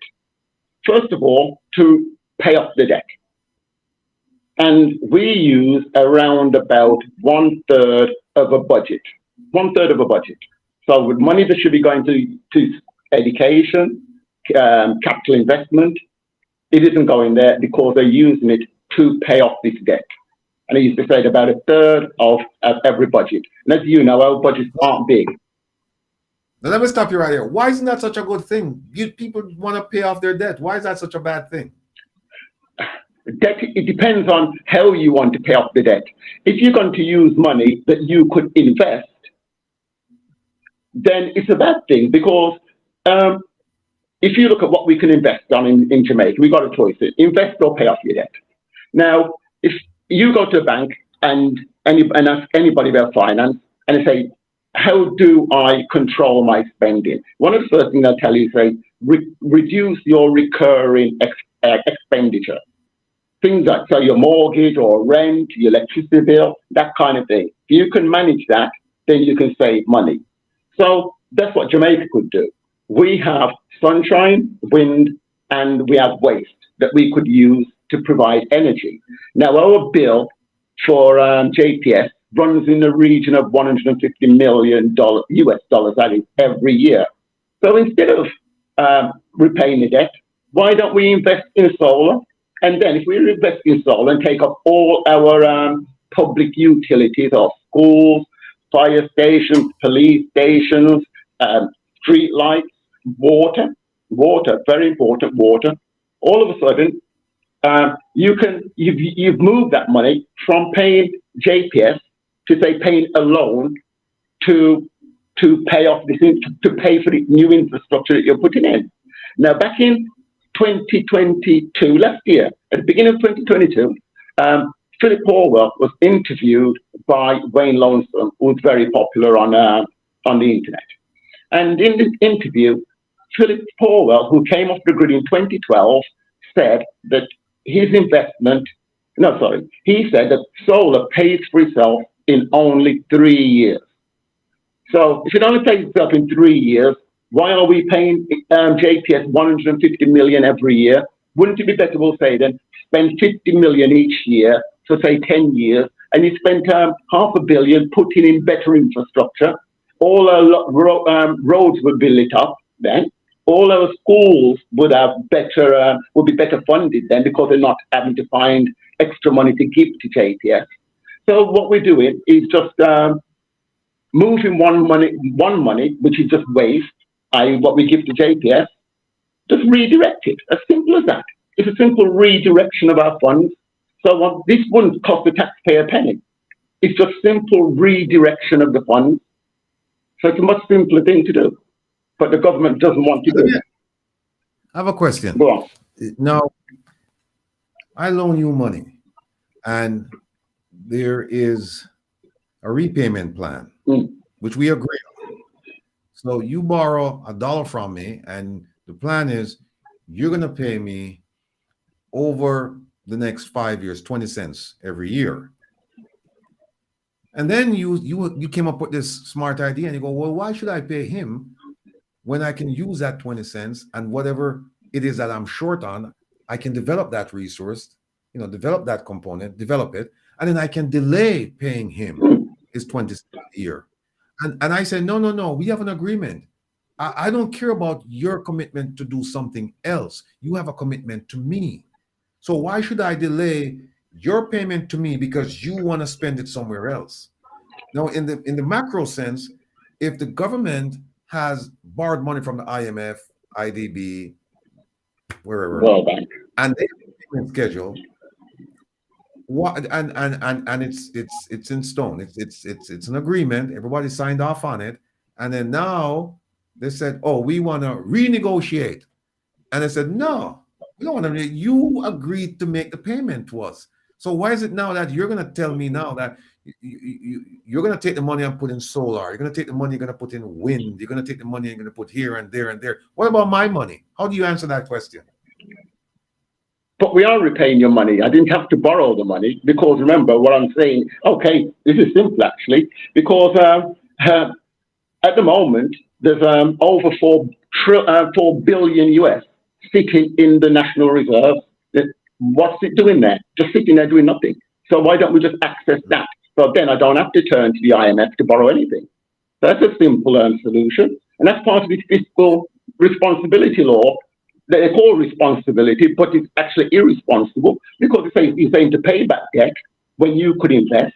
First of all, to pay off the debt. And we use around about 1/3 of a budget. 1/3 of a budget. So with money that should be going to education, capital investment, it isn't going there because they're using it to pay off this debt. And I used to say about 1/3 of every budget. And as you know, our budgets aren't big. Now let me stop you right here. Why isn't that such a good thing? People want to pay off their debt. Why is that such a bad thing? Debt, it depends on how you want to pay off the debt. If you're going to use money that you could invest, then it's a bad thing, because if you look at what we can invest on in Jamaica, we've got a choice: invest or pay off your debt. Now, if you go to a bank and ask anybody about finance, and I say, how do I control my spending? One of the first things I'll tell you is say, reduce your recurring expenditure. Things like so your mortgage or rent, your electricity bill, that kind of thing. If you can manage that, then you can save money. So that's what Jamaica could do. We have sunshine, wind, and we have waste that we could use to provide energy. Now, our bill for JPS runs in the region of $150 million US dollars, that is, every year. So instead of repaying the debt, why don't we invest in solar? And then if we invest in solar and take up all our public utilities, our schools, fire stations, police stations, street lights, water, very important, water, all of a sudden, you've moved that money from paying JPS to say paying a loan to pay off this, to pay for the new infrastructure that you're putting in. Now, back in 2022, last year, at the beginning of 2022, Philip Orwell was interviewed by Wayne Lonesome, who's very popular on the internet. And in this interview, Philip Orwell, who came off the grid in 2012, said that he said that solar pays for itself in only 3 years. So if it only pays itself in 3 years, why are we paying JPS 150 million every year? Wouldn't it be better, we'll say then, spend 50 million each year, so say 10 years, and you spent $500 million putting in better infrastructure. All our roads would be lit up then. All our schools would have better, would be better funded then, because they're not having to find extra money to give to JPS. So what we're doing is just moving one money, which is just waste, i.e. what we give to JPS, just redirect it. As simple as that. It's a simple redirection of our funds. So this wouldn't cost the taxpayer a penny. It's just simple redirection of the funds. So it's a much simpler thing to do. But the government doesn't want to do it. I have a question. Go on. Now, I loan you money, and there is a repayment plan, which we agree on. So you borrow $1 from me, and the plan is you're going to pay me over the next 5 years 20 cents every year. And then you came up with this smart idea, and you go, well, why should I pay him when I can use that 20 cents and whatever it is that I'm short on, I can develop that resource, develop that component, develop it, and then I can delay paying him his 20 cents a year. And I said, no, we have an agreement. I don't care about your commitment to do something else. You have a commitment to me. So why should I delay your payment to me because you want to spend it somewhere else? Now, in the macro sense, if the government has borrowed money from the IMF, IDB, wherever, and they have a payment schedule, and it's in stone. It's an agreement. Everybody signed off on it, and then now they said, "Oh, we want to renegotiate," and I said, "No, we don't want to. You agreed to make the payment to us. So why is it now that you're going to tell me now that you're going to take the money and put in solar? You're going to take the money, you're going to put in wind. You're going to take the money, you're going to put here and there and there. What about my money? How do you answer that question?" But we are repaying your money. I didn't have to borrow the money, because remember what I'm saying. Okay, this is simple actually, because at the moment there's over 4 billion US sitting in the National Reserve. What's it doing there? Just sitting there doing nothing. So why don't we just access that? So then I don't have to turn to the IMF to borrow anything. That's a simple solution, and that's part of the fiscal responsibility law. They call responsibility, but it's actually irresponsible, because you're saying to pay back debt when you could invest,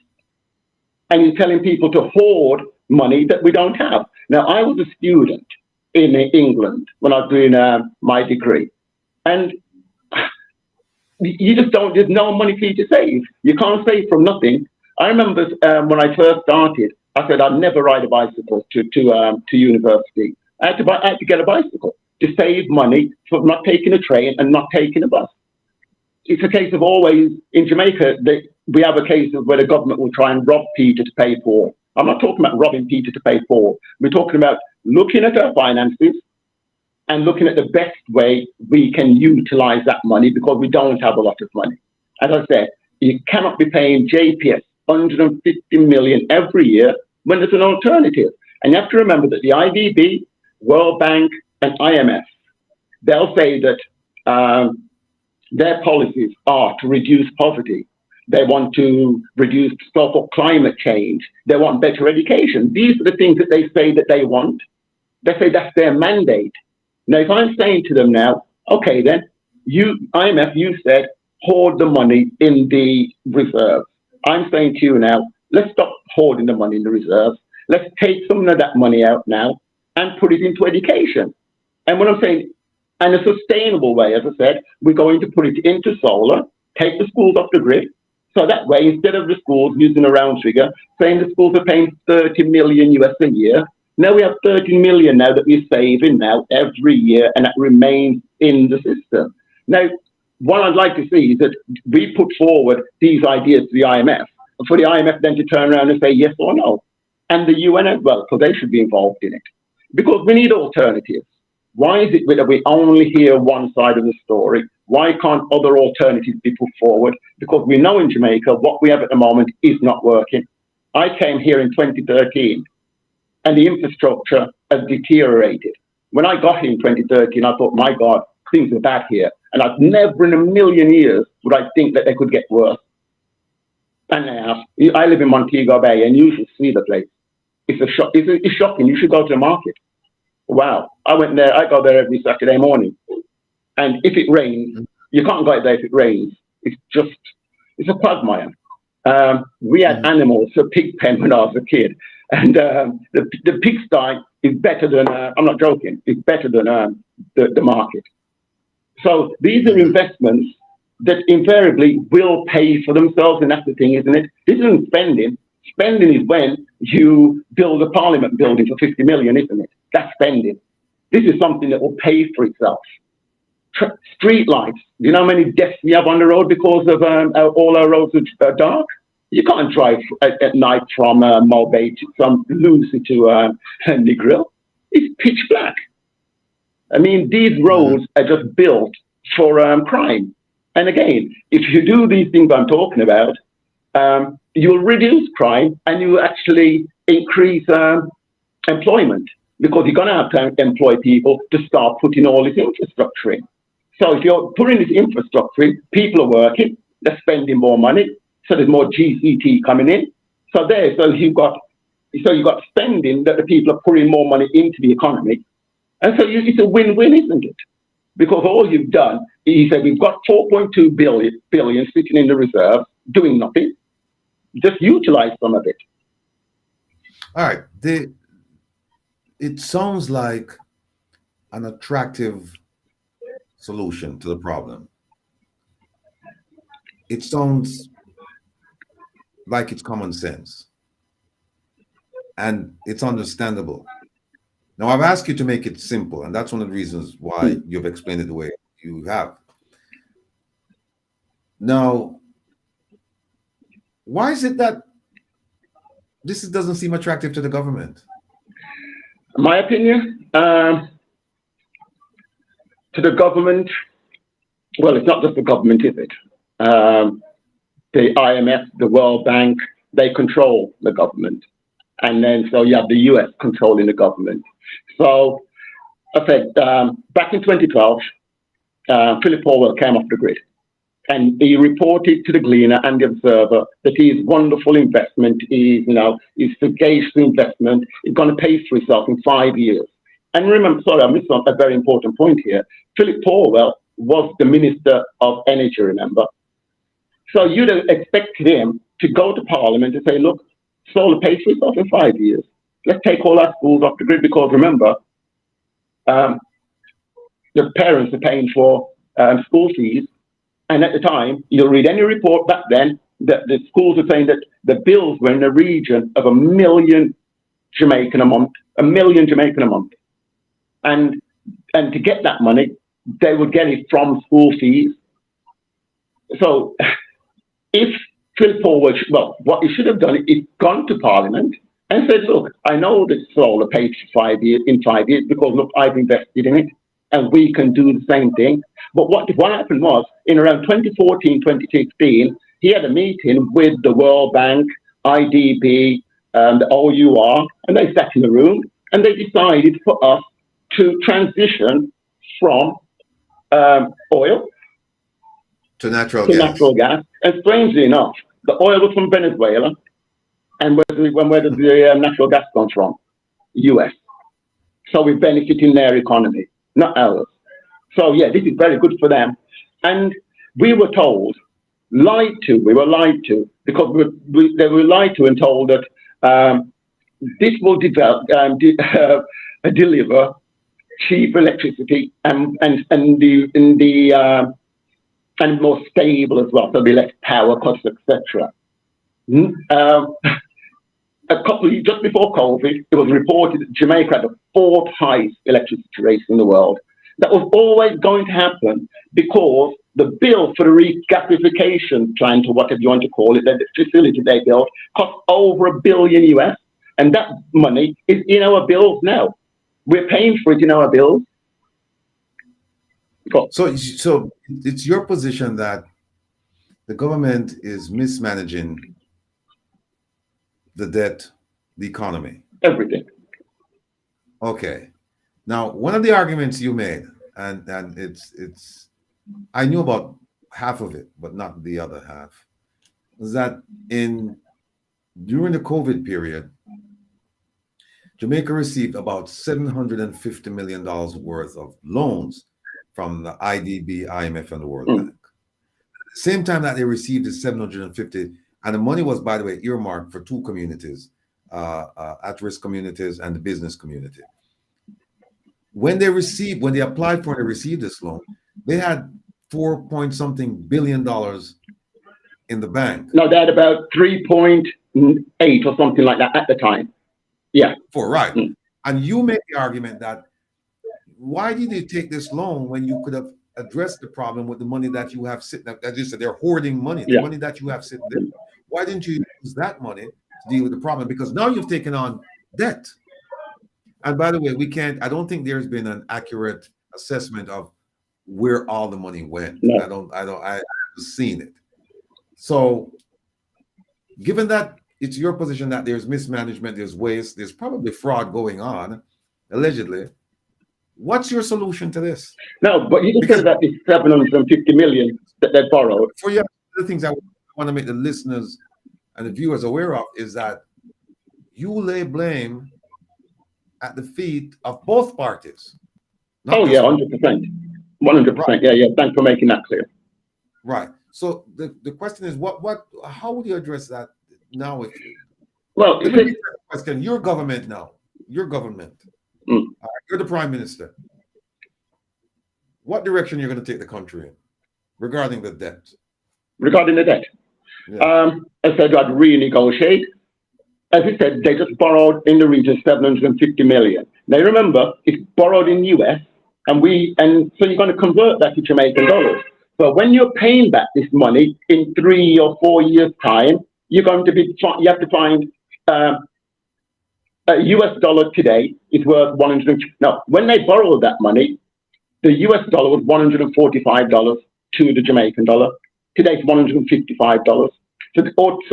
and you're telling people to hoard money that we don't have. Now, I was a student in England when I was doing my degree, and you just don't, there's no money for you to save. You can't save from nothing. I remember when I first started, I said I'd never ride a bicycle to university. I had to get a bicycle to save money for not taking a train and not taking a bus. It's a case of always, in Jamaica, we have a case of where the government will try and rob Peter to pay Paul. I'm not talking about robbing Peter to pay Paul. We're talking about looking at our finances and looking at the best way we can utilize that money, because we don't have a lot of money. As I said, you cannot be paying JPS 150 million every year when there's an alternative. And you have to remember that the IDB, World Bank, and IMF, they'll say that their policies are to reduce poverty. They want to reduce so-called climate change. They want better education. These are the things that they say that they want. They say that's their mandate. Now, if I'm saying to them now, okay, then, IMF, you said, hoard the money in the reserves. I'm saying to you now, let's stop hoarding the money in the reserves. Let's take some of that money out now and put it into education. And what I'm saying, in a sustainable way, as I said, we're going to put it into solar, take the schools off the grid. So that way, instead of the schools using a round figure, saying the schools are paying 30 million US a year, now we have 30 million now that we're saving now every year, and that remains in the system. Now, what I'd like to see is that we put forward these ideas to the IMF, and for the IMF then to turn around and say yes or no. And the UN as well, because they should be involved in it. Because we need alternatives. Why is it that we only hear one side of the story? Why can't other alternatives be put forward? Because we know in Jamaica what we have at the moment is not working. I came here in 2013 and the infrastructure has deteriorated. When I got here in 2013, I thought, my God, things are bad here. And I've never in a million years would I think that they could get worse. And now, I live in Montego Bay and you should see the place. It's a shock. It's shocking. You should go to the market. Wow. I went there. I go there every Saturday morning. And if it rains, you can't go out there if it rains. It's a quagmire. We had animals, a pig pen when I was a kid. And the pigsty is better than, I'm not joking, it's better than the market. So these are investments that invariably will pay for themselves. And that's the thing, isn't it? This isn't spending. Spending is when you build a parliament building for 50 million, isn't it? That's spending. This is something that will pay for itself. Street lights. You know how many deaths we have on the road because of all our roads are dark? You can't drive at night from Mulbay from Lucy to Negril. It's pitch black. I mean, these roads are just built for crime. And again, if you do these things I'm talking about, you'll reduce crime and you actually increase employment, because you're going to have to employ people to start putting all this infrastructure in. So if you're putting this infrastructure in, people are working, they're spending more money, so there's more GCT coming in. So you've got spending that the people are putting more money into the economy, and so it's a win-win, isn't it? Because all you've done is you said we've got 4.2 billion sitting in the reserve, doing nothing. Just utilize some of it. All right. It sounds like an attractive solution to the problem. It sounds like it's common sense. And it's understandable. Now, I've asked you to make it simple, and that's one of the reasons why you've explained it the way you have. Now, why is it that this doesn't seem attractive to the government? My opinion, to the government, well, it's not just the government, is it? The IMF, the World Bank, they control the government. And then, so you have the US controlling the government. So, I said, back in 2012, Philip Powell came off the grid. And he reported to the Gleaner and the Observer that his wonderful investment is, his sagacious investment is going to pay for itself in 5 years. And remember, sorry, I missed a very important point here. Philip Powell was the Minister of Energy, remember? So you'd have expected him to go to Parliament and say, look, solar pays for itself in 5 years. Let's take all our schools off the grid, because remember, the parents are paying for school fees. And at the time, you'll read any report back then that the schools are saying that the bills were in the region of $1 million Jamaican a month, $1 million Jamaican a month. And to get that money, they would get it from school fees. So if Phil Forward, well, what he should have done is gone to Parliament and said, look, I know that solar paid for 5 years, in 5 years, because look, I've invested in it, and we can do the same thing. But what happened was, in around 2014, 2016, he had a meeting with the World Bank, IDB, the OUR, and they sat in the room, and they decided for us to transition from oil to natural gas. And strangely enough, the oil was from Venezuela, and where does the natural gas come from? US. So we benefit in their economy, not ours. So yeah, this is very good for them. And we were told, we were lied to, because they were lied to and told that this will deliver cheap electricity and more stable as well, so there'll be less power costs, etc. Just before COVID, it was reported that Jamaica had the 4th highest electricity rate in the world. That was always going to happen because the bill for the regasification plant, or whatever you want to call it, the facility they built, cost over $1 billion US, and that money is in our bills now. We're paying for it in our bills. So it's your position that the government is mismanaging the debt, the economy, everything. Okay. Now, one of the arguments you made, and it's I knew about half of it, but not the other half, was that during the COVID period, Jamaica received about $750 million worth of loans from the IDB, IMF, and the World Bank. At the same time that they received the 750, and the money was, by the way, earmarked for 2 communities, at-risk communities and the business community. When they applied for and received this loan, they had $4-point-something billion in the bank. No, they had about 3.8 or something like that at the time. Yeah. Right. And you make the argument that why did you take this loan when you could have addressed the problem with the money that you have sitting there? As you said, they're hoarding money, the money that you have sitting there. Why didn't you use that money to deal with the problem? Because now you've taken on debt. And by the way, I don't think there's been an accurate assessment of where all the money went. No. I haven't seen it. So given that it's your position that there's mismanagement, there's waste, there's probably fraud going on, allegedly, what's your solution to this? No, but you said that it's 750 million that they borrowed. For you, the things I want to make the listeners and the viewers aware of is that you lay blame at the feet of both parties. Oh yeah, 100%. 100%. Right. Yeah. Thanks for making that clear. Right. So the question is, how would you address that now? Well, question. Your government now. Your government. You're the prime minister. What direction you're going to take the country in regarding the debt? Regarding the debt, I said I'd renegotiate. As I said, they just borrowed in the region 750 million. Now remember, it's borrowed in US, and so you're going to convert that to Jamaican dollars. But when you're paying back this money in 3 or 4 years' time, you have to find a US dollar today is worth when they borrowed that money, the US dollar was $145 to the Jamaican dollar. Today it's $155.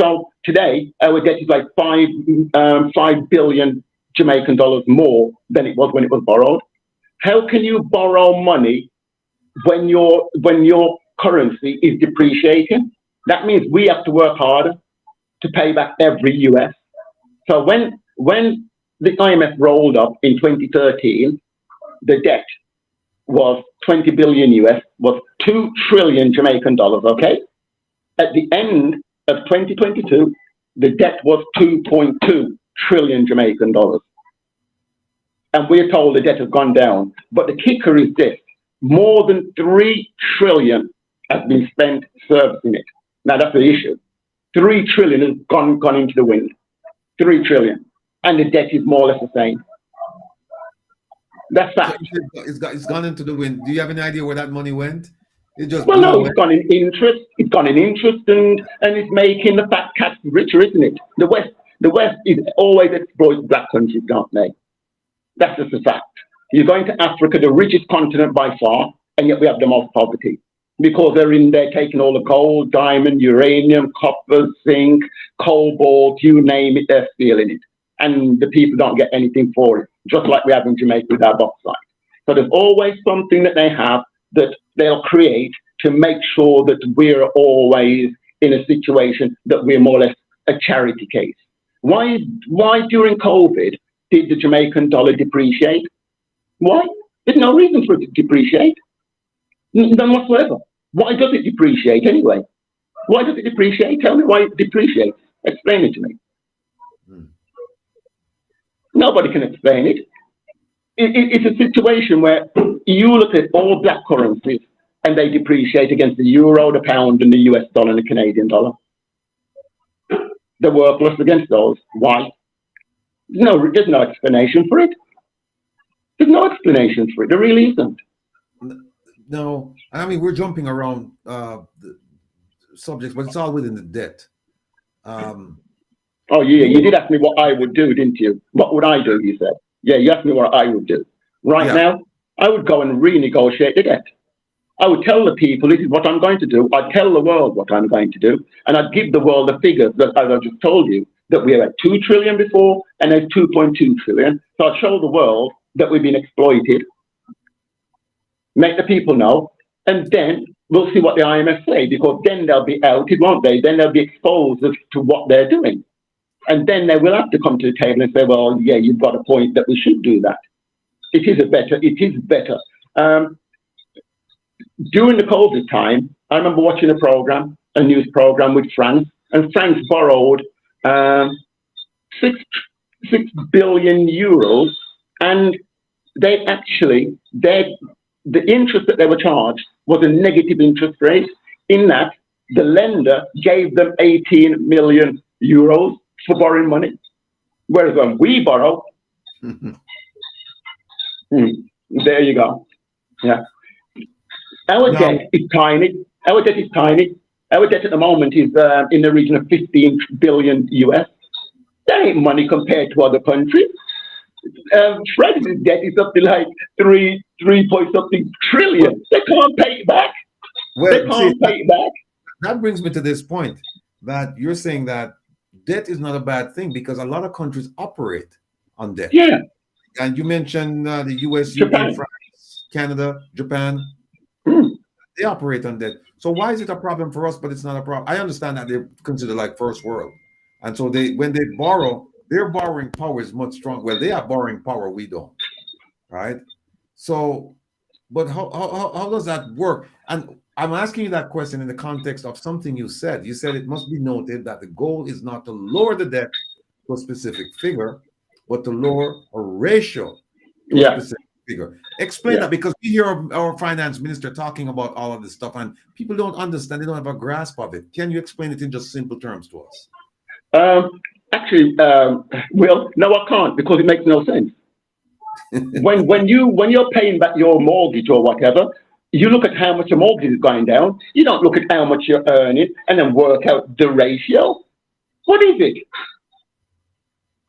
So today our debt is like 5 billion Jamaican dollars more than it was when it was borrowed. How can you borrow money when your currency is depreciating? That means we have to work harder to pay back every US. So when the IMF rolled up in 2013, the debt was 20 billion US, was 2 trillion Jamaican dollars, okay? At the end of 2022, the debt was 2.2 trillion Jamaican dollars. And we're told the debt has gone down. But the kicker is this: more than 3 trillion has been spent servicing it. Now that's the issue. 3 trillion has gone into the wind. 3 trillion. And the debt is more or less the same. That's fact. It's gone into the wind. Do you have any idea where that money went? It's gone in interest. It's gone in interest, and it's making the fat cats richer, isn't it? The West, The West is always exploits black countries, don't they? That's just a fact. You're going to Africa, the richest continent by far, and yet we have the most poverty because they're in there taking all the gold, diamond, uranium, copper, zinc, cobalt, you name it, they're stealing it. And the people don't get anything for it, just like we have in Jamaica with our bauxite. So there's always something that they have that they'll create to make sure that we're always in a situation that we're more or less a charity case. Why during COVID did the Jamaican dollar depreciate? Why? There's no reason for it to depreciate. None whatsoever. Why does it depreciate anyway? Why does it depreciate? Tell me why it depreciates. Explain it to me. Nobody can explain it. It's a situation where you look at all black currencies and they depreciate against the euro, the pound, and the US dollar and the Canadian dollar. They're worthless against those. Why? There's no explanation for it. There's no explanation for it. There really isn't. No, I mean, we're jumping around the subjects, but it's all within the debt. Oh, yeah, you did ask me what I would do, didn't you? What would I do, you said? Yeah, you asked me what I would do. Right now, I would go and renegotiate the debt. I would tell the people, this is what I'm going to do. I'd tell the world what I'm going to do. And I'd give the world the figures that I just told you, that we were at 2 trillion before and there's 2.2 trillion. So I'd show the world that we've been exploited, make the people know, and then we'll see what the IMF say, because then they'll be outed, won't they? Then they'll be exposed as to what they're doing. And then they will have to come to the table and say, well, yeah, you've got a point that we should do that. It is better. During the COVID time, I remember watching a news program with France, and France borrowed 6 billion euros, and they actually, the interest that they were charged was a negative interest rate, in that the lender gave them 18 million euros for borrowing money. Whereas when we borrow, there you go. Yeah. Our debt is tiny. Our debt at the moment is in the region of 15 billion US. That ain't money compared to other countries. France's debt is something like 3 point something trillion. They can't pay it back. That brings me to this point, that you're saying that debt is not a bad thing because a lot of countries operate on debt. Yeah. And you mentioned the US, Japan. UK, France, Canada, Japan. They operate on debt. So why is it a problem for us, but it's not a problem? I understand that they're considered like first world. And so when they borrow, their borrowing power is much stronger. Well, they have borrowing power, we don't. Right? So, but how does that work? And I'm asking you that question in the context of something you said. You said it must be noted that the goal is not to lower the debt to a specific figure, but to lower a ratio to a specific figure. Explain that, because we hear our finance minister talking about all of this stuff and people don't understand, they don't have a grasp of it. Can you explain it in just simple terms to us? Actually, well, no, I can't, because it makes no sense. when you're paying back your mortgage or whatever, you look at how much your mortgage is going down. You don't look at how much you're earning and then work out the ratio. What is it?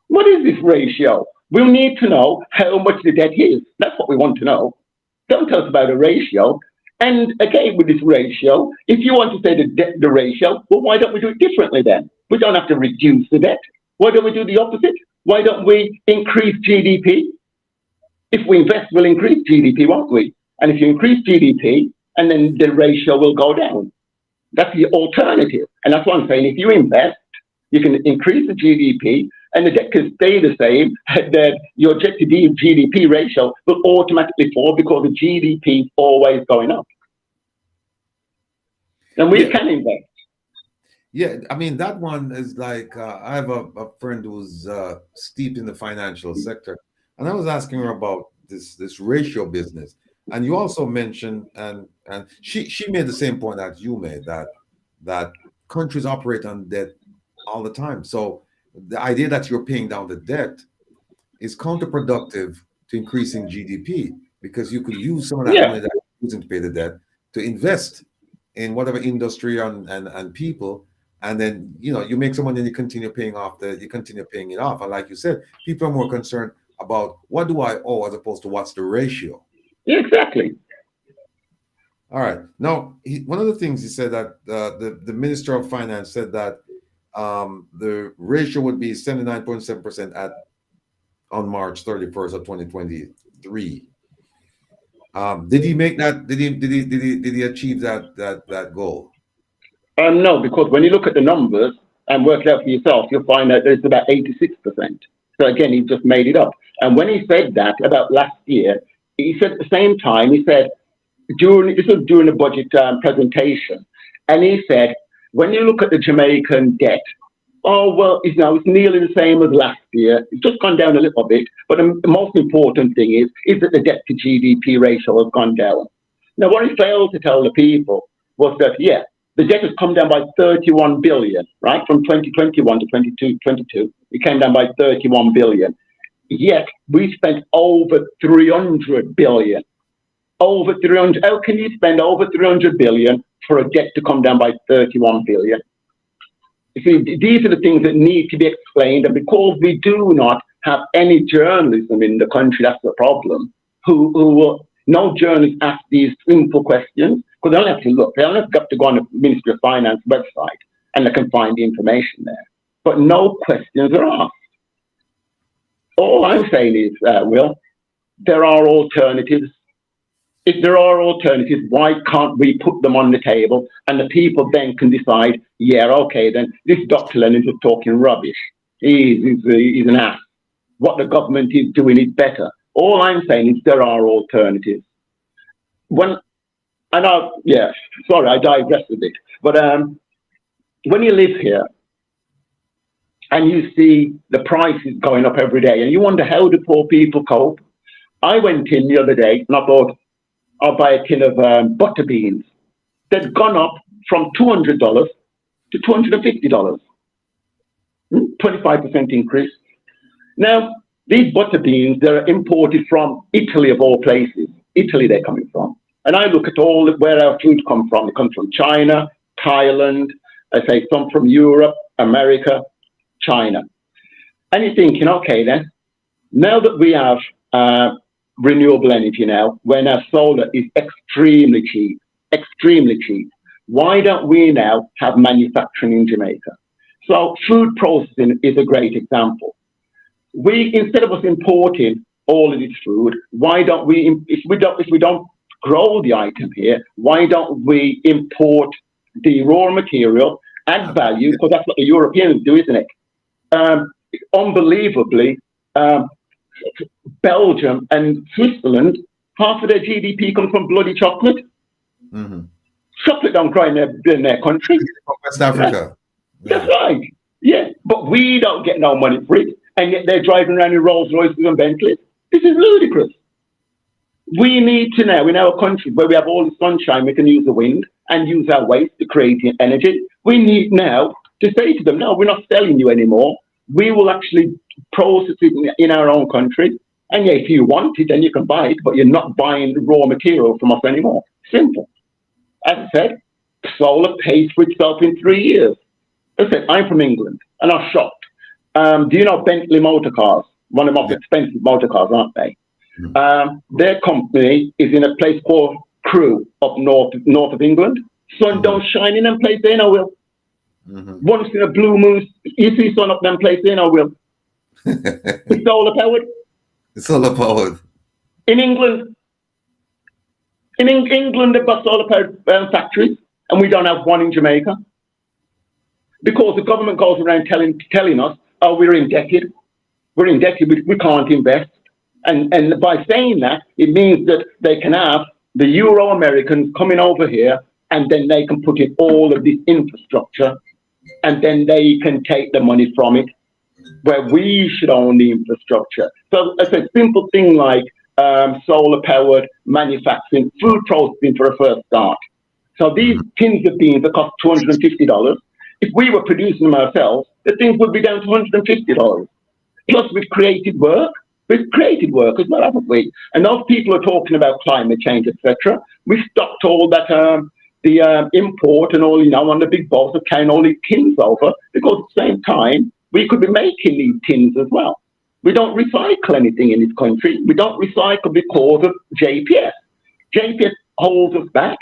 What is this ratio? We'll need to know how much the debt is. That's what we want to know. Don't tell us about a ratio. And again, with this ratio, if you want to say the ratio, well, why don't we do it differently then? We don't have to reduce the debt. Why don't we do the opposite? Why don't we increase GDP? If we invest, we'll increase GDP, won't we? And if you increase GDP, and then the ratio will go down. That's the alternative. And that's what I'm saying. If you invest, you can increase the GDP, and the debt can stay the same, then your objective GDP ratio will automatically fall because the GDP is always going up. And we can invest. Yeah, I mean, that one is like, I have a friend who's steeped in the financial sector, and I was asking her about this ratio business. And you also mentioned, and she made the same point that you made, that countries operate on debt all the time. So the idea that you're paying down the debt is counterproductive to increasing GDP, because you could use some of that money that you're using to pay the debt to invest in whatever industry and people and then you make some money and you continue paying it off. And like you said, people are more concerned about what do I owe as opposed to what's the ratio. Exactly. All right. Now, one of the things he said that the Minister of Finance said that the ratio would be 79.7% on March 31st of 2023. Did he make that? Did he achieve that goal? No, because when you look at the numbers and work it out for yourself, you'll find that it's about 86%. So again, he just made it up. And when he said that about last year, he said at the same time, he said during the budget presentation, and he said when you look at the Jamaican debt, oh well, it's nearly the same as last year. It's just gone down a little bit, but the most important thing is that the debt to GDP ratio has gone down. Now, what he failed to tell the people was that the debt has come down by 31 billion, right? From 2021 to 2022, it came down by 31 billion. Yet we spent over 300 billion. Over 300. How can you spend over 300 billion for a debt to come down by 31 billion? You see, these are the things that need to be explained, and because we do not have any journalism in the country, that's the problem. No journalists ask these simple questions, because they only have to look. They only have to go on the Ministry of Finance website, and they can find the information there. But no questions are asked. All I'm saying is, Will, there are alternatives. If there are alternatives, why can't we put them on the table and the people then can decide, okay, then this Dr. Lennon is talking rubbish. He's an ass. What the government is doing is better. All I'm saying is there are alternatives. I digress a bit. But when you live here and you see the prices going up every day and you wonder how the poor people cope, I went in the other day and I thought, I'll buy a tin of butter beans. They've gone up from $200 to $250. 25% increase. Now, these butter beans, they're imported from Italy of all places. Italy they're coming from. And I look at where our food comes from. It comes from China, Thailand, I say some from Europe, America, China. And you're thinking, okay then, now that we have renewable energy now, when our solar is extremely cheap, why don't we now have manufacturing in Jamaica? So food processing is a great example. Instead of us importing all of this food, why don't we, if we don't grow the item here, why don't we import the raw material, add value, because that's what the Europeans do, isn't it? Unbelievably, Belgium and Switzerland, half of their GDP comes from bloody chocolate. Mm-hmm. Chocolate don't grow in their country. West Africa. Yeah. That's right. Yeah, but we don't get no money for it, and yet they're driving around in Rolls Royces and Bentleys. This is ludicrous. We need to now, in our country, where we have all the sunshine, we can use the wind and use our waste to create energy. We need now to say to them, no, we're not selling you anymore. We will actually process it in our own country. And yeah, if you want it, then you can buy it, but you're not buying raw material from us anymore. Simple. As I said, solar pays for itself in 3 years. As I said, I'm from England, and I'm shocked. Do you know Bentley motor cars? One of the most expensive motor cars, aren't they? Mm-hmm. Their company is in a place called Crewe, up north of England. Sun don't shine in them place there, no will. Mm-hmm. Once in a blue moon, you see sun up them place there, no will. It's solar powered. It's solar powered. In England, they've got solar powered factories, and we don't have one in Jamaica. Because the government goes around telling us, oh, we're indebted, we can't invest. And by saying that, it means that they can have the Euro-Americans coming over here, and then they can put in all of this infrastructure, and then they can take the money from it, where we should own the infrastructure. So it's a simple thing like solar-powered manufacturing, food processing for a first start. So these tins of beans that cost $250, if we were producing them ourselves, the things would be down to $150. Plus, we've created work. We've created work as well, haven't we? And those people are talking about climate change, etc. We've stopped all that the import and all, on the big boats of carrying all these tins over, because at the same time, we could be making these tins as well. We don't recycle anything in this country. We don't recycle because of JPS. JPS holds us back.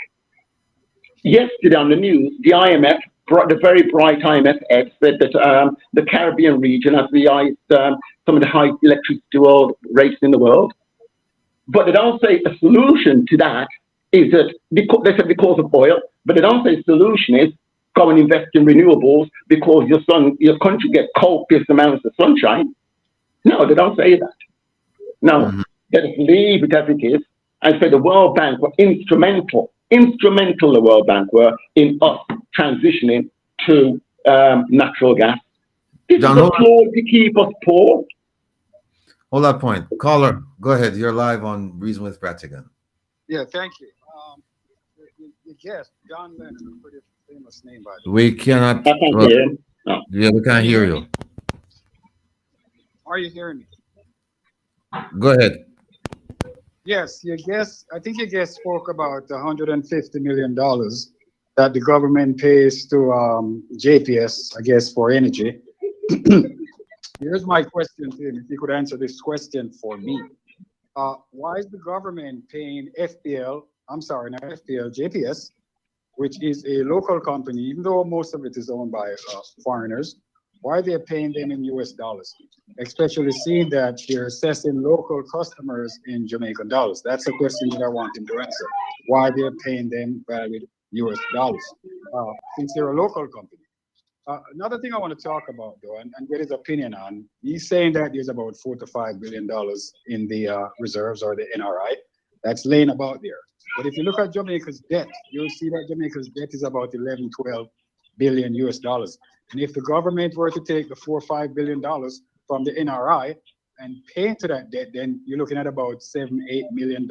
Yesterday on the news, the IMF, the very bright IMF said that the Caribbean region has the some of the high electricity rates in the world. But they don't say a solution to that is that, they said because of oil, but they don't say the solution is go and invest in renewables because your country gets copious amounts of sunshine. No, they don't say that. No, they just leave it as it is and say the World Bank were instrumental, the World Bank were in us transitioning to natural gas. This John, is a ploy to keep us poor. Hold that point. Caller, go ahead. You're live on Reason with Rattigan. Yeah, thank you. The guest, John Lennon, pretty famous name by the way. We cannot. I can't hear him. No. Yeah, we can't hear you. Are you hearing me? Go ahead. Yes, your guest, I think your guest spoke about $150 million that the government pays to JPS, I guess, for energy. Here's my question to him, if you could answer this question for me. Why is the government paying JPS, which is a local company, even though most of it is owned by foreigners, why they're paying them in US dollars, especially seeing that they're assessing local customers in Jamaican dollars? That's a question that I want him to answer. Why they're paying them valued US dollars, since they're a local company. Another thing I want to talk about, though, and get his opinion on, he's saying that there's about $4 to $5 billion in the reserves or the NRI that's laying about there. But if you look at Jamaica's debt, you'll see that Jamaica's debt is about 11, 12 billion US dollars. And if the government were to take the $4 or $5 billion from the NRI and pay into that debt, then you're looking at about $7, $8 million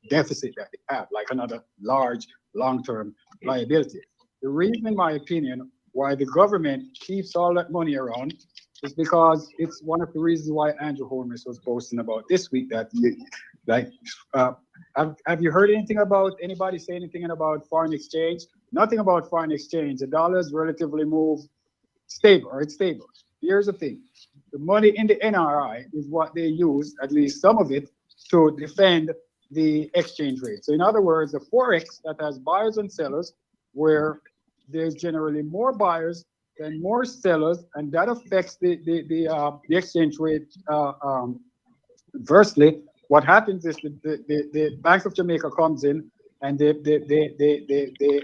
deficit that they have, like another large long-term liability. The reason, in my opinion, why the government keeps all that money around is because it's one of the reasons why Andrew Holmes was boasting about this week that have you heard anything about anybody say anything about foreign exchange? Nothing about foreign exchange. The dollar's relatively moved stable, or it's stable. Here's the thing. The money in the NRI is what they use, at least some of it, to defend the exchange rate. So in other words, the Forex that has buyers and sellers, where there's generally more buyers than more sellers, and that affects the exchange rate inversely. What happens is the Bank of Jamaica comes in and they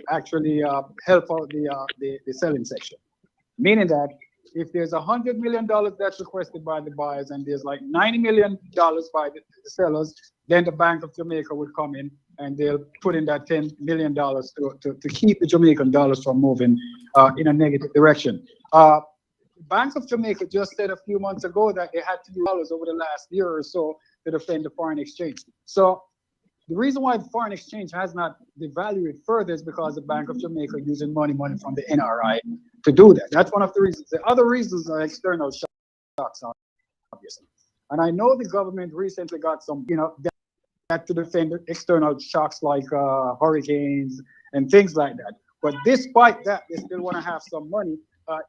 actually help out the selling section, meaning that if there's $100 million that's requested by the buyers and there's like $90 million by the sellers, then the Bank of Jamaica would come in and they'll put in that $10 million to keep the Jamaican dollars from moving in a negative direction. Bank of Jamaica just said a few months ago that they had to use dollars over the last year or so to defend the foreign exchange. So the reason why the foreign exchange has not devalued further is because the Bank of Jamaica using money from the NRI to do that. That's one of the reasons. The other reasons are external shocks, obviously. And I know the government recently got some, that to defend external shocks like hurricanes and things like that. But despite that, they still want to have some money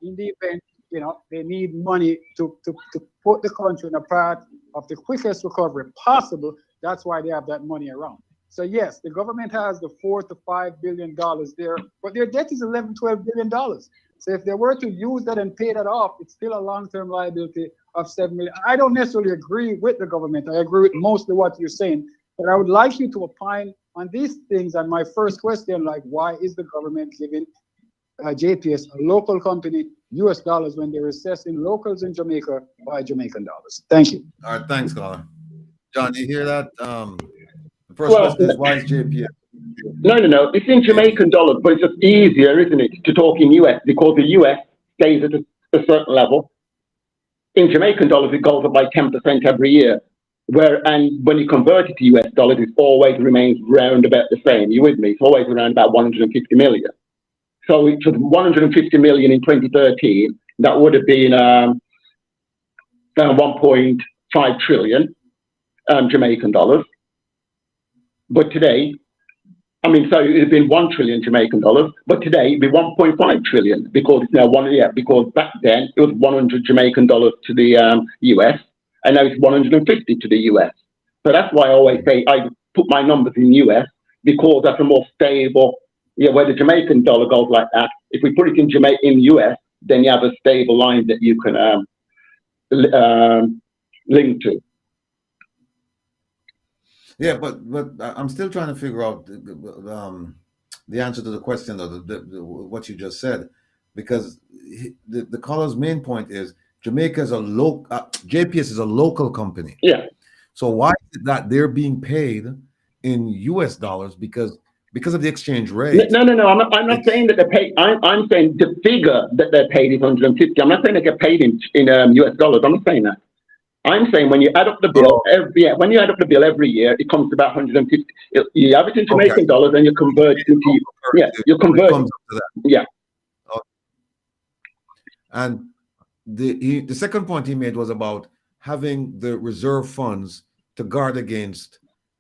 in the event, they need money to put the country in a path of the quickest recovery possible. That's why they have that money around. So yes, the government has the $4 to $5 billion there, but their debt is $11, $12 billion. So if they were to use that and pay that off, it's still a long-term liability of $7 million. I don't necessarily agree with the government. I agree with mostly what you're saying, but I would like you to opine on these things. And my first question, like, why is the government giving JPS, a local company, US dollars when they're assessing locals in Jamaica by Jamaican dollars? Thank you. All right, thanks, caller. John, you hear that? The first question is, why is JPS? No. It's in Jamaican dollars, but it's just easier, isn't it, to talk in US because the US stays at a certain level. In Jamaican dollars, it goes up by 10% every year. And when you convert it to US dollars, it always remains round about the same. You with me? It's always around about 150 million. So it was 150 million in 2013. That would have been 1.5 trillion Jamaican dollars. But today, I mean, so it'd been 1 trillion Jamaican dollars, but today it'd be 1.5 trillion because it's now because back then it was 100 Jamaican dollars to the US, and now it's 150 to the US. So that's why I always say I put my numbers in US because that's a more stable, where the Jamaican dollar goes like that. If we put it in US, then you have a stable line that you can link to. Yeah, but I'm still trying to figure out the answer to the question, or what you just said, because the caller's main point is Jamaica is JPS is a local company. Yeah. So why is it that they're being paid in US dollars because of the exchange rate? No. I'm not saying that they're paid. I'm saying the figure that they're paid is 150. I'm not saying they get paid in US dollars. I'm not saying that. I'm saying when you add up the bill when you add up the bill every year, it comes to about 150. You have it in Jamaican dollars and you convert it into you convert it. Yeah. Okay. And the second point he made was about having the reserve funds to guard against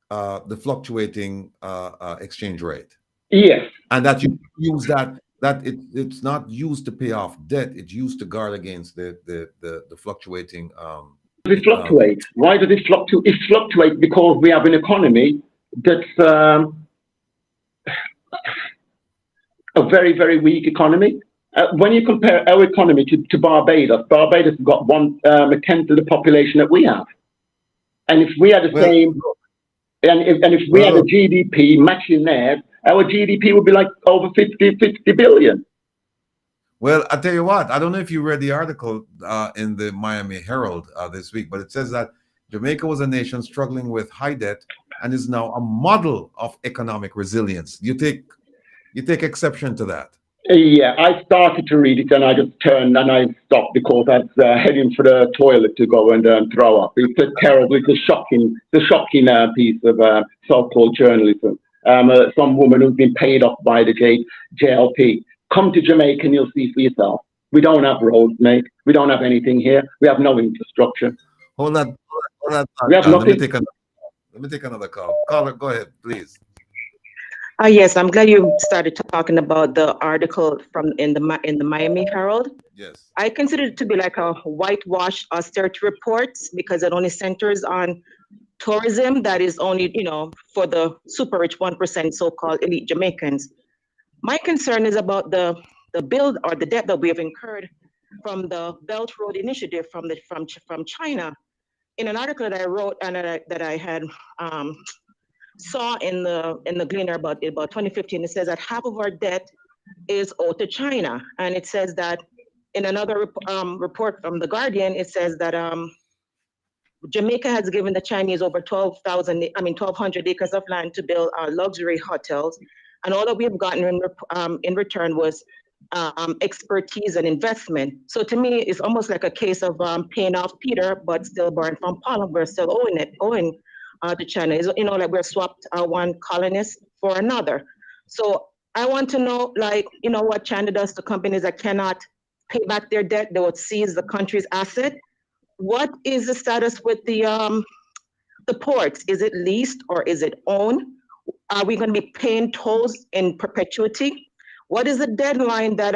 the fluctuating exchange rate. Yes. And that you use that it's not used to pay off debt; it's used to guard against the fluctuating. It fluctuates. Why does it fluctuate? It fluctuates because we have an economy that's a very, very weak economy. When you compare our economy to Barbados has got 1/10 of the population that we have. And if we had the same, and if we had a GDP matching theirs, our GDP would be like over 50 billion. Well, I tell you what, I don't know if you read the article in the Miami Herald this week, but it says that Jamaica was a nation struggling with high debt and is now a model of economic resilience. You take exception to that? Yeah, I started to read it and I just turned and I stopped because I was heading for the toilet to go and throw up. It's a terrible, it's a shocking piece of so-called journalism. Some woman who's been paid off by the JLP. Come to Jamaica and you'll see for yourself. We don't have roads, mate. We don't have anything here. We have no infrastructure. Hold on. We have nothing. Let me take another call. Caller, go ahead, please. Yes, I'm glad you started talking about the article in the Miami Herald. Yes. I consider it to be like a whitewash austerity report because it only centers on tourism that is only, for the super rich 1%, so-called elite Jamaicans. My concern is about the bill or the debt that we have incurred from the Belt Road Initiative from China. In an article that I wrote and that I had saw in the Gleaner about 2015, it says that half of our debt is owed to China, and it says that in another report from the Guardian, it says that Jamaica has given the Chinese over 1,200 acres of land to build luxury hotels. And all that we have gotten in return was expertise and investment. So to me, it's almost like a case of paying off Peter, but still borrowing from Paul. We're still owing to China. It's, like we're swapped one colonist for another. So I want to know, what China does to companies that cannot pay back their debt. They would seize the country's asset. What is the status with the ports? Is it leased or is it owned? Are we going to be paying tolls in perpetuity? What is the deadline that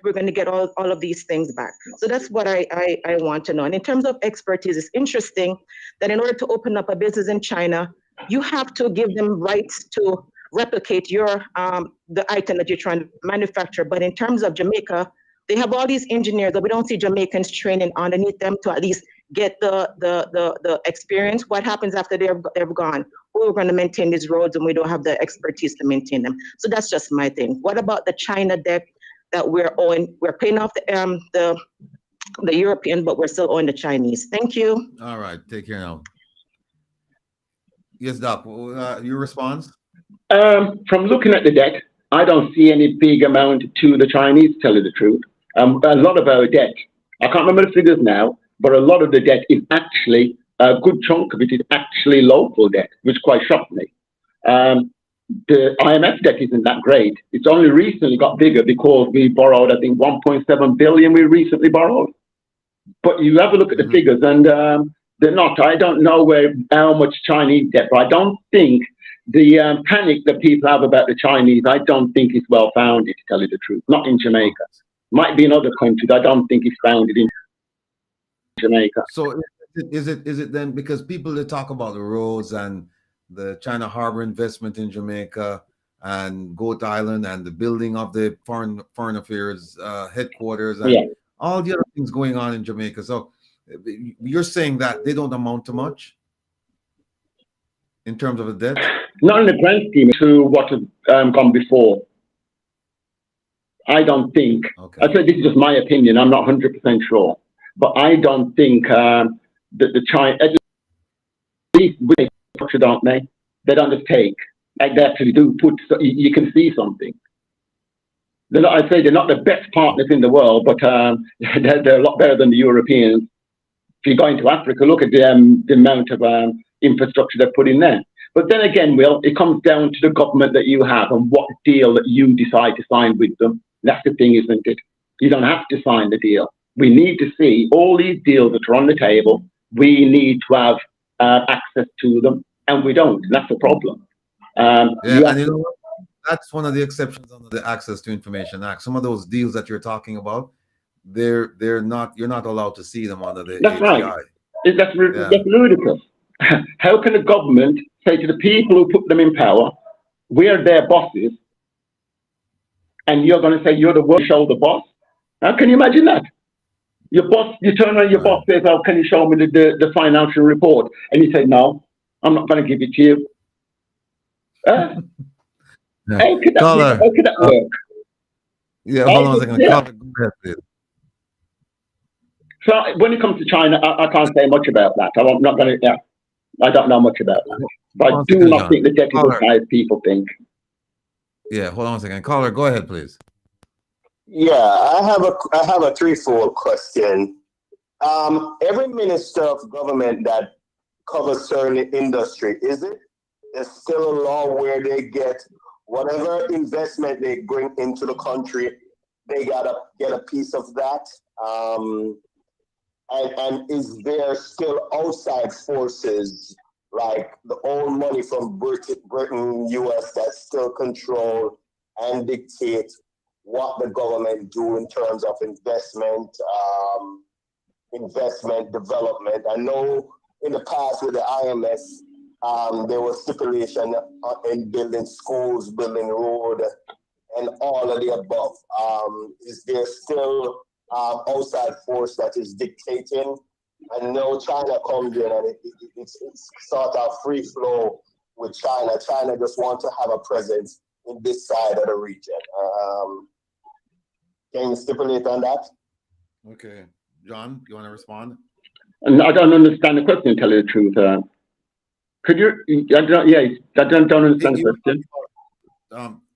we're going to get all of these things back? So that's what I want to know. And in terms of expertise, it's interesting that in order to open up a business in China, you have to give them rights to replicate your the item that you're trying to manufacture. But in terms of Jamaica, they have all these engineers that we don't see Jamaicans training underneath them to at least get the experience. What happens after they're gone? We're going to maintain these roads and we don't have the expertise to maintain them. So that's just my thing. What about the China debt that we're owing? We're paying off the European, but we're still owing the Chinese. Thank you. All right, take care now. Yes, Doc, your response? From looking at the debt, I don't see any big amount to the Chinese, to tell you the truth. A lot of our debt, I can't remember the figures now, but a lot of the debt is actually, a good chunk of it is actually local debt, which quite shocked me. The IMF debt isn't that great. It's only recently got bigger because we borrowed, I think, 1.7 billion we recently borrowed. But you have a look at the figures and they're not, I don't know how much Chinese debt, but I don't think the panic that people have about the Chinese, I don't think is well founded, to tell you the truth. Not in Jamaica. Might be in other countries. I don't think it's founded in Jamaica. So is it then because people that talk about the roads and the China Harbor investment in Jamaica and Goat Island and the building of the foreign affairs headquarters and all the other things going on in Jamaica. So you're saying that they don't amount to much in terms of the debt? Not in the grand scheme to what has gone before. I don't think. Okay. I said this is just my opinion. I'm not 100% sure, but I don't think that the China, at least with a structure, don't they? They don't just take. Like they actually do put. You can see something. They're not, I'd say they're not the best partners in the world, but they're a lot better than the Europeans. If you go into Africa, look at the amount of infrastructure they're putting there. But then again, Will, it comes down to the government that you have and what deal that you decide to sign with them. That's the thing, isn't it? You don't have to sign the deal. We need to see all these deals that are on the table. We need to have access to them, and we don't. That's the problem. And you know what? That's one of the exceptions under the Access to Information Act. Some of those deals that you're talking about, they're not. You're not allowed to see them under the That's HCI. right. That's ludicrous. How can the government say to the people who put them in power, we're their bosses, and you're going to say you're the one shoulder boss? How can you imagine that? Your boss, you turn around, your boss says, "Oh, can you show me the financial report?" And you say, "No, I'm not going to give it to you." How could that work? Hold on a second. Caller, go ahead, please. So when it comes to China, I can't say much about that. I'm not going to. Yeah, I don't know much about that. But I do not think the debt is as high as people think. Yeah, hold on a second. Caller, go ahead, please. Yeah, I have a threefold question. Every minister of government that covers certain industry, is it? There's still a law where they get whatever investment they bring into the country, they gotta get a piece of that. And is there still outside forces like the old money from Britain, US that still control and dictate what the government do in terms of investment development? I know in the past with the IMS, there was stipulation in building schools, building road, and all of the above. Is there still outside force that is dictating? I know China comes in and it's sort of free flow with China. China just wants to have a presence in this side of the region. Can you stipulate on that? Okay. John, you want to respond? I don't understand the question, to tell you the truth. Could you? I don't understand the question.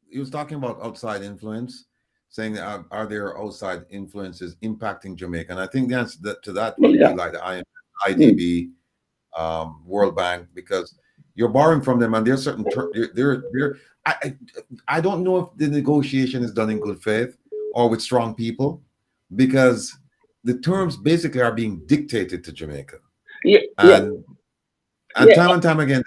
He was talking about outside influence, saying that are there outside influences impacting Jamaica? And I think the answer to that would be like the IMF, IDB, World Bank, because you're borrowing from them, and there's certain I don't know if the negotiation is done in good faith or with strong people, because the terms basically are being dictated to Jamaica. And time and time again,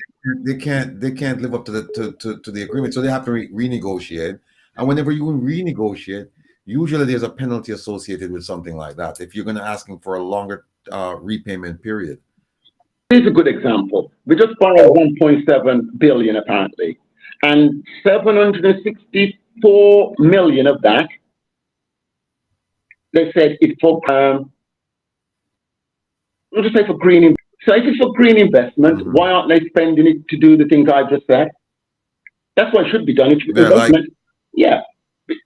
they can't live up to the agreement, so they have to renegotiate. And whenever you renegotiate, usually there's a penalty associated with something like that if you're going to asking for a longer repayment period. Here's a good example. We just borrowed 1.7 billion apparently, and 764 million of that, they said it's for let's just say for green. So if it's for green investment, why aren't they spending it to do the things I just said? That's what should be done. It should be investment.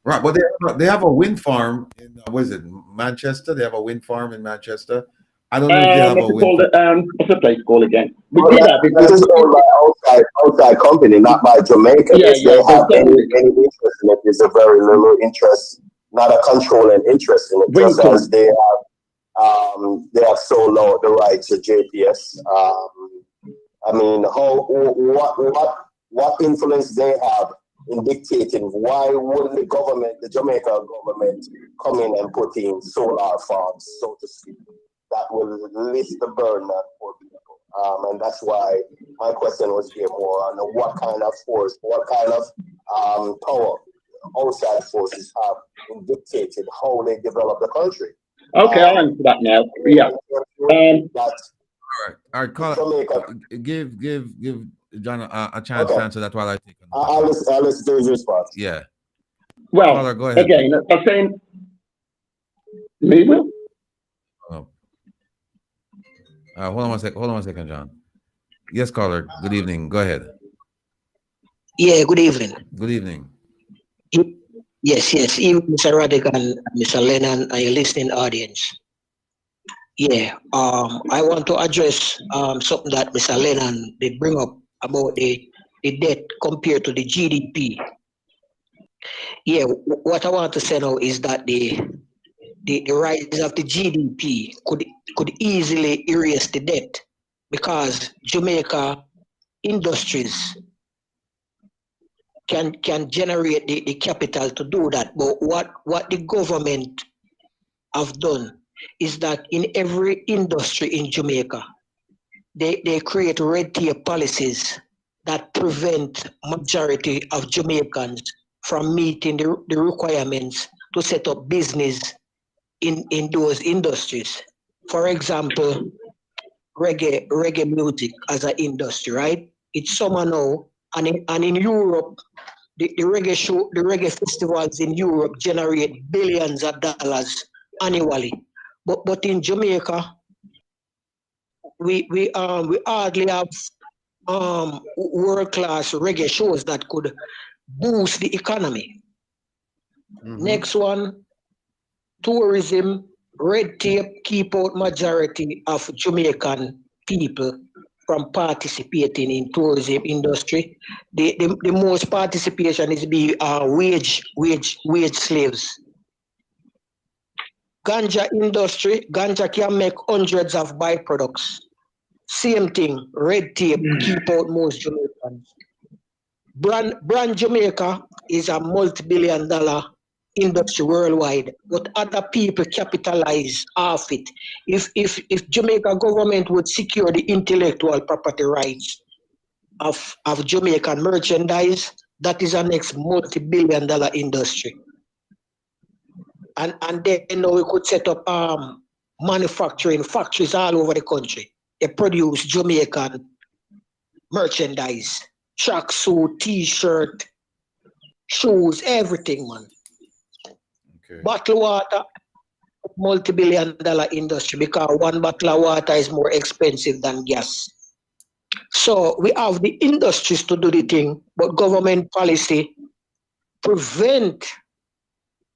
Right, but they have a wind farm in what is it, Manchester? They have a wind farm in Manchester. I don't know if they have a wind farm. What's the place called again? This is owned by outside company, not by Jamaica. If they have any interest in it, there's a very little interest, not a controlling interest in it, just as they have sold out the rights to JPS. I mean, what influence they have in dictating? Why wouldn't the Jamaica government, come in and put in solar farms, so to speak, that will lift the burden on poor people? And that's why my question was here more on what kind of force, what kind of power outside forces have dictated how they develop the country. Okay, I'll answer that now. Yeah. All right, call, give John a chance to answer that while I take it. I'll listen to his response. Yeah. Well, Caller, go ahead. again, I'm saying, me will. Oh. Hold on one second, John. Yes, caller. Good evening. Go ahead. Yeah, good evening. Good evening. Yes, even Mr. Rattigan, Mr. Lennon, and your listening audience. Yeah, I want to address something that Mr. Lennon did bring up about the debt compared to the GDP. Yeah, what I want to say now is that the rise of the GDP could easily erase the debt because Jamaica industries can generate the capital to do that. But what the government have done is that in every industry in Jamaica, they create red tape policies that prevent majority of Jamaicans from meeting the requirements to set up business in those industries. For example, reggae music as an industry, right? It's summer now, and in Europe, the reggae festivals in Europe generate billions of dollars annually. But in Jamaica, we hardly have world-class reggae shows that could boost the economy. Mm-hmm. Next one, tourism, red tape keep out majority of Jamaican people from participating in tourism industry. The most participation is be wage slaves. Ganja industry, ganja can make hundreds of byproducts. Same thing, red tape keep out most Jamaicans. Brand Jamaica is a multi-billion-dollar industry worldwide, but other people capitalize off it. If Jamaica government would secure the intellectual property rights of Jamaican merchandise, that is a next multi-billion-dollar industry. And then we could set up manufacturing factories all over the country. They produce Jamaican merchandise, tracksuit, t-shirt, shoes, everything, man. Okay. Bottled water, multi-billion-dollar industry because one bottle of water is more expensive than gas. So we have the industries to do the thing, but government policy prevent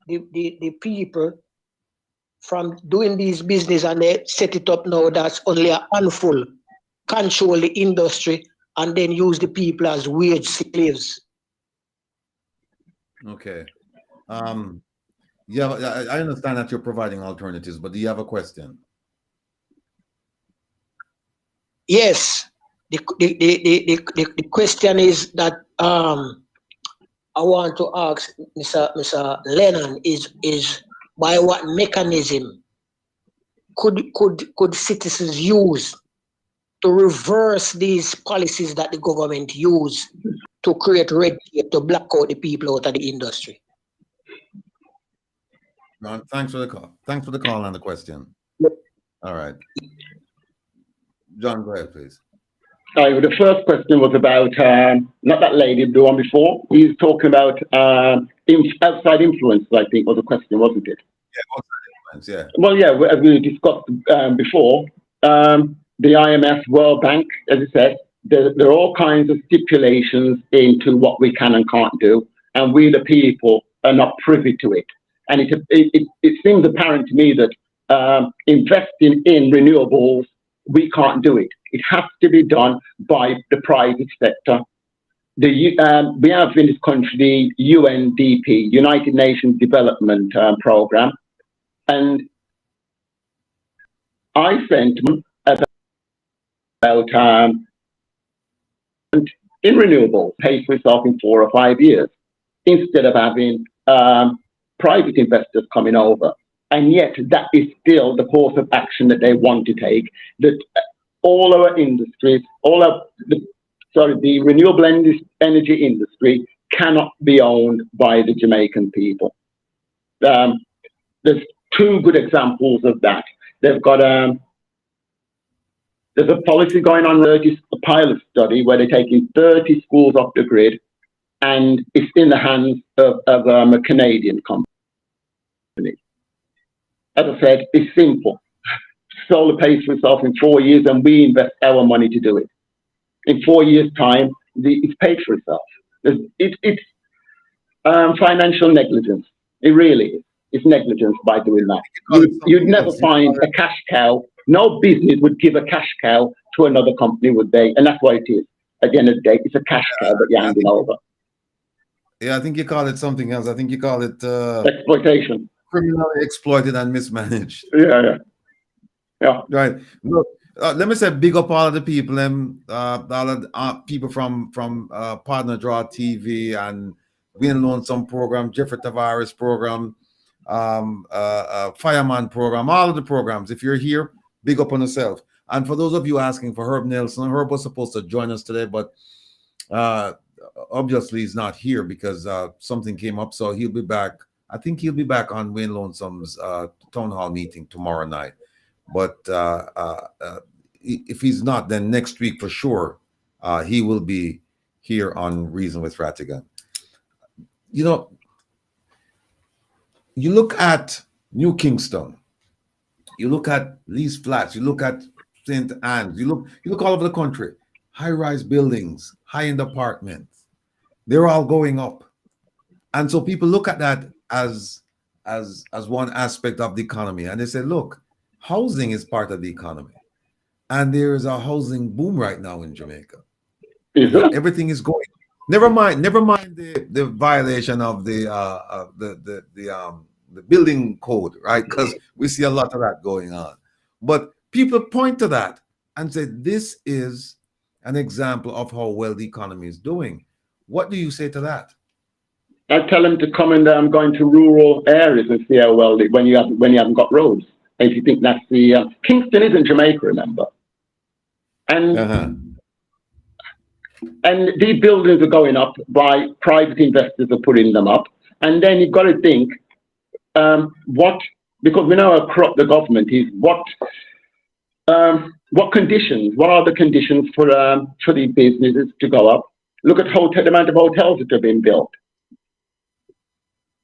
the people from doing this business, and they set it up now that's only a handful control the industry and then use the people as wage slaves. Okay. Yeah, I understand that you're providing alternatives, but do you have a question? Yes. The question is that I want to ask Mr. Lennon is by what mechanism could citizens use to reverse these policies that the government use to create red tape to block out the people out of the industry? Thanks for the call. Thanks for the call and the question. All right. John, go ahead, please. The first question was about, not that lady, the one before. He's talking about outside influence, I think was the question, wasn't it? Yeah, outside influence, yeah. Well, yeah, as we discussed before, the IMF, World Bank, as I said, there are all kinds of stipulations into what we can and can't do, and we, the people, are not privy to it. And it seems apparent to me that investing in renewables, we can't do it. It has to be done by the private sector. We have in this country the UNDP, United Nations Development Program, and I sent about in renewables, pay for itself in 4 or 5 years, instead of having private investors coming over. And yet that is still the course of action that they want to take, that all our industries, the renewable energy industry cannot be owned by the Jamaican people. There's two good examples of that. They've got there's a policy going on, a pilot study where they're taking 30 schools off the grid, and it's in the hands of a Canadian company. As I said, it's simple. Solar pays for itself in 4 years, and we invest our money to do it. In 4 years' time, it's paid for itself. It's financial negligence. It really is. It's negligence by doing that. You'd never find a cash cow. No business would give a cash cow to another company, would they? And that's what it is. At the end of the day, it's a cash cow that you're handing over. Yeah, I think you call it something else. I think you call it exploitation. Criminally exploited and mismanaged. Yeah. Right. Look, let me say big up all of the people, all of the, people from Partner Draw TV and Win Lonesome program, Jeffrey Tavares program, Fireman program, all of the programs. If you're here, big up on yourself. And for those of you asking for Herb Nelson, Herb was supposed to join us today, but obviously he's not here because something came up. So he'll be back. I think he'll be back on Wayne Lonesome's town hall meeting tomorrow night. But if he's not, then next week for sure, he will be here on Reason with Rattigan. You know, you look at New Kingston, you look at Lee's Flats, you look at St. Anne's, you look all over the country, high-rise buildings, high-end apartments, they're all going up. And so people look at that as one aspect of the economy, and they say, look, housing is part of the economy. And there is a housing boom right now in Jamaica. Everything is going. Never mind the violation of the building code, right? Because we see a lot of that going on. But people point to that and say this is an example of how well the economy is doing. What do you say to that? I tell them to come and go into rural areas and see how well when you haven't got roads. And if you think that's the Kingston is in Jamaica, remember, and these buildings are going up by private investors are putting them up, and then you've got to think because we know how the government is what conditions, what are the conditions for the businesses to go up? Look at the amount of hotels that have been built.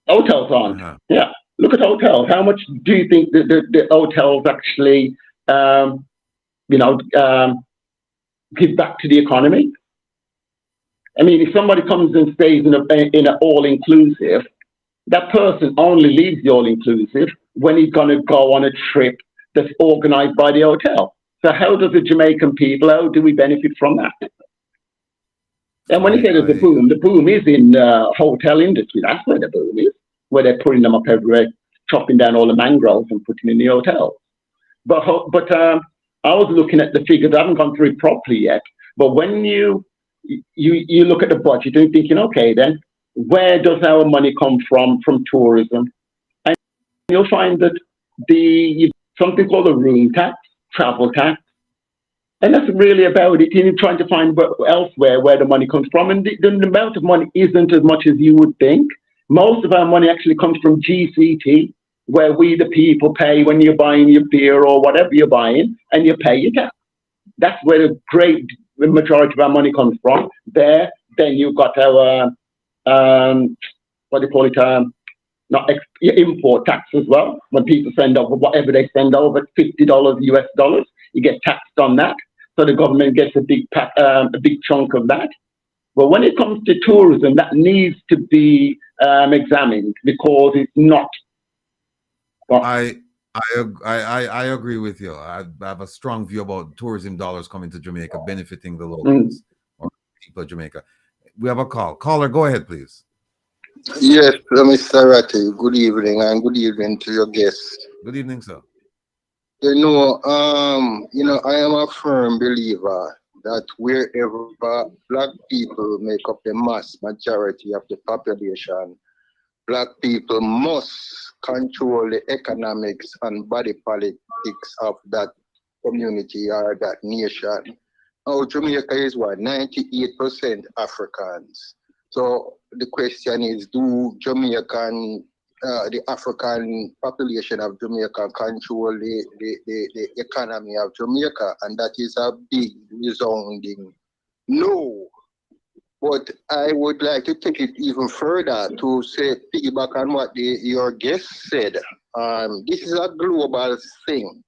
Hotels aren't. Yeah. Look at hotels. How much do you think the hotels actually, give back to the economy? I mean, if somebody comes and stays in an all-inclusive, that person only leaves the all-inclusive when he's going to go on a trip that's organized by the hotel. So how does the Jamaican people, how do we benefit from that? And when you say there's the boom is in the hotel industry. That's where the boom is, where they're putting them up everywhere, chopping down all the mangroves and putting in the hotels. But I was looking at the figures. I haven't gone through it properly yet. But when you look at the budget and thinking, okay, then where does our money come from tourism? And you'll find that something called a room tax, travel tax, and that's really about it. You're trying to find elsewhere where the money comes from, and the amount of money isn't as much as you would think. Most of our money actually comes from GCT, where we, the people, pay when you're buying your beer or whatever you're buying, and you pay your tax. That's where the great majority of our money comes from. Then you've got our, what do you call it, import tax as well. When people send over whatever they send over, $50 US dollars, you get taxed on that. So the government gets a big chunk of that. But when it comes to tourism, that needs to be examined because it's not. I agree with you. I have a strong view about tourism dollars coming to Jamaica, benefiting the locals or people of Jamaica. We have a call. Caller, go ahead, please. Yes, Mr. Ratty. Good evening, and good evening to your guests. Good evening, sir. I am a firm believer that wherever Black people make up the mass majority of the population, Black people must control the economics and body politics of that community or that nation. Now Jamaica is what, 98% Africans. So the question is, do the African population of Jamaica control the economy of Jamaica? And that is a big resounding no. But I would like to take it even further to say, piggyback on what your guest said. This is a global thing,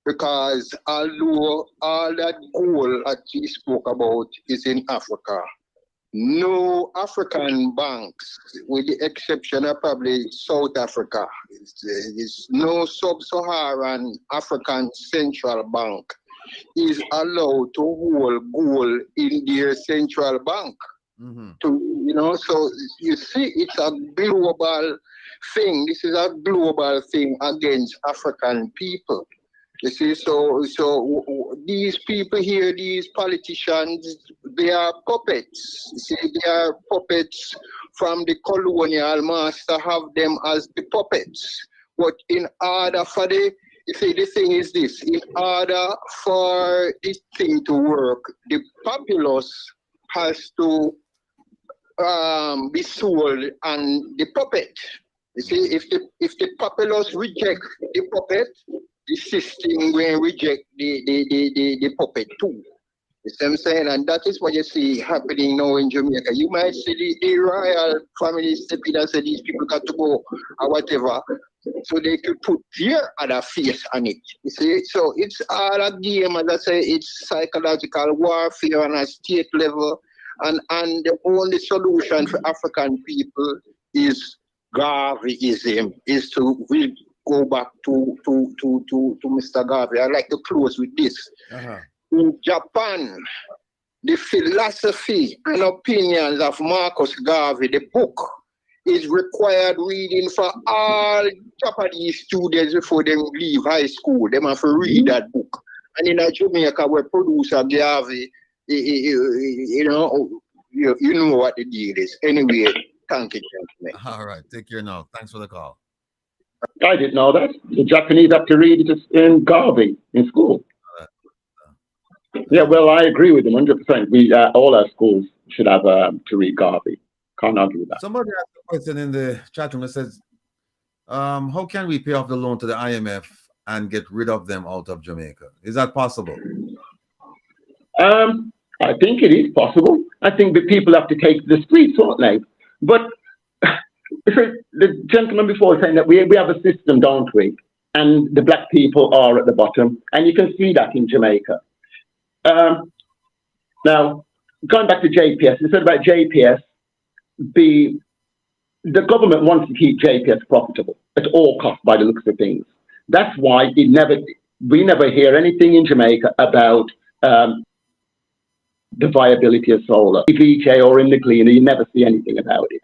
because although all that gold that he spoke about is in Africa, no African banks, with the exception of probably South Africa, is no sub-Saharan African central bank is allowed to hold gold in their central bank. So you see, it's a global thing. This is a global thing against African people. You see, so these people here, these politicians, they are puppets. You see, they are puppets from the colonial master, have them as the puppets. But in order for the thing is this, in order for this thing to work, the populace has to be sold and the puppet. You see, if the populace reject the puppet, the system will reject the puppet too. You see what I'm saying? And that is what you see happening now in Jamaica. You might see the royal family step in and say these people got to go or whatever, so they could put their other face on it. You see? So it's all a game, as I say, it's psychological warfare on a state level, and the only solution for African people is Garveyism, is to go back to Mr. Garvey. I'd like to close with this. In Japan, the philosophy and opinions of Marcus Garvey, the book, is required reading for all Japanese students before they leave high school. They have to read that book. And in Jamaica, where producer Garvey, you know what the deal is. Anyway, thank you, gentlemen. All right, take care now. Thanks for the call. I didn't know that. The Japanese have to read it in Garvey in school. Yeah, well, I agree with them 100%. We all our schools should have to read Garvey. Can't argue with that. Somebody asked a question in the chat room that says, how can we pay off the loan to the IMF and get rid of them out of Jamaica? Is that possible? I think it is possible. I think the people have to take to the streets, won't they? But the gentleman before was saying that we have a system, don't we? And the black people are at the bottom. And you can see that in Jamaica. Now, going back to JPS, you said about JPS, the government wants to keep JPS profitable at all costs by the looks of things. That's why we never hear anything in Jamaica about the viability of solar. If VJ or in the cleaner, you never see anything about it.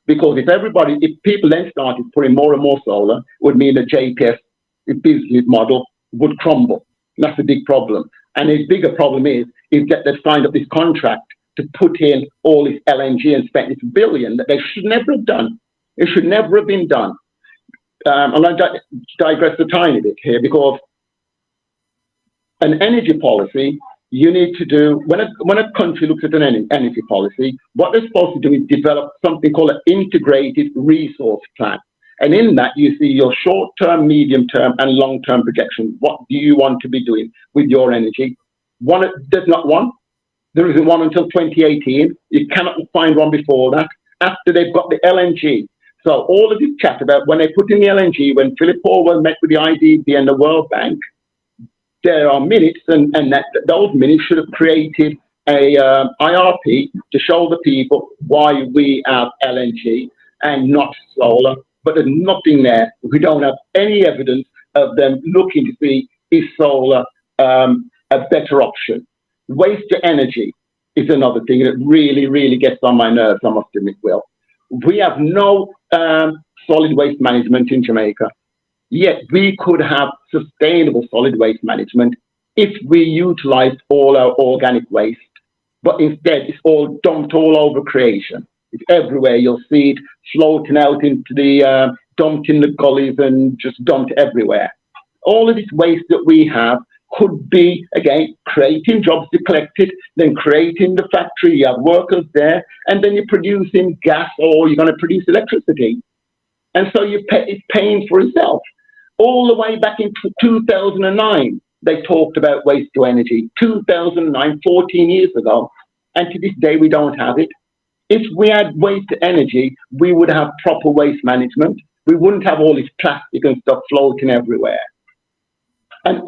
Because if people then started putting more and more solar, it would mean the JPS business model would crumble. That's a big problem. And a bigger problem is that they've signed up this contract to put in all this LNG and spent this billion that they should never have done. It should never have been done. I'm going to digress a tiny bit here, because an energy policy, you need to do, when a country looks at an energy policy, what they're supposed to do is develop something called an integrated resource plan. And in that, you see your short-term, medium-term, and long-term projections. What do you want to be doing with your energy? There's not one. There isn't one until 2018. You cannot find one before that. After they've got the LNG. So all of this chat about when they put in the LNG, when Philip Powell met with the IDB and the World Bank, there are minutes, and those minutes should have created a IRP to show the people why we have LNG and not solar. But there's nothing there. We don't have any evidence of them looking to see is solar a better option. Waste to energy is another thing that really, really gets on my nerves, I must admit, Will. We have no solid waste management in Jamaica, yet we could have sustainable solid waste management if we utilized all our organic waste. But instead, it's all dumped all over creation. It's everywhere. You'll see it floating out into the, dumped in the gullies and just dumped everywhere. All of this waste that we have could be, again, creating jobs to collect it, then creating the factory, you have workers there, and then you're producing gas or you're going to produce electricity. And so it's paying for itself. All the way back in 2009, they talked about waste to energy. 2009, 14 years ago. And to this day, we don't have it. If we had waste to energy, we would have proper waste management. We wouldn't have all this plastic and stuff floating everywhere. And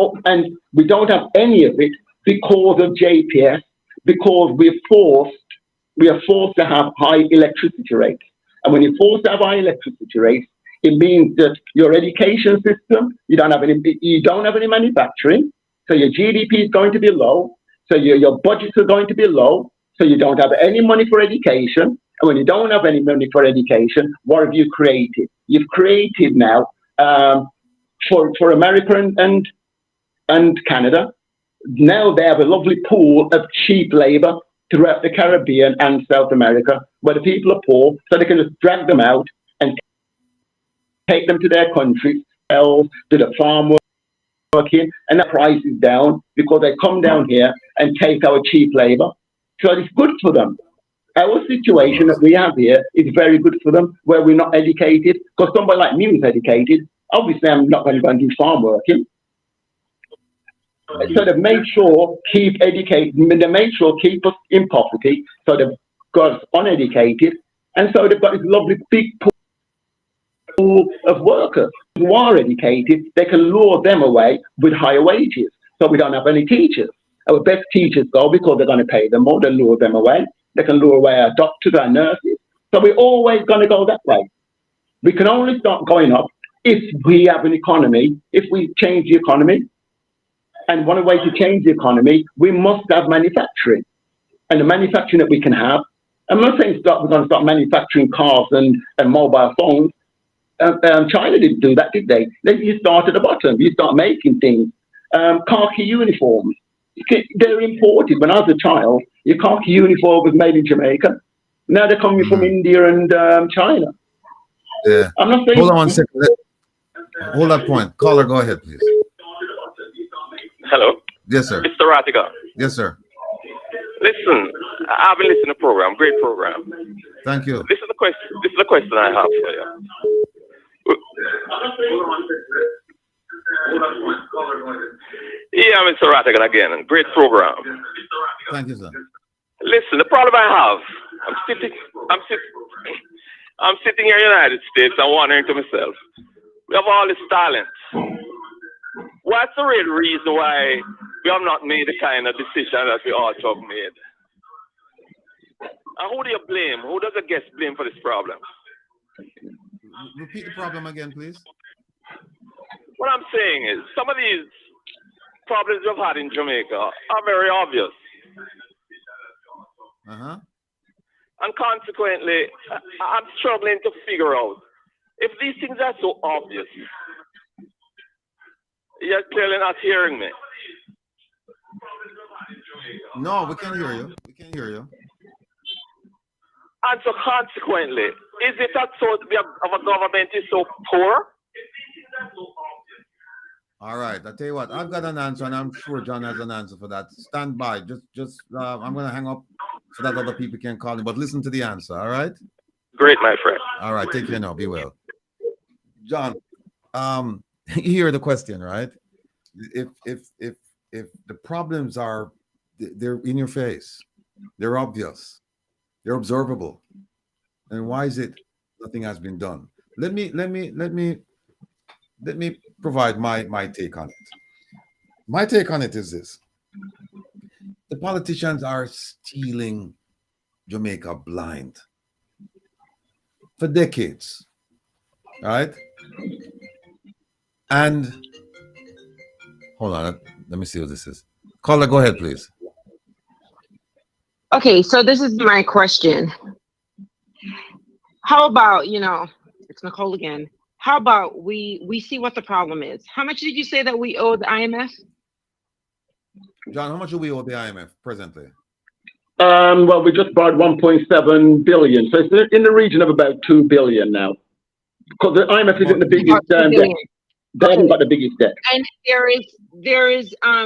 we don't have any of it because of JPS, because we are forced to have high electricity rates. And when you're forced to have high electricity rates, it means that your education system, you don't have any manufacturing, so your GDP is going to be low, so your budgets are going to be low, so you don't have any money for education. And when you don't have any money for education, what have you created? You've created now for America and Canada, now they have a lovely pool of cheap labor throughout the Caribbean and South America, where the people are poor, so they can just drag them out and take them to their countries, to the farm working, and the price is down because they come down here and take our cheap labor. So it's good for them. Our situation that we have here is very good for them, where we're not educated, because somebody like me is educated. Obviously, I'm not going to go and do farm working. So they've made sure keep us in poverty, so they've got us uneducated, and so they've got this lovely big pool of workers who are educated. They can lure them away with higher wages, so we don't have any teachers. Our best teachers go because they're going to pay them more, they lure them away. They can lure away our doctors, our nurses, so we're always going to go that way. We can only start going up if we have an economy, if we change the economy. And one way to change the economy, we must have manufacturing. And the manufacturing that we can have, I'm not saying we're going to start manufacturing cars and mobile phones. China didn't do that, did they? You start at the bottom. You start making things. Khaki uniforms, they're imported. When I was a child, your khaki uniform was made in Jamaica. Now they're coming from India and China. Yeah. I'm not saying... Hold on one second. Hold that point. Caller, go ahead, please. Hello. Yes, sir. Mr. Rattigan. Yes, sir. Listen, I've been listening to the program. Great program. Thank you. This is the question. This is the question I have for you. Yeah, Mr. Rattigan again. Great program. Thank you, sir. Listen, the problem I have, I'm sitting here in the United States and wondering to myself, we have all this talent. What's the real reason why we have not made the kind of decision that we ought to have made? And who do you blame? Who does the guest blame for this problem? Repeat the problem again, please. What I'm saying is, some of these problems we've had in Jamaica are very obvious. Uh-huh. And consequently, I'm struggling to figure out if these things are so obvious. You're clearly not hearing me. No, we can hear you. We can hear you. And so consequently, is it that so our government is so poor? All right. I tell you what, I've got an answer, and I'm sure John has an answer for that. Stand by. I'm going to hang up so that other people can call in. But listen to the answer. All right. Great, my friend. All right. Take care now. Be well, John. You hear the question, right? If the problems they're in your face, they're obvious, they're observable, then why is it nothing has been done? Let me provide my take on it. My take on it is this: the politicians are stealing Jamaica blind for decades, right? And hold on, let me see what this is. Caller, go ahead, please. Okay, so this is my question. How about, it's Nicole again. How about we see what the problem is? How much did you say that we owe the IMF? John, how much do we owe the IMF presently? Well, we just borrowed 1.7 billion, so it's in the region of about 2 billion now. Because the IMF isn't the biggest. They haven't got the biggest debt. And there is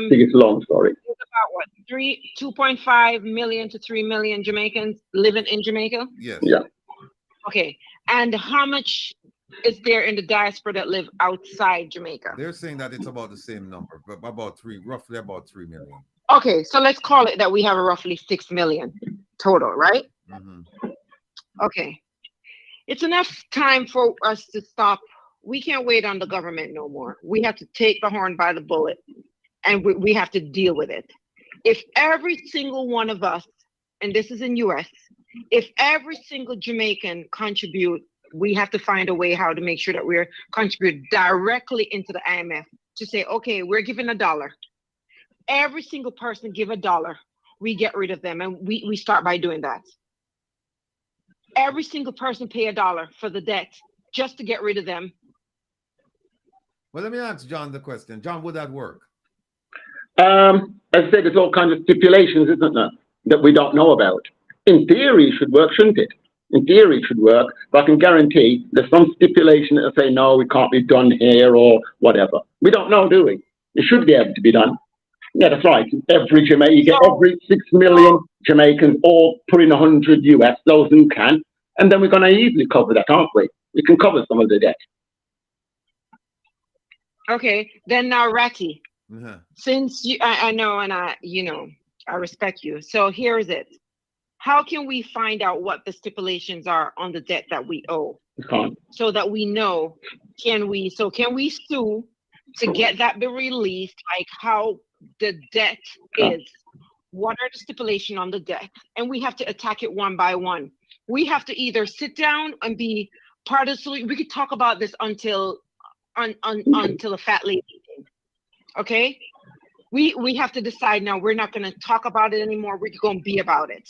Biggest long story. there's about what 2.5 million to 3 million Jamaicans living in Jamaica. Yes. Yeah. Okay. And how much is there in the diaspora that live outside Jamaica? They're saying that it's about the same number, but roughly about 3 million. Okay, so let's call it that we have a roughly 6 million total, right? Mm-hmm. Okay. It's enough time for us to stop. We can't wait on the government no more. We have to take the horn by the bullet, and we have to deal with it. If every single one of us, and this is in US, if every single Jamaican contribute, we have to find a way how to make sure that we're contribute directly into the IMF to say, okay, we're giving $1. Every single person give $1. We get rid of them, and we start by doing that. Every single person pay $1 for the debt just to get rid of them. Well, let me ask John the question. John, would that work? As I said, there's all kinds of stipulations, isn't there, that we don't know about. In theory, it should work, shouldn't it? In theory, it should work, but I can guarantee there's some stipulation that say, no, it can't be done here or whatever. We don't know, do we? It should be able to be done. Yeah, that's right. Every Jamaican, you get every 6 million Jamaicans all put in 100 US, those who can, and then we're going to easily cover that, aren't we? We can cover some of the debt. Okay, then now Ratty, Uh-huh. since I know and I respect you. So here's it. How can we find out what the stipulations are on the debt that we owe? So that we know, can we sue to get that be released, like how the debt is? What are the stipulations on the debt? And we have to attack it one by one. We have to either sit down and be part of the solution. We could talk about this until a fat lady meeting. Okay? We have to decide now. We're not going to talk about it anymore. We're going to be about it.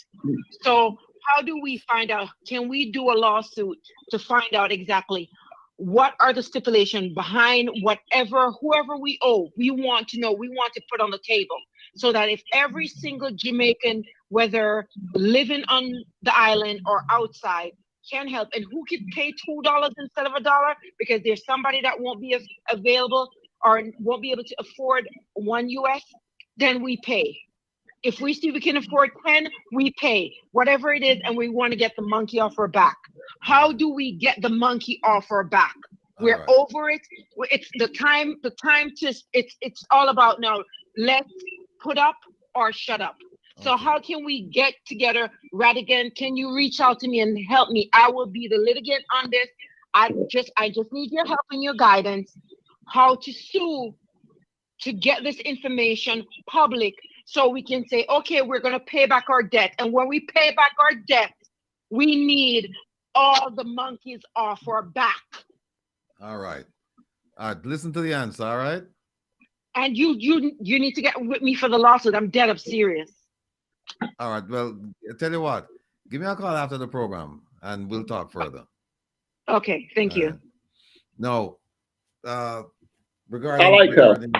So how do we find out? Can we do a lawsuit to find out exactly what are the stipulations behind whoever we owe? We want to know. We want to put on the table so that if every single Jamaican, whether living on the island or outside, can help, and who could pay $2 instead of $1 because there's somebody that won't be available or won't be able to afford $1 US, then we pay. If we see we can afford 10, we pay whatever it is, and we want to get the monkey off our back. How do we get the monkey off our back? We're over it. It's the time it's all about now. Let's put up or shut up. So how can we get together? Rattigan, can you reach out to me and help me? I will be the litigant on this. I just need your help and your guidance. How to sue to get this information public so we can say, okay, we're going to pay back our debt. And when we pay back our debt, we need all the monkeys off our back. All right. Listen to the answer, all right? And you need to get with me for the lawsuit. I'm dead up serious. All right. Well, I tell you what, give me a call after the program and we'll talk further. Okay, thank you. No, regarding, I like regarding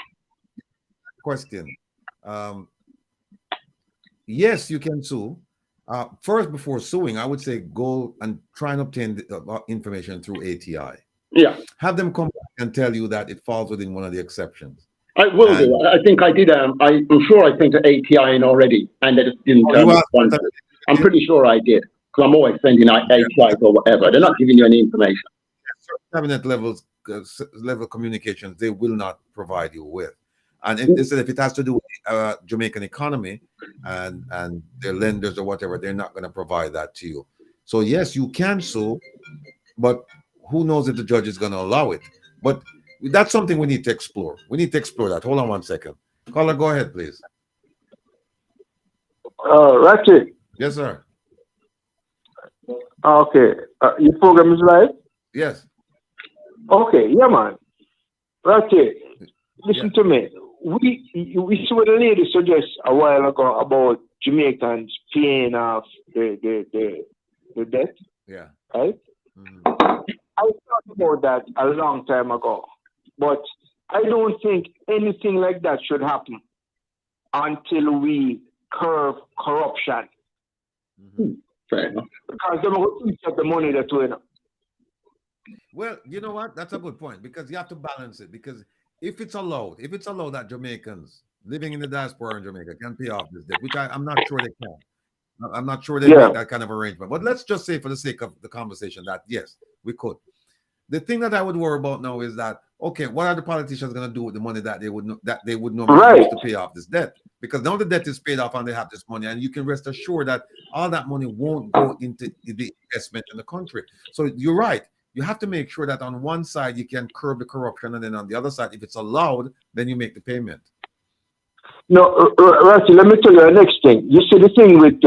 question, yes, you can sue. First, before suing, I would say go and try and obtain the, information through ATI. Yeah. Have them come back and tell you that it falls within one of the exceptions. I will do. I think I did. I'm sure I sent to ATI in already, and they just didn't respond. I'm pretty sure I did, because I'm always sending out ATIs or whatever. They're not giving you any information. Cabinet level communications, they will not provide you with. And if it has to do with Jamaican economy and their lenders or whatever, they're not going to provide that to you. So yes, you can sue, but who knows if the judge is going to allow it. But that's something we need to explore. We need to explore that. Hold on 1 second. Caller, go ahead, please. Ratchet. Yes, sir. Okay. Your program is live? Yes. Okay, yeah, man. Ratchet, listen to me. We saw the lady suggest a while ago about Jamaicans paying off the debt. Yeah. Right? I thought about that a long time ago, but I don't think anything like that should happen until we curb corruption. Fair enough. Because they will get the money that's going up. Well, you know what? That's a good point because you have to balance it. Because if it's allowed that Jamaicans living in the diaspora in Jamaica can pay off this debt, which I'm not sure they can. I'm not sure they Yeah. make that kind of arrangement. But let's just say, for the sake of the conversation, that yes, we could. The thing that I would worry about now is that, okay, what are the politicians going to do with the money that they would normally Right. use to pay off this debt? Because now the debt is paid off and they have this money, and you can rest assured that all that money won't go into the investment in the country. So you're right. You have to make sure that on one side you can curb the corruption, and then on the other side, if it's allowed, then you make the payment. No, Ratty, let me tell you the next thing. You see the thing with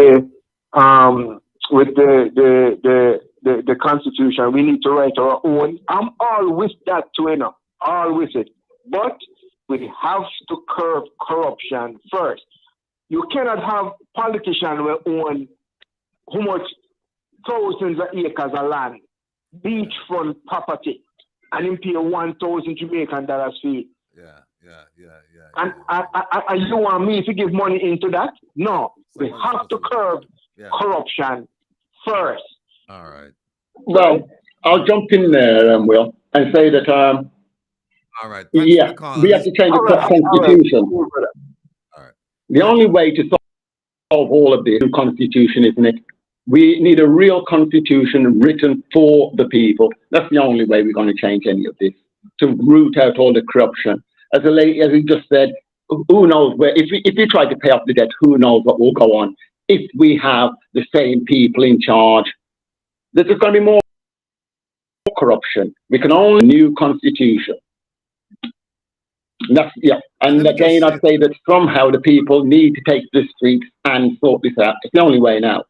the Constitution, we need to write our own. I'm all with that too, you know, all with it. But we have to curb corruption first. You cannot have politicians who own how much thousands of acres of land, beachfront property, and him pay 1,000 Jamaican dollars fee. And you want me to give money into that? No, we have to curb corruption first. All right. Well, I'll jump in there, Will, and say that all right. Yeah, we have to change the Constitution. All right. The only way to solve all of this Constitution, isn't it? We need a real Constitution written for the people. That's the only way we're going to change any of this, to root out all the corruption. As he just said, who knows where, if we try to pay off the debt, who knows what will go on if we have the same people in charge. There's going to be more corruption. We can only new Constitution. And again, I'd say that somehow the people need to take to the streets and sort this out. It's the only way now.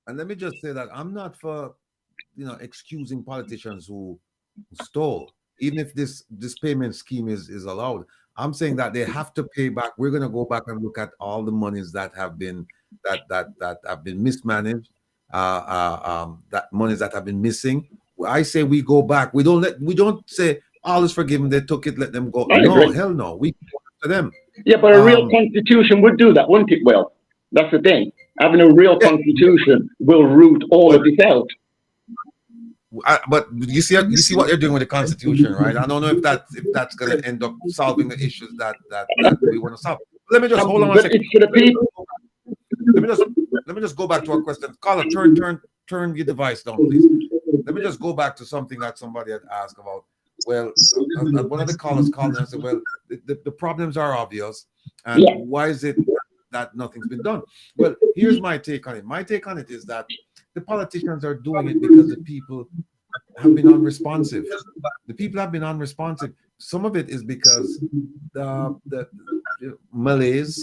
And let me just say that I'm not for, excusing politicians who stole, even if this payment scheme is allowed. I'm saying that they have to pay back. We're going to go back and look at all the monies that have been that have been mismanaged, that monies that have been missing. I say we go back. We don't say all is forgiven. They took it, let them go. No, hell no. We go to them. Yeah, but a real constitution would do that, wouldn't it? Well, that's the thing. Having a real constitution will root all of this out. But you see what you're doing with the Constitution, right? I don't know if that's going to end up solving the issues that we want to solve. Let me just hold on one second. It's for the people. Let me just go back to our question. Caller, turn your device down, please. Let me just go back to something that somebody had asked about. Well, one of the callers called and said, "Well, the problems are obvious, and why is it that nothing's been done?" Well, here's my take on it. My take on it is that the politicians are doing it because the people have been unresponsive. The people have been unresponsive. Some of it is because the Malays,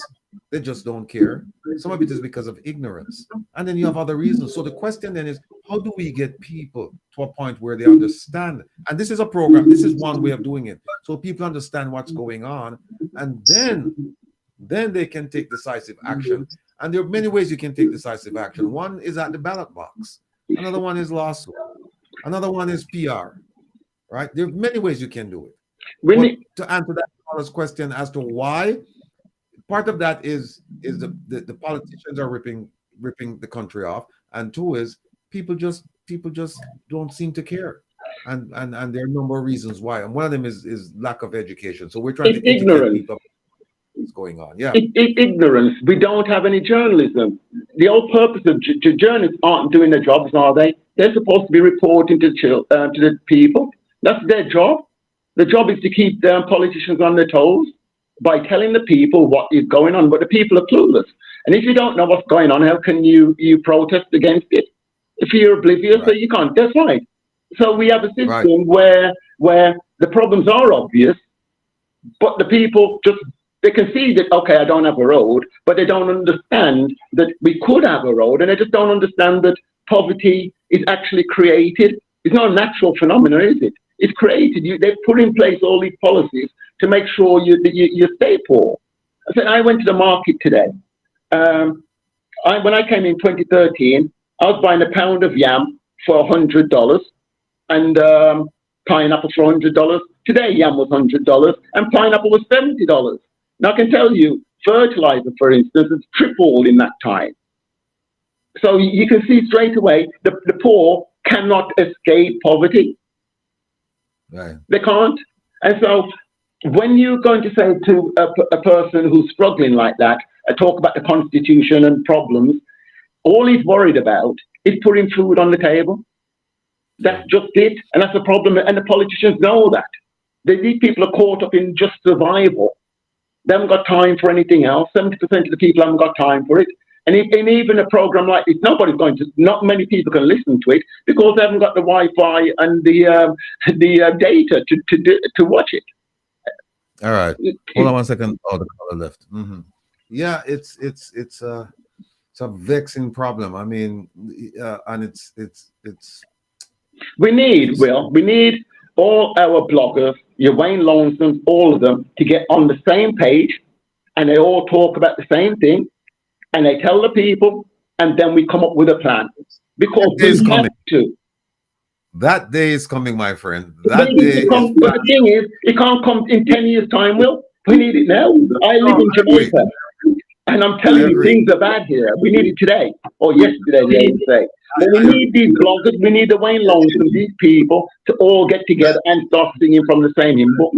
they just don't care. Some of it is because of ignorance. And then you have other reasons. So the question then is, how do we get people to a point where they understand? And this is a program. This is one way of doing it. So people understand what's going on. And then they can take decisive action. And there are many ways you can take decisive action. One is at the ballot box. Another one is lawsuit. Another one is PR. Right? There are many ways you can do it. To answer that caller's question as to why, part of that is the politicians are ripping the country off, and two is people just don't seem to care, and there are a number of reasons why, and one of them is lack of education. So we're trying to educate people what's going on. Yeah, ignorance. We don't have any journalism. The whole purpose of journalists aren't doing their jobs, are they? They're supposed to be reporting to the people. That's their job. The job is to keep the politicians on their toes by telling the people what is going on, but the people are clueless. And if you don't know what's going on, how can you protest against it? If you're oblivious, so you can't. That's right. So we have a system where the problems are obvious, but the people they can see that, okay, I don't have a road, but they don't understand that we could have a road, and they just don't understand that poverty is actually created. It's not a natural phenomenon, is it? It's created. They've put in place all these policies to make sure you stay poor. I said, I went to the market today. When I came in 2013, I was buying a pound of yam for $100 and pineapple for $100. Today, yam was $100 and pineapple was $70. Now, I can tell you, fertilizer, for instance, has tripled in that time. So you can see straight away the poor cannot escape poverty. Right. They can't. And so when you're going to say to a person who's struggling like that, talk about the Constitution and problems, all he's worried about is putting food on the table. That's just it. And that's the problem. And the politicians know that. These people are caught up in just survival. They haven't got time for anything else. 70% of the people haven't got time for it. And even a program like this, not many people can listen to it because they haven't got the Wi-Fi and the data to watch it. All right. Hold on one second. Oh, the caller left. Mm-hmm. Yeah, it's a vexing problem. I mean, and it's. We need all our bloggers, your Wayne Lonesome, all of them, to get on the same page, and they all talk about the same thing, and they tell the people, and then we come up with a plan because we have to. That day is coming, my friend. That day. But the thing is, it can't come in 10 years' time, Will. We need it now. I live in Jamaica, and I'm telling you, things are bad here. We need it today, or yesterday, they would say. But we need these bloggers, we need the Wayne Lonesome, these people, to all get together and start singing from the same hymn book.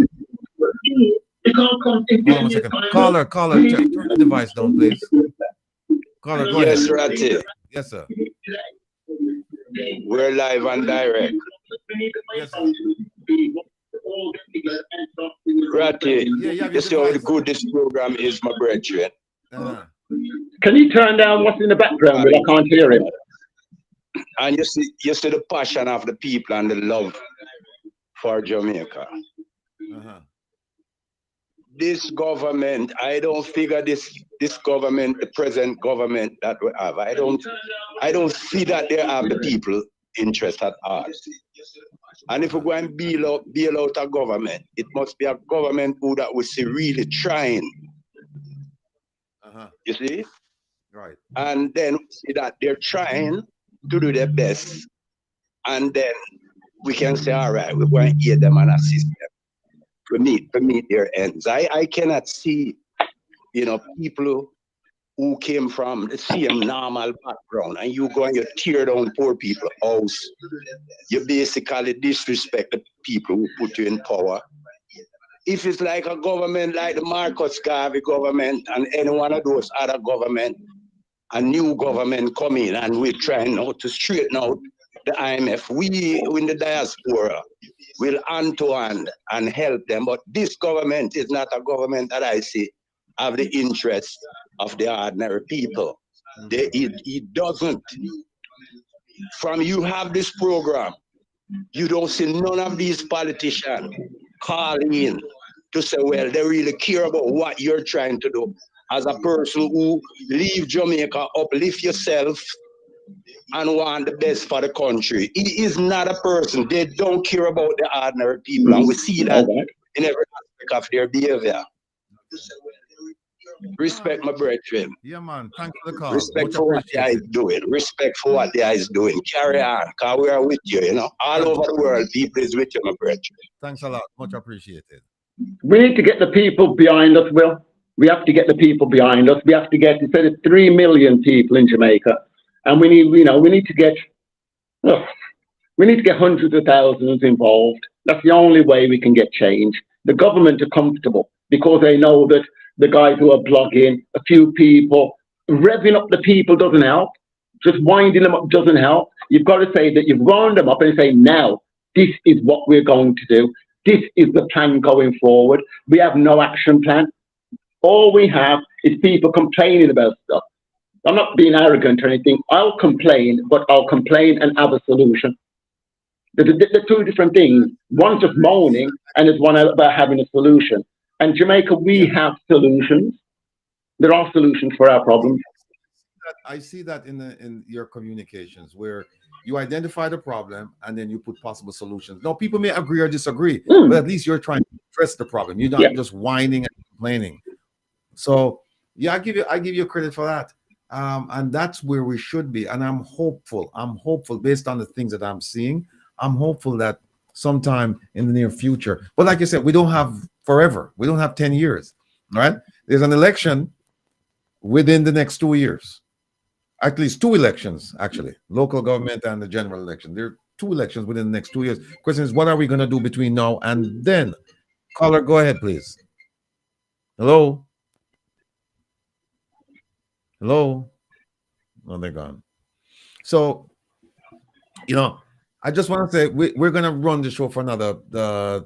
It can't come in 10 Hold on a years' second. time. Caller, turn the device down, please. Caller, go ahead. Yes, Ratty. Yes, sir. We're live and direct. Yes, sir. Ratty, you see how good this program is, my brethren. Can you turn down what's in the background? But I can't hear it. And you see the passion of the people and the love for Jamaica. This government, I don't figure this government, the present government that we have, I don't see that they have the people interest at all. And if we go and bail out a government, it must be a government who that we see really trying. You see? Right. And then we see that they're trying to do their best. And then we can say, all right, we're going to aid them and assist them to meet their ends. I cannot see, people who came from the same normal background and you go and you tear down poor people's house. You basically disrespect the people who put you in power. If it's like a government like the Marcus Garvey government and any one of those other government, a new government come in and we're trying now to straighten out the IMF. We in the diaspora will hand to hand and help them. But this government is not a government that I see have the interest of the ordinary people. It doesn't. From you have this program, you don't see none of these politicians calling in to say, well, they really care about what you're trying to do. As a person who leave Jamaica, uplift yourself and want the best for the country. He is not a person. They don't care about the ordinary people. And we see that in every aspect of their behavior. Respect my brethren. Yeah, man. Thanks for the call. Respect for what they is doing. Respect for what they is doing. Carry on, because we are with you, All over the world, people is with you, my brethren. Thanks a lot. Much appreciated. We need to get the people behind us, Will. We have to get the people behind us. We have to get, instead of 3 million people in Jamaica, and we need to get hundreds of thousands involved. That's the only way we can get change. The government are comfortable because they know that the guys who are blogging, a few people, revving up the people doesn't help. Just winding them up doesn't help. You've got to say that you've wound them up and say, now, this is what we're going to do. This is the plan going forward. We have no action plan. All we have is people complaining about stuff. I'm not being arrogant or anything. I'll complain, but I'll complain and have a solution. They're two different things. One's just moaning, and there's one about having a solution. And Jamaica, we have solutions. There are solutions for our problems. I see that in your communications where you identify the problem and then you put possible solutions. Now, people may agree or disagree, but at least you're trying to address the problem. You're not just whining and complaining. So, yeah, I give you credit for that. And that's where we should be. And I'm hopeful based on the things that I'm seeing. I'm hopeful that sometime in the near future, but like you said, we don't have forever. We don't have 10 years, right? There's an election within the next 2 years. At least 2 elections, actually, local government and the general election. There are 2 elections within the next 2 years. Question is, what are we going to do between now and then? Caller, go ahead, please. Hello? Hello? Oh, they're gone. So, I just want to say we're going to run the show for another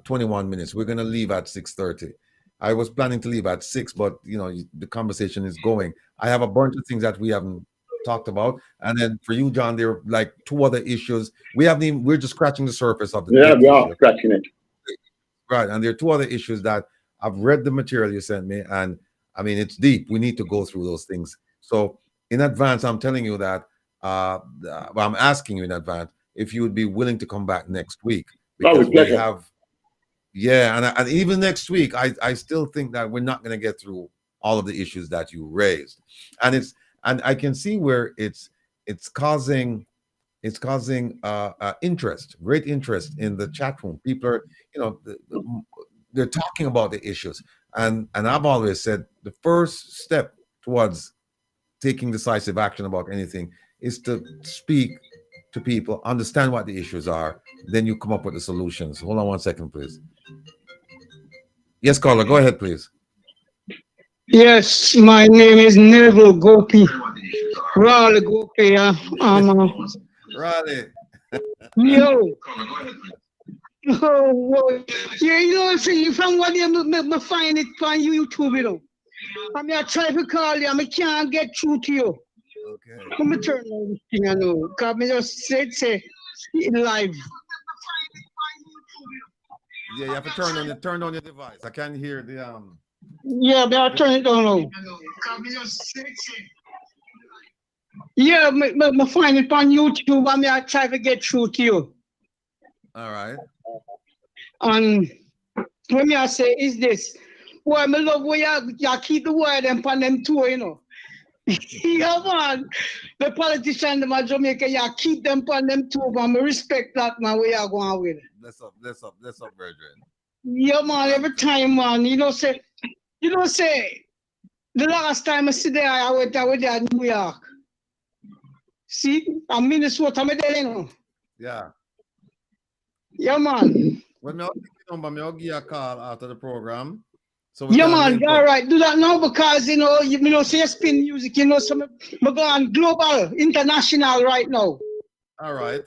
21 minutes. We're going to leave at 6:30. I was planning to leave at 6, but, the conversation is going. I have a bunch of things that we haven't talked about. And then for you, John, there are like 2 other issues. We're just scratching the surface of the Yeah, debt we are issue. scratching it. Right. And there are 2 other issues that I've read the material you sent me. And I mean, it's deep. We need to go through those things. So in advance, I'm telling you that I'm asking you in advance if you would be willing to come back next week, Oh, because with we pleasure. have, and even next week, I still think that we're not going to get through all of the issues that you raised. And I can see where it's causing great interest in the chat room. People are, they're talking about the issues, and I've always said the first step towards taking decisive action about anything is to speak to people, understand what the issues are, then you come up with the solutions. Hold on 1 second, please. Yes, caller, go ahead, please. Yes, my name is Neville Gopi. Raleigh Gopi. Raleigh. Yo. Oh, whoa. Yeah, see, from what you find it on YouTube, I mean, I try to call you, I can't get through to you. Okay. Let me turn on this thing, I know. Because I just say it live. Yeah, you have to turn on your device. I can't hear the Yeah, but I'll turn it down now. Yeah, I find it on YouTube. I mean, I try to get through to you. All right. And when me I say is this, boy, I love where you keep the word and on them too, Yeah, man. The politicians, them at Jamaica, you keep them on them too, man. I respect that, man, where you going with. Bless up, brethren. Yeah, man, every time, man. Say, the last time I sit there, I went there in New York. See, I'm Minnesota, I'm there, Yeah. Yeah, man. When I'll give you a call after the program. So yeah, man, all right, do that now because, say spin music, so I'm going global, international right now. All right.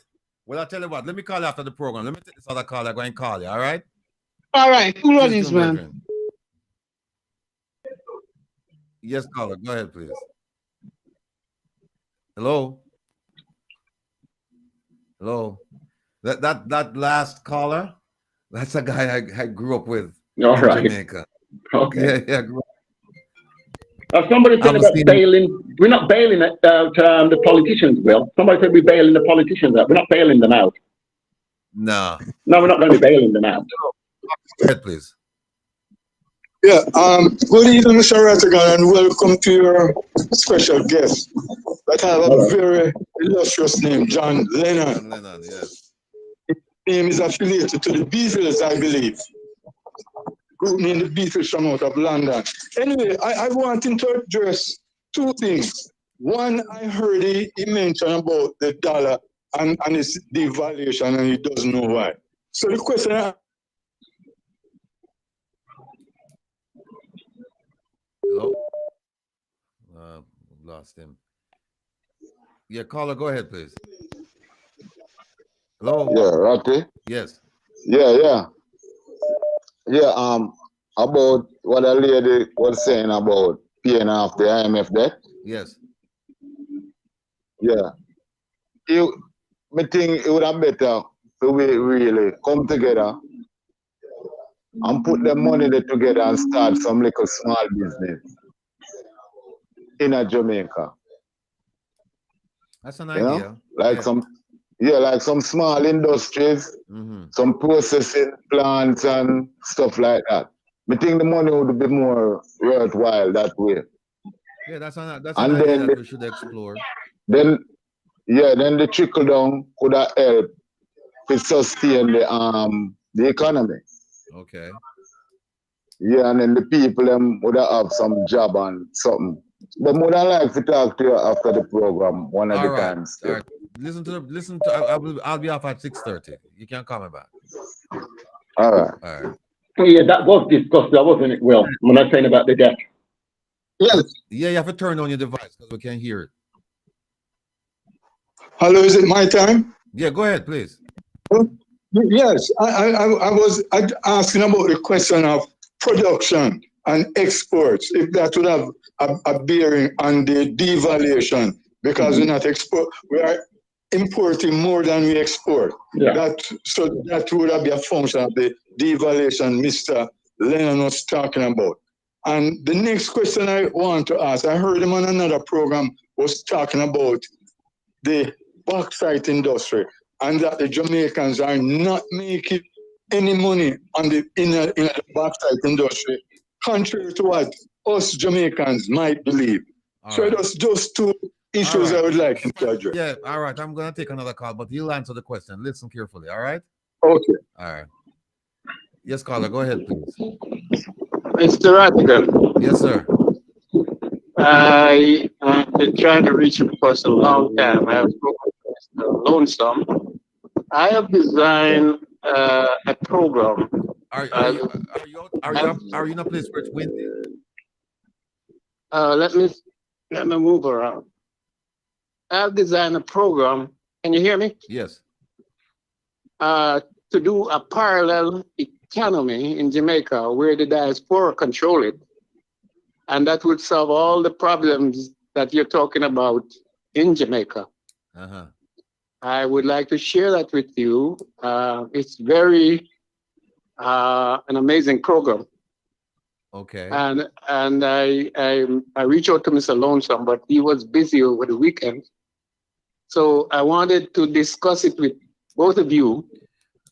Well, I'll tell you what, let me call you after the program. Let me take this other call. I'm going to call you, all right? All right, who Cheers, runs, man? brethren. Yes, caller, go ahead, please. Hello? Hello? That last caller, that's a guy I grew up with in Jamaica. Okay. Yeah, somebody said about bailing. We're not bailing out the politicians, Will. Somebody said we're bailing the politicians out. We're not bailing them out. No. No, we're not going to be bailing them out. Go ahead, please. Yeah, good evening, Mr. Rattigan, and welcome to your special guest that have a very illustrious name, John Lennon. John Lennon, yes. His name is affiliated to the Beatles, I believe. Group named the Beatles from out of London. Anyway, I want him to address 2 things. One, I heard he mentioned about the dollar and its devaluation, and he doesn't know why. So the question Hello? Lost him. Yeah, caller, go ahead, please. Hello? Yeah, Ratty? Yes. Yeah. About what a lady was saying about paying off the IMF debt. Yes. Yeah. Me think it would have better to really come together and put the money there together and start some little small business in a Jamaica. That's an idea. Like some small industries, some processing plants and stuff like that. I think the money would be more worthwhile that way. Yeah, that's an idea that we should explore. Then the trickle down could have helped to sustain the economy. Okay. Yeah, and then the people them would have some job and something But more than like to talk to you after the program one of All the right. times. All right. Listen to. I'll be off at 6:30. You can call me back. All right. All right. Yeah, that was discussed, that wasn't it, Will? When I was saying about the debt. Yes. Yeah, you have to turn on your device because we can't hear it. Hello, is it my time? Yeah, go ahead, please. Yes, I was asking about the question of production and exports, if that would have a bearing on the devaluation, because we're not we are importing more than we export. Yeah. So that would be a function of the devaluation Mr. Lennon was talking about. And the next question I want to ask, I heard him on another program was talking about the bauxite industry and that the Jamaicans are not making any money on the in the bauxite industry, contrary to what us Jamaicans might believe. So that's those two issues I would like him to address. Yeah, all right. I'm gonna take another call, but he'll answer the question. Listen carefully, all right? Okay. All right. Yes, caller, go ahead, please. Mr. Rattigan. Yes, sir. I have been trying to reach him for a long time. I have spoken to Mr. Lonesome. I have designed a program. Are you in a place where it's windy? Let me move around. I have designed a program. Can you hear me? Yes. To do a parallel economy in Jamaica where the diaspora control it. And that would solve all the problems that you're talking about in Jamaica. Uh-huh. I would like to share that with you. It's very an amazing program. Okay. And I reached out to Mr. Lonesome, but he was busy over the weekend. So I wanted to discuss it with both of you,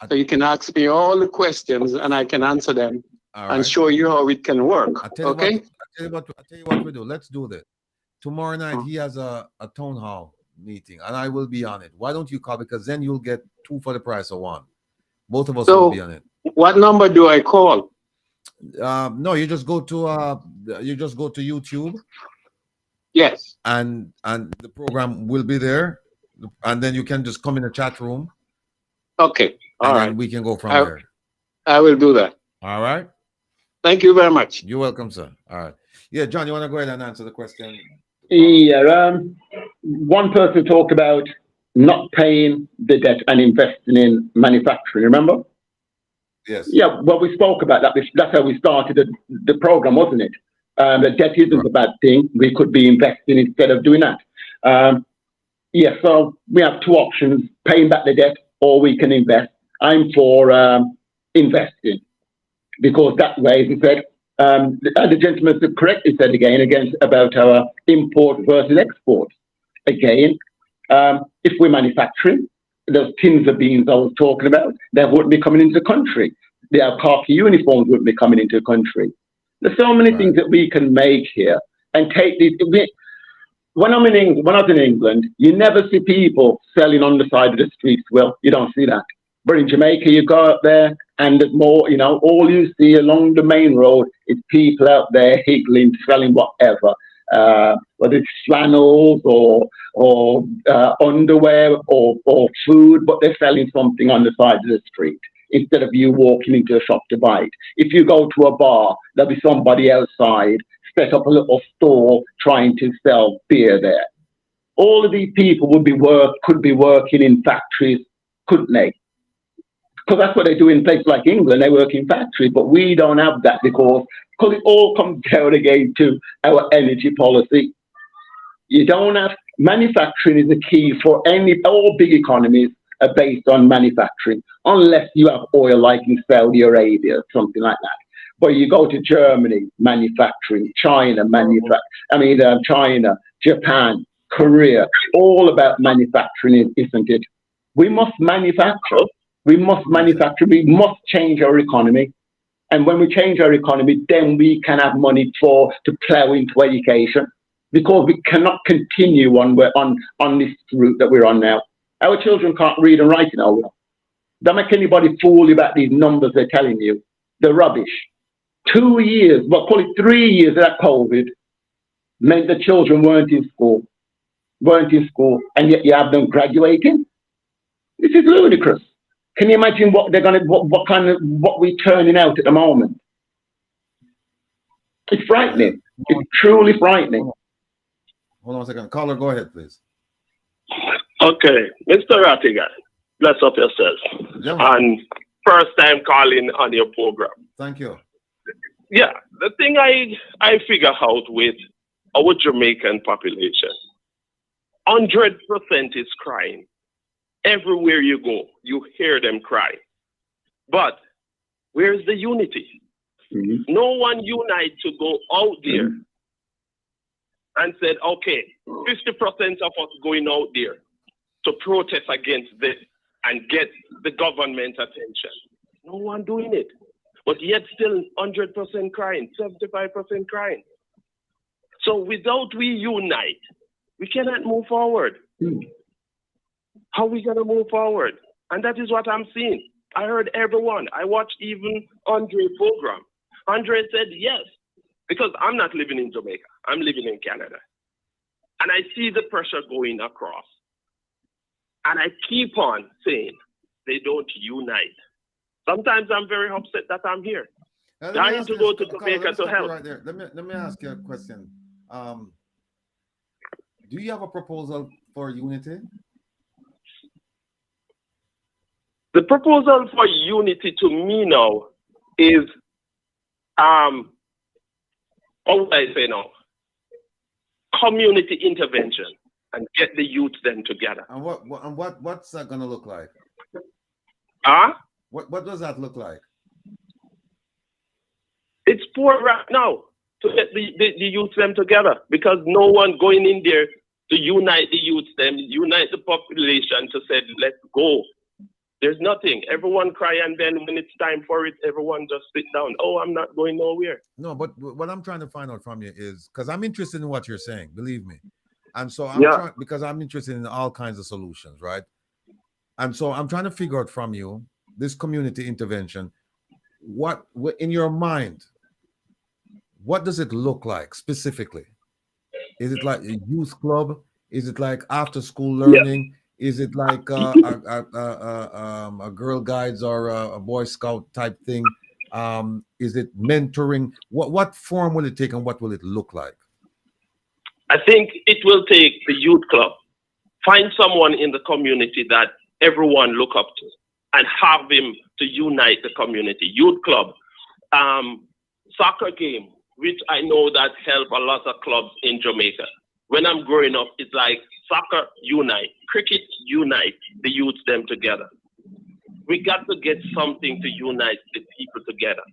so you can ask me all the questions and I can answer them and show you how it can work. Okay? I tell you what we do. Let's do this. Tomorrow night he has a town hall meeting and I will be on it. Why don't you call? Because then you'll get two for the price of one. Both of us will be on it. What number do I call? No, you just go to YouTube. Yes. And the program will be there, and then you can just come in the chat room. Okay. All right. And we can go from there. I will do that. All right. Thank you very much. You're welcome, sir. All right. Yeah, John, you want to go ahead and answer the question? Yeah. One person talked about not paying the debt and investing in manufacturing. Remember? Yes. Yeah. Well, we spoke about that. That's how we started the program, wasn't it? The debt isn't a bad thing. We could be investing instead of doing that. Yeah. So we have two options: paying back the debt, or we can invest. I'm for investing because that way, as he said, the gentleman correctly said again about our import versus export. Again, if we're manufacturing, those tins of beans I was talking about, they wouldn't be coming into the country. Their khaki uniforms wouldn't be coming into the country. There's so many things that we can make here and take these. When I was in England, you never see people selling on the side of the streets. Well, you don't see that. But in Jamaica, you go out there and there's more, all you see along the main road is people out there higgling, selling whatever, whether it's flannels or underwear or food, but they're selling something on the side of the street instead of you walking into a shop to buy it. If you go to a bar, there'll be somebody outside, set up a little store trying to sell beer there. All of these people could be working in factories, couldn't they? Because that's what they do in places like England. They work in factories, but we don't have that because it all comes down again to our energy policy. You don't have manufacturing is the key for all big economies are based on manufacturing, unless you have oil like in Saudi Arabia or something like that. But you go to Germany, manufacturing, China, China, Japan, Korea, all about manufacturing, isn't it? We must manufacture. We must change our economy. And when we change our economy, then we can have money to plow into education, because we cannot continue on this route that we're on now. Our children can't read and write now. Don't make anybody fool you about these numbers they're telling you. They're rubbish. 2 years, call it 3 years of that COVID. meant the children weren't in school, and yet you have them graduating. This is ludicrous. Can you imagine what they're gonna, what we're turning out at the moment? It's frightening. It's truly frightening. Hold on a second. Caller, go ahead, please. Okay, Mr. Rattigan, bless up yourself. Yeah, and first time calling on your program. Thank you. Yeah, the thing I figure out with our Jamaican population, 100% is crying. Everywhere you go, you hear them cry. But where's the unity? Mm-hmm. No one unite to go out there and said, okay, 50% of us going out there to protest against this and get the government attention. No one doing it. But yet still 100% crying, 75% crying. So without we unite, we cannot move forward. How are we going to move forward? And that is what I'm seeing. I heard everyone. I watched even Andre's program. Andre said yes, because I'm not living in Jamaica. I'm living in Canada. And I see the pressure going across. And I keep on saying they don't unite. Sometimes I'm very upset that I'm here. Dying to go to Jamaica to help. Right there. Let me ask you a question. Do you have a proposal for unity? The proposal for unity to me now is, what would I say now? Community intervention and get the youth then together. And what's that gonna look like? Huh? What does that look like? It's poor right now to get the youth them together, because no one going in there to unite the youth them, unite the population to say, let's go. There's nothing. Everyone cry, and then when it's time for it, everyone just sit down. Oh, I'm not going nowhere. No, but what I'm trying to find out from you is, because I'm interested in what you're saying, believe me. And so because I'm interested in all kinds of solutions, right? And so I'm trying to figure out from you, this community intervention, what in your mind, what does it look like specifically? Is it like a youth club? Is it like after school learning? Is it like a Girl Guides or a Boy Scout type thing? Is it mentoring? What form will it take, and what will it look like? I think it will take the youth club. Find someone in the community that everyone look up to and have him to unite the community. Youth club, soccer game, which I know that help a lot of clubs in Jamaica. When I'm growing up, it's like soccer unite, cricket unite the youth them together. We got to get something to unite the people together.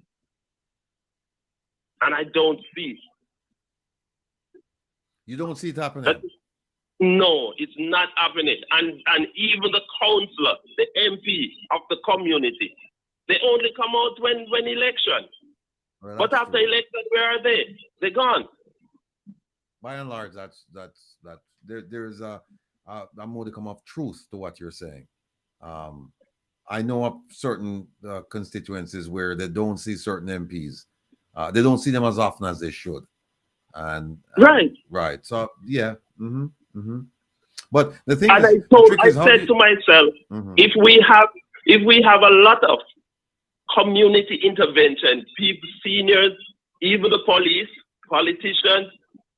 And I don't see. You don't see it happening? No, it's not happening. And even the councillor, the MP of the community, they only come out when election. Well, but after election, where are they? They're gone. By and large, that's there's a modicum of truth to what you're saying. I know of certain constituencies where they don't see certain MPs. They don't see them as often as they should. And right. So yeah. But the thing and is, I said to myself, if we have a lot of community intervention, people, seniors, even the police, politicians,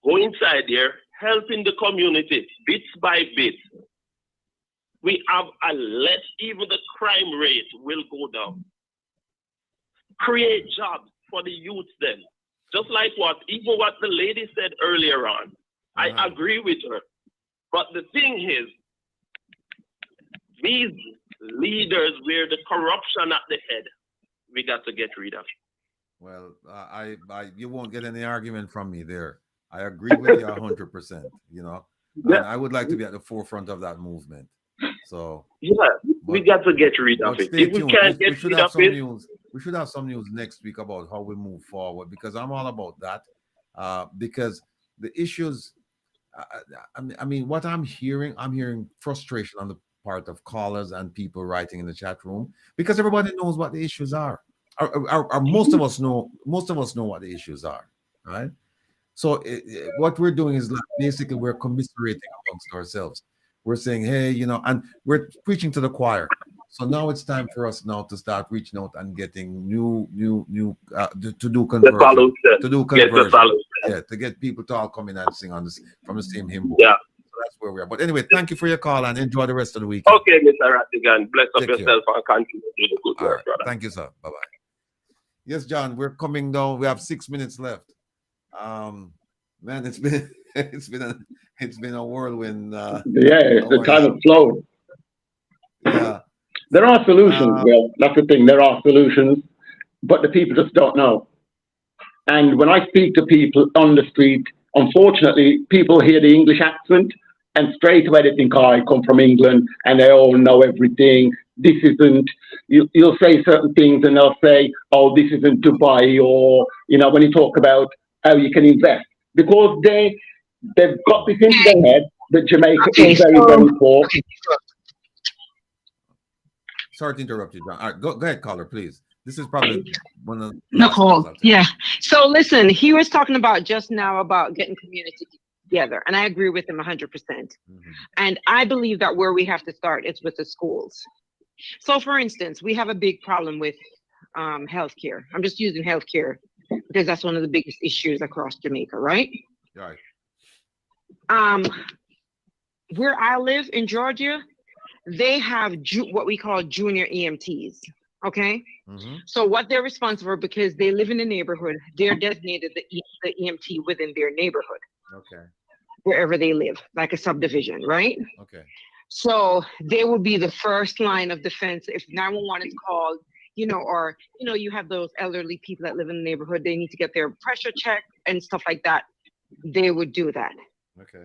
go inside there, helping the community bit by bit. We have a less, even the crime rate will go down. Create jobs for the youth then. Just like even what the lady said earlier on. I agree with her. But the thing is, these leaders where the corruption at the head, we got to get rid of. Well, you won't get any argument from me there. I agree with you 100%, you know. Yeah. And I would like to be at the forefront of that movement. So we got to get rid of it. If we can't get rid of it, we should have some news next week about how we move forward, because I'm all about that. Because the issues, I mean, what I'm hearing frustration on the part of callers and people writing in the chat room, because everybody knows what the issues are. Or most of us know what the issues are, right? So what we're doing is like basically we're commiserating amongst ourselves. We're saying, hey, and we're preaching to the choir. So now it's time for us now to start reaching out and getting new to do The conversion, solution. to do Get the conversion, solution. yeah, to get people to all come in and sing on this from the same hymn book. Yeah. So that's where we are. But anyway, thank you for your call and enjoy the rest of the weekend. Okay, Mr. Rattigan. Bless up Take care. yourself and continue to do the good All work, right. brother. Thank you, sir. Bye bye. Yes, John, we're coming down. We have 6 minutes left. Man, it's been it's been a whirlwind. It's the time of flow. Yeah. There are solutions. Well, that's the thing. There are solutions, but the people just don't know. And when I speak to people on the street, unfortunately, people hear the English accent and straight away they think, oh, I come from England and they all know everything. This isn't, you'll say certain things and they'll say, oh, this isn't Dubai, or, when you talk about how you can invest, because they've got this into their head that Jamaica is very, very poor. Sorry to interrupt you, John. All right, go ahead, caller, please. This is probably one of the Nicole. Yeah. So listen, he was talking about just now about getting community together, and I agree with him 100%. And I believe that where we have to start is with the schools. So, for instance, we have a big problem with healthcare. I'm just using healthcare because that's one of the biggest issues across Jamaica, right? Right. Where I live in Georgia, they have what we call junior EMTs. Okay. So what they're responsible for, because they live in a neighborhood, they're designated the EMT within their neighborhood. Okay. Wherever they live, like a subdivision, right? Okay. So they will be the first line of defense if 911 is called, or you have those elderly people that live in the neighborhood, they need to get their pressure checked and stuff like that. They would do that. Okay.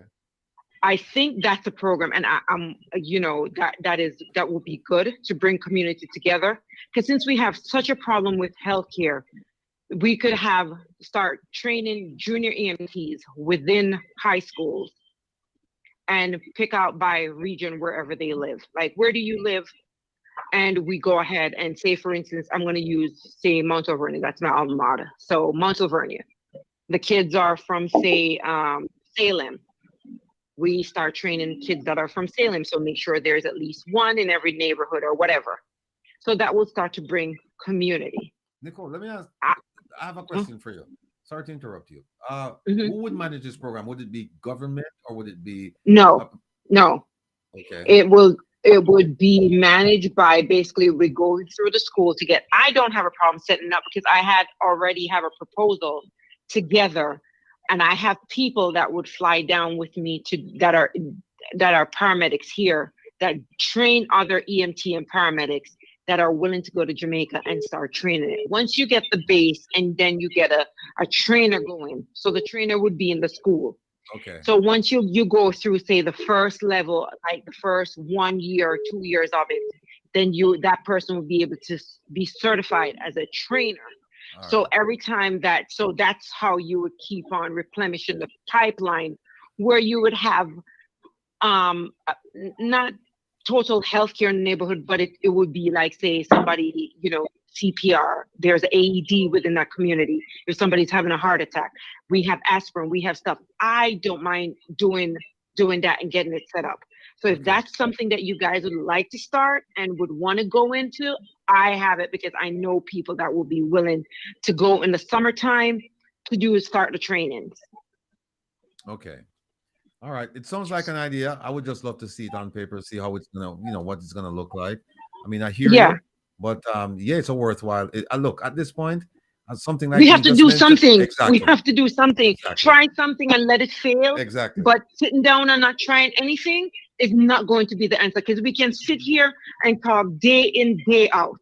I think that's a program, and I'm that will be good to bring community together. Because since we have such a problem with healthcare, we could start training junior EMTs within high schools and pick out by region wherever they live. Like, where do you live? And we go ahead and say, for instance, I'm going to use, say, Mount Alvernia. That's my alma mater. So Mount Alvernia. The kids are from, say, Salem. We start training kids that are from Salem. So make sure there's at least one in every neighborhood or whatever. So that will start to bring community. Nicole, let me ask. I have a question for you. Sorry to interrupt you. Who would manage this program? Would it be government or would it be? No. Okay. It would be managed by basically we go through the school to get. I don't have a problem setting up because I already have a proposal together, and I have people that would fly down with me that are paramedics here that train other EMT and paramedics that are willing to go to Jamaica and start training it. Once you get the base and then you get a trainer going. So the trainer would be in the school. Okay. So once you go through, say, the first level, like the first 1 year or 2 years of it, then that person will be able to be certified as a trainer. So every time that's how you would keep on replenishing the pipeline, where you would have not total healthcare in the neighborhood, but it would be like, say, somebody, CPR, there's AED within that community. If somebody's having a heart attack, we have aspirin, we have stuff. I don't mind doing that and getting it set up. So if that's something that you guys would like to start and would want to go into, I have it, because I know people that will be willing to go in the summertime to start the trainings. Okay. All right. It sounds like an idea. I would just love to see it on paper, see how it's gonna, what it's gonna look like. I mean, I hear you, but it's a worthwhile. Look, at this point, something like we have to do something. Exactly. We have to do something. Exactly. Try something and let it fail. Exactly. But sitting down and not trying anything is not going to be the answer, because we can sit here and talk day in, day out.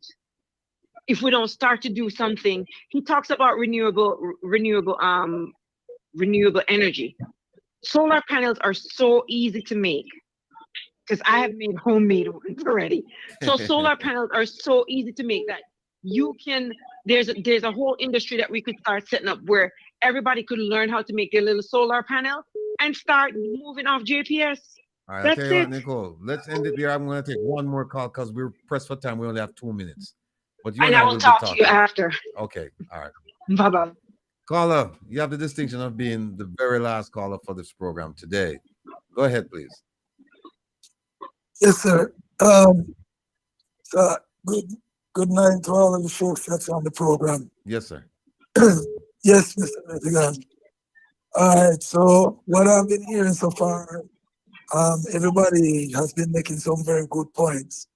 If we don't start to do something, he talks about renewable energy. Solar panels are so easy to make, because I have made homemade ones already. So solar panels are so easy to make that there's a whole industry that we could start setting up where everybody could learn how to make their little solar panel and start moving off JPS. All right, I'll tell you what, Nicole, let's end it there. I'm going to take one more call because we're pressed for time. We only have 2 minutes. But you and I will talk to you after. Okay, all right. Bye-bye. Caller, you have the distinction of being the very last caller for this program today. Go ahead, please. Yes, sir. So good night to all of the folks that's on the program. Yes, sir. Yes, Mr. Rattigan. All right. So what I've been hearing so far, everybody has been making some very good points.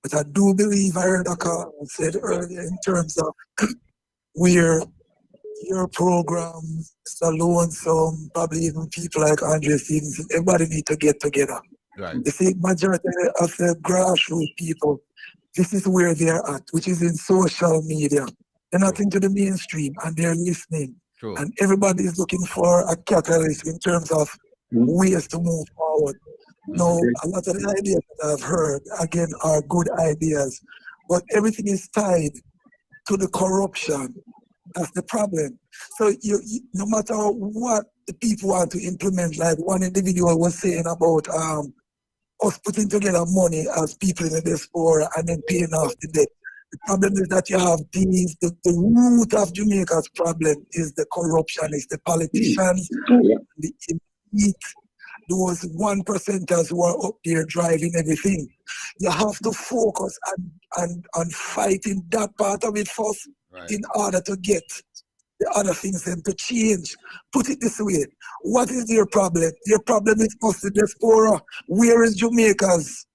But I do believe I heard a call said earlier in terms of where your program, Mr. Lonesome, probably even people like Andre Stevenson, everybody need to get together. Right. You see, majority of the grassroots people, this is where they're at, which is in social media. They're not into the mainstream and they're listening. True. And everybody is looking for a catalyst in terms of ways to move forward. Now, a lot of the ideas that I've heard, again, are good ideas, but everything is tied to the corruption. That's the problem. So no matter what the people want to implement, like one individual was saying about us putting together money as people in the diaspora and then paying off the debt. The problem is that you have these, the root of Jamaica's problem is the corruption, is the politicians, the elite, those 1%ers who are up there driving everything. You have to focus on fighting that part of it first in order to get the other things then to change. Put it this way, what is their problem? Their problem is us, the diaspora. Where is Jamaica's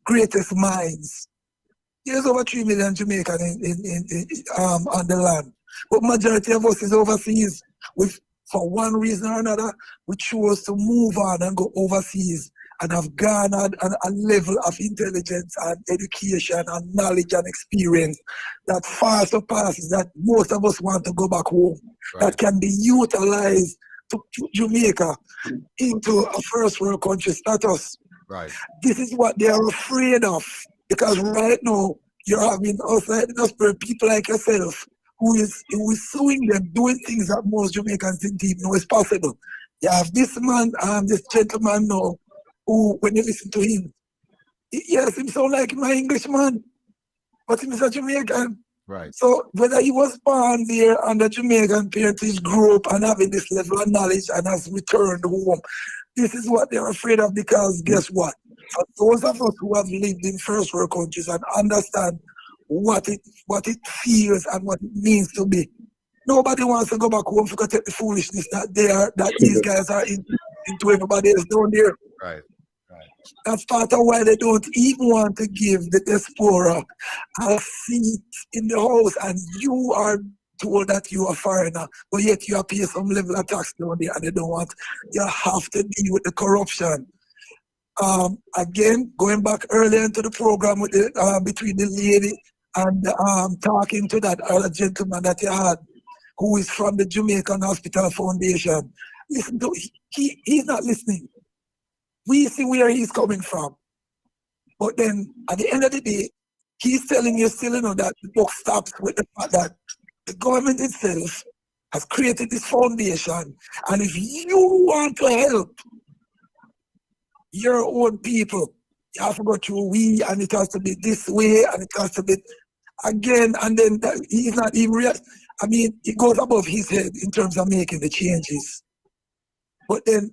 greatest minds? There's over 3 million Jamaicans on the land, but majority of us is overseas. For one reason or another, we chose to move on and go overseas and have garnered a level of intelligence and education and knowledge and experience that far surpasses that most of us want to go back home. That can be utilized to put Jamaica into a first world country status. Right. This is what they are afraid of, because right now you're having outside the people like yourself who is suing them, doing things that most Jamaicans didn't even know is possible. You have this man, this gentleman now, who, when you listen to him, yes, he sound like my Englishman, but he's a Jamaican. Right. So whether he was born there under Jamaican parentage, grew up and having this level of knowledge and has returned home, this is what they're afraid of, because guess what? For those of us who have lived in first world countries and understand what it feels and what it means to be, nobody wants to go back home to take the foolishness that these guys are into everybody else down there. Right. That's part of why they don't even want to give the diaspora a seat in the house, and you are told that you are a foreigner, but yet you are paying some level of tax down there, and they don't want. You have to deal with the corruption. Again, going back earlier into the program with the, between the lady and talking to that other gentleman that you had, who is from the Jamaican Hospital Foundation. Listen to he's not listening. We see where he's coming from. But then at the end of the day, he's telling you still, that the book stops with the fact that the government itself has created this foundation. And if you want to help your own people, you have to go through we, and it has to be this way, and it has to be again, and then he's not even real. I mean, it goes above his head in terms of making the changes. But then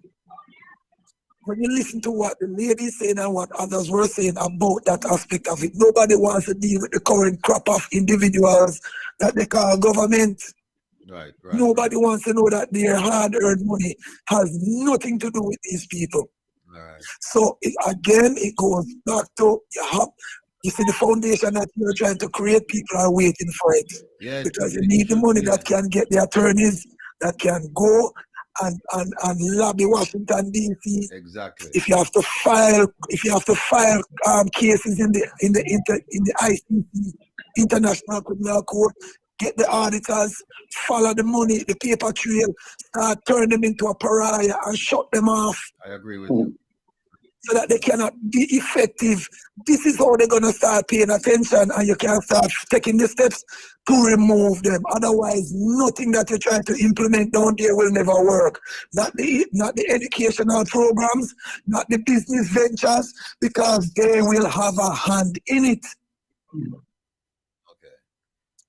when you listen to what the lady is saying and what others were saying about that aspect of it, nobody wants to deal with the current crop of individuals that they call government. Right. Nobody wants to know that their hard-earned money has nothing to do with these people. Right. So it goes back to you see the foundation that you're trying to create, people are waiting for it. Yeah, because you need the money that can get the attorneys that can go and lobby Washington DC. Exactly. If you have to file cases in the ICC, International Criminal Court, get the auditors, follow the money, the paper trail, start turn them into a pariah and shut them off. I agree with you. So that they cannot be effective. This is how they're going to start paying attention, and you can start taking the steps to remove them. Otherwise, nothing that you're trying to implement down there will never work. Not the educational programs, not the business ventures, because they will have a hand in it. Okay.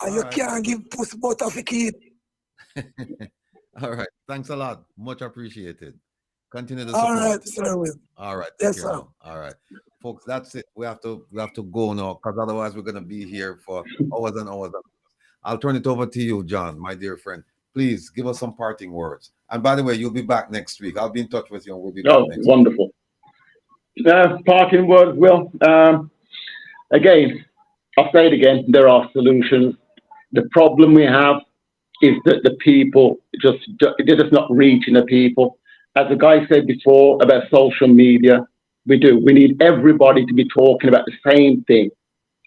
And you can't give puss butter for kid. All right. Thanks a lot. Much appreciated. Continue the All support. right, sir. All right. Take Yes, care sir. now. All right. Folks, that's it. We have to go now because otherwise we're gonna be here for hours and hours. I'll turn it over to you, John, my dear friend. Please give us some parting words. And by the way, you'll be back next week. I'll be in touch with you and we'll be back Oh, next week. wonderful. Parting words, Will. Again, I'll say it again. There are solutions. The problem we have is that the people they're just not reaching the people. As the guy said before about social media, we do. We need everybody to be talking about the same thing,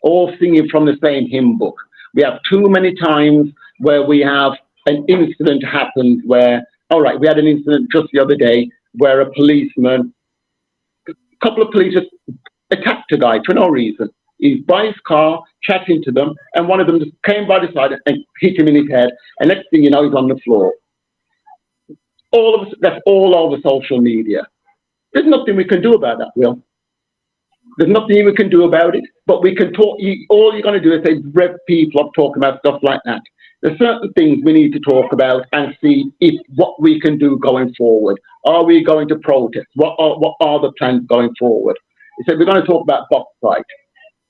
all singing from the same hymn book. We have too many times where we have an incident happens where, all right, we had an incident just the other day where a policeman, a couple of police just attacked a guy for no reason. He's by his car, chatting to them, and one of them just came by the side and hit him in his head. And next thing you know, he's on the floor. All of us, that's all over social media. There's nothing we can do about that, Will. There's nothing we can do about it, but we can talk. All you're going to do is say, rev people up talking about stuff like that. There's certain things we need to talk about and see if what we can do going forward. Are we going to protest? What are the plans going forward? He said, we're going to talk about bauxite.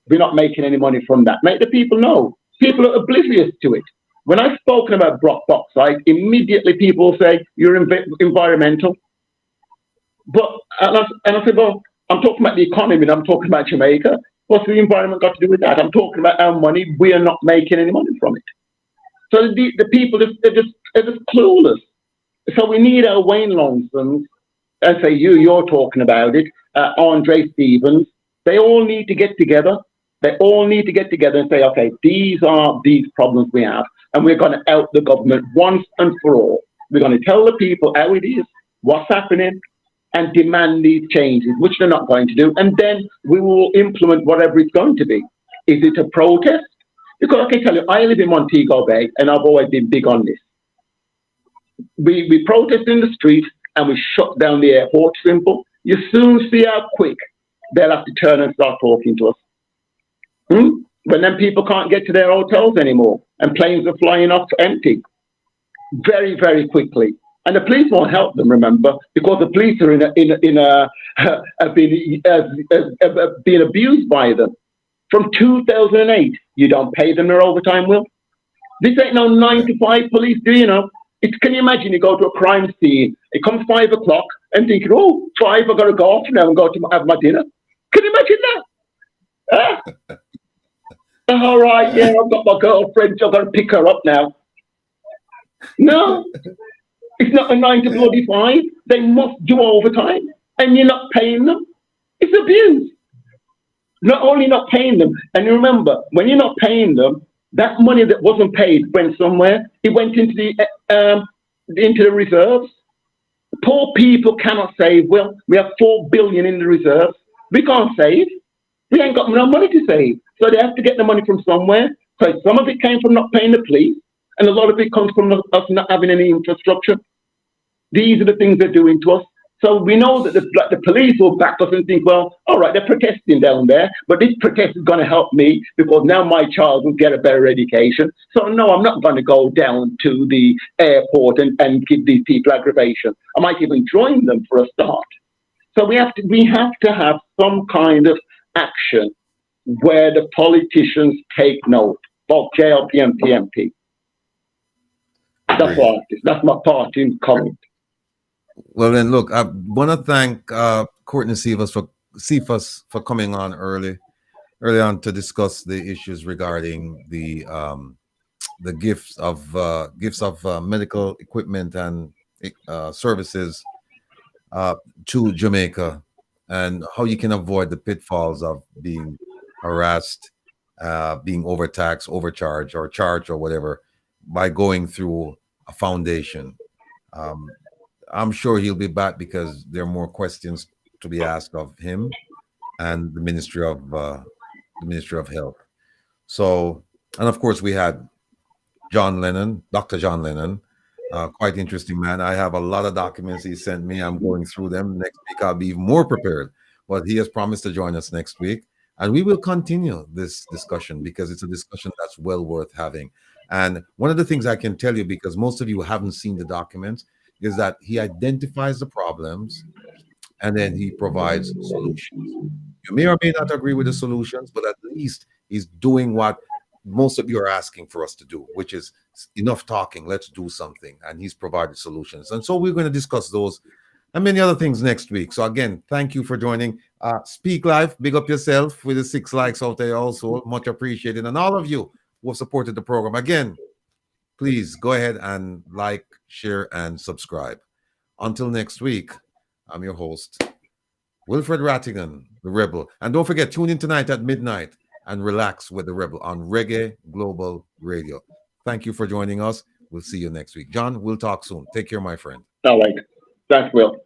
We're not making any money from that. Make the people know. People are oblivious to it. When I've spoken about bauxite, immediately people say, you're environmental. But, and I said, well, I'm talking about the economy and I'm talking about Jamaica. What's the environment got to do with that? I'm talking about our money. We are not making any money from it. So the people, they're just clueless. So we need our Wayne Longsons, say you're talking about it, Andre Stevens. They all need to get together. They all need to get together and say, okay, these are these problems we have, and we're going to out the government once and for all. We're going to tell the people how it is, what's happening, and demand these changes, which they're not going to do. And then we will implement whatever it's going to be. Is it a protest? Because I can tell you, I live in Montego Bay, and I've always been big on this. We protest in the streets, and we shut down the airport, simple. You soon see how quick they'll have to turn and start talking to us. When then people can't get to their hotels anymore, and planes are flying off empty very, very quickly. And the police won't help them, remember, because the police are have been abused by them. From 2008, you don't pay them their overtime, Will. This ain't no 9 to 5 police, do you know? Can you imagine you go to a crime scene, it comes 5 o'clock, and thinking, oh, 5, I've got to go off now and go to have my dinner. Can you imagine that? All right, yeah, I've got my girlfriend, I've got to pick her up now. No, it's not a 9 to bloody 5. They must do overtime, and you're not paying them. It's abuse. Not only not paying them, and you remember, when you're not paying them, that money that wasn't paid went somewhere. It went into the reserves. Poor people cannot save. Well, we have 4 billion in the reserves. We can't save. We ain't got no money to save. So they have to get the money from somewhere. So some of it came from not paying the police, and a lot of it comes from us not having any infrastructure. These are the things they're doing to us. So we know that the police will back us and think, well, all right, they're protesting down there, but this protest is going to help me because now my child will get a better education. So no, I'm not going to go down to the airport and give these people aggravation. I might even join them for a start. So we have to have some kind of action where the politicians take note, both JLP and PMP. That's my parting comment. Well, then, look, I want to thank Courtney Cephas for coming on early on to discuss the issues regarding the gifts of medical equipment and services to Jamaica, and how you can avoid the pitfalls of being harassed, being overtaxed, overcharged, or charged or whatever by going through a foundation. I'm sure he'll be back because there are more questions to be asked of him and the Ministry of Health. So, and of course, we had Dr. John Lennon, quite interesting man. I have a lot of documents he sent me. I'm going through them. Next week, I'll be even more prepared. But he has promised to join us next week. And we will continue this discussion because it's a discussion that's well worth having. And one of the things I can tell you, because most of you haven't seen the documents, is that he identifies the problems and then he provides solutions. You may or may not agree with the solutions, but at least he's doing what most of you are asking for us to do, which is enough talking, let's do something. And he's provided solutions. And so we're going to discuss those and many other things next week. So again, thank you for joining. Speak Live, big up yourself with the 6 likes out there also. Much appreciated. And all of you who have supported the program. Again, please go ahead and like, share, and subscribe. Until next week, I'm your host, Wilfred Rattigan, the Rebel. And don't forget, tune in tonight at midnight and relax with the Rebel on Reggae Global Radio. Thank you for joining us. We'll see you next week. John, we'll talk soon. Take care, my friend. All right. Thanks, Will.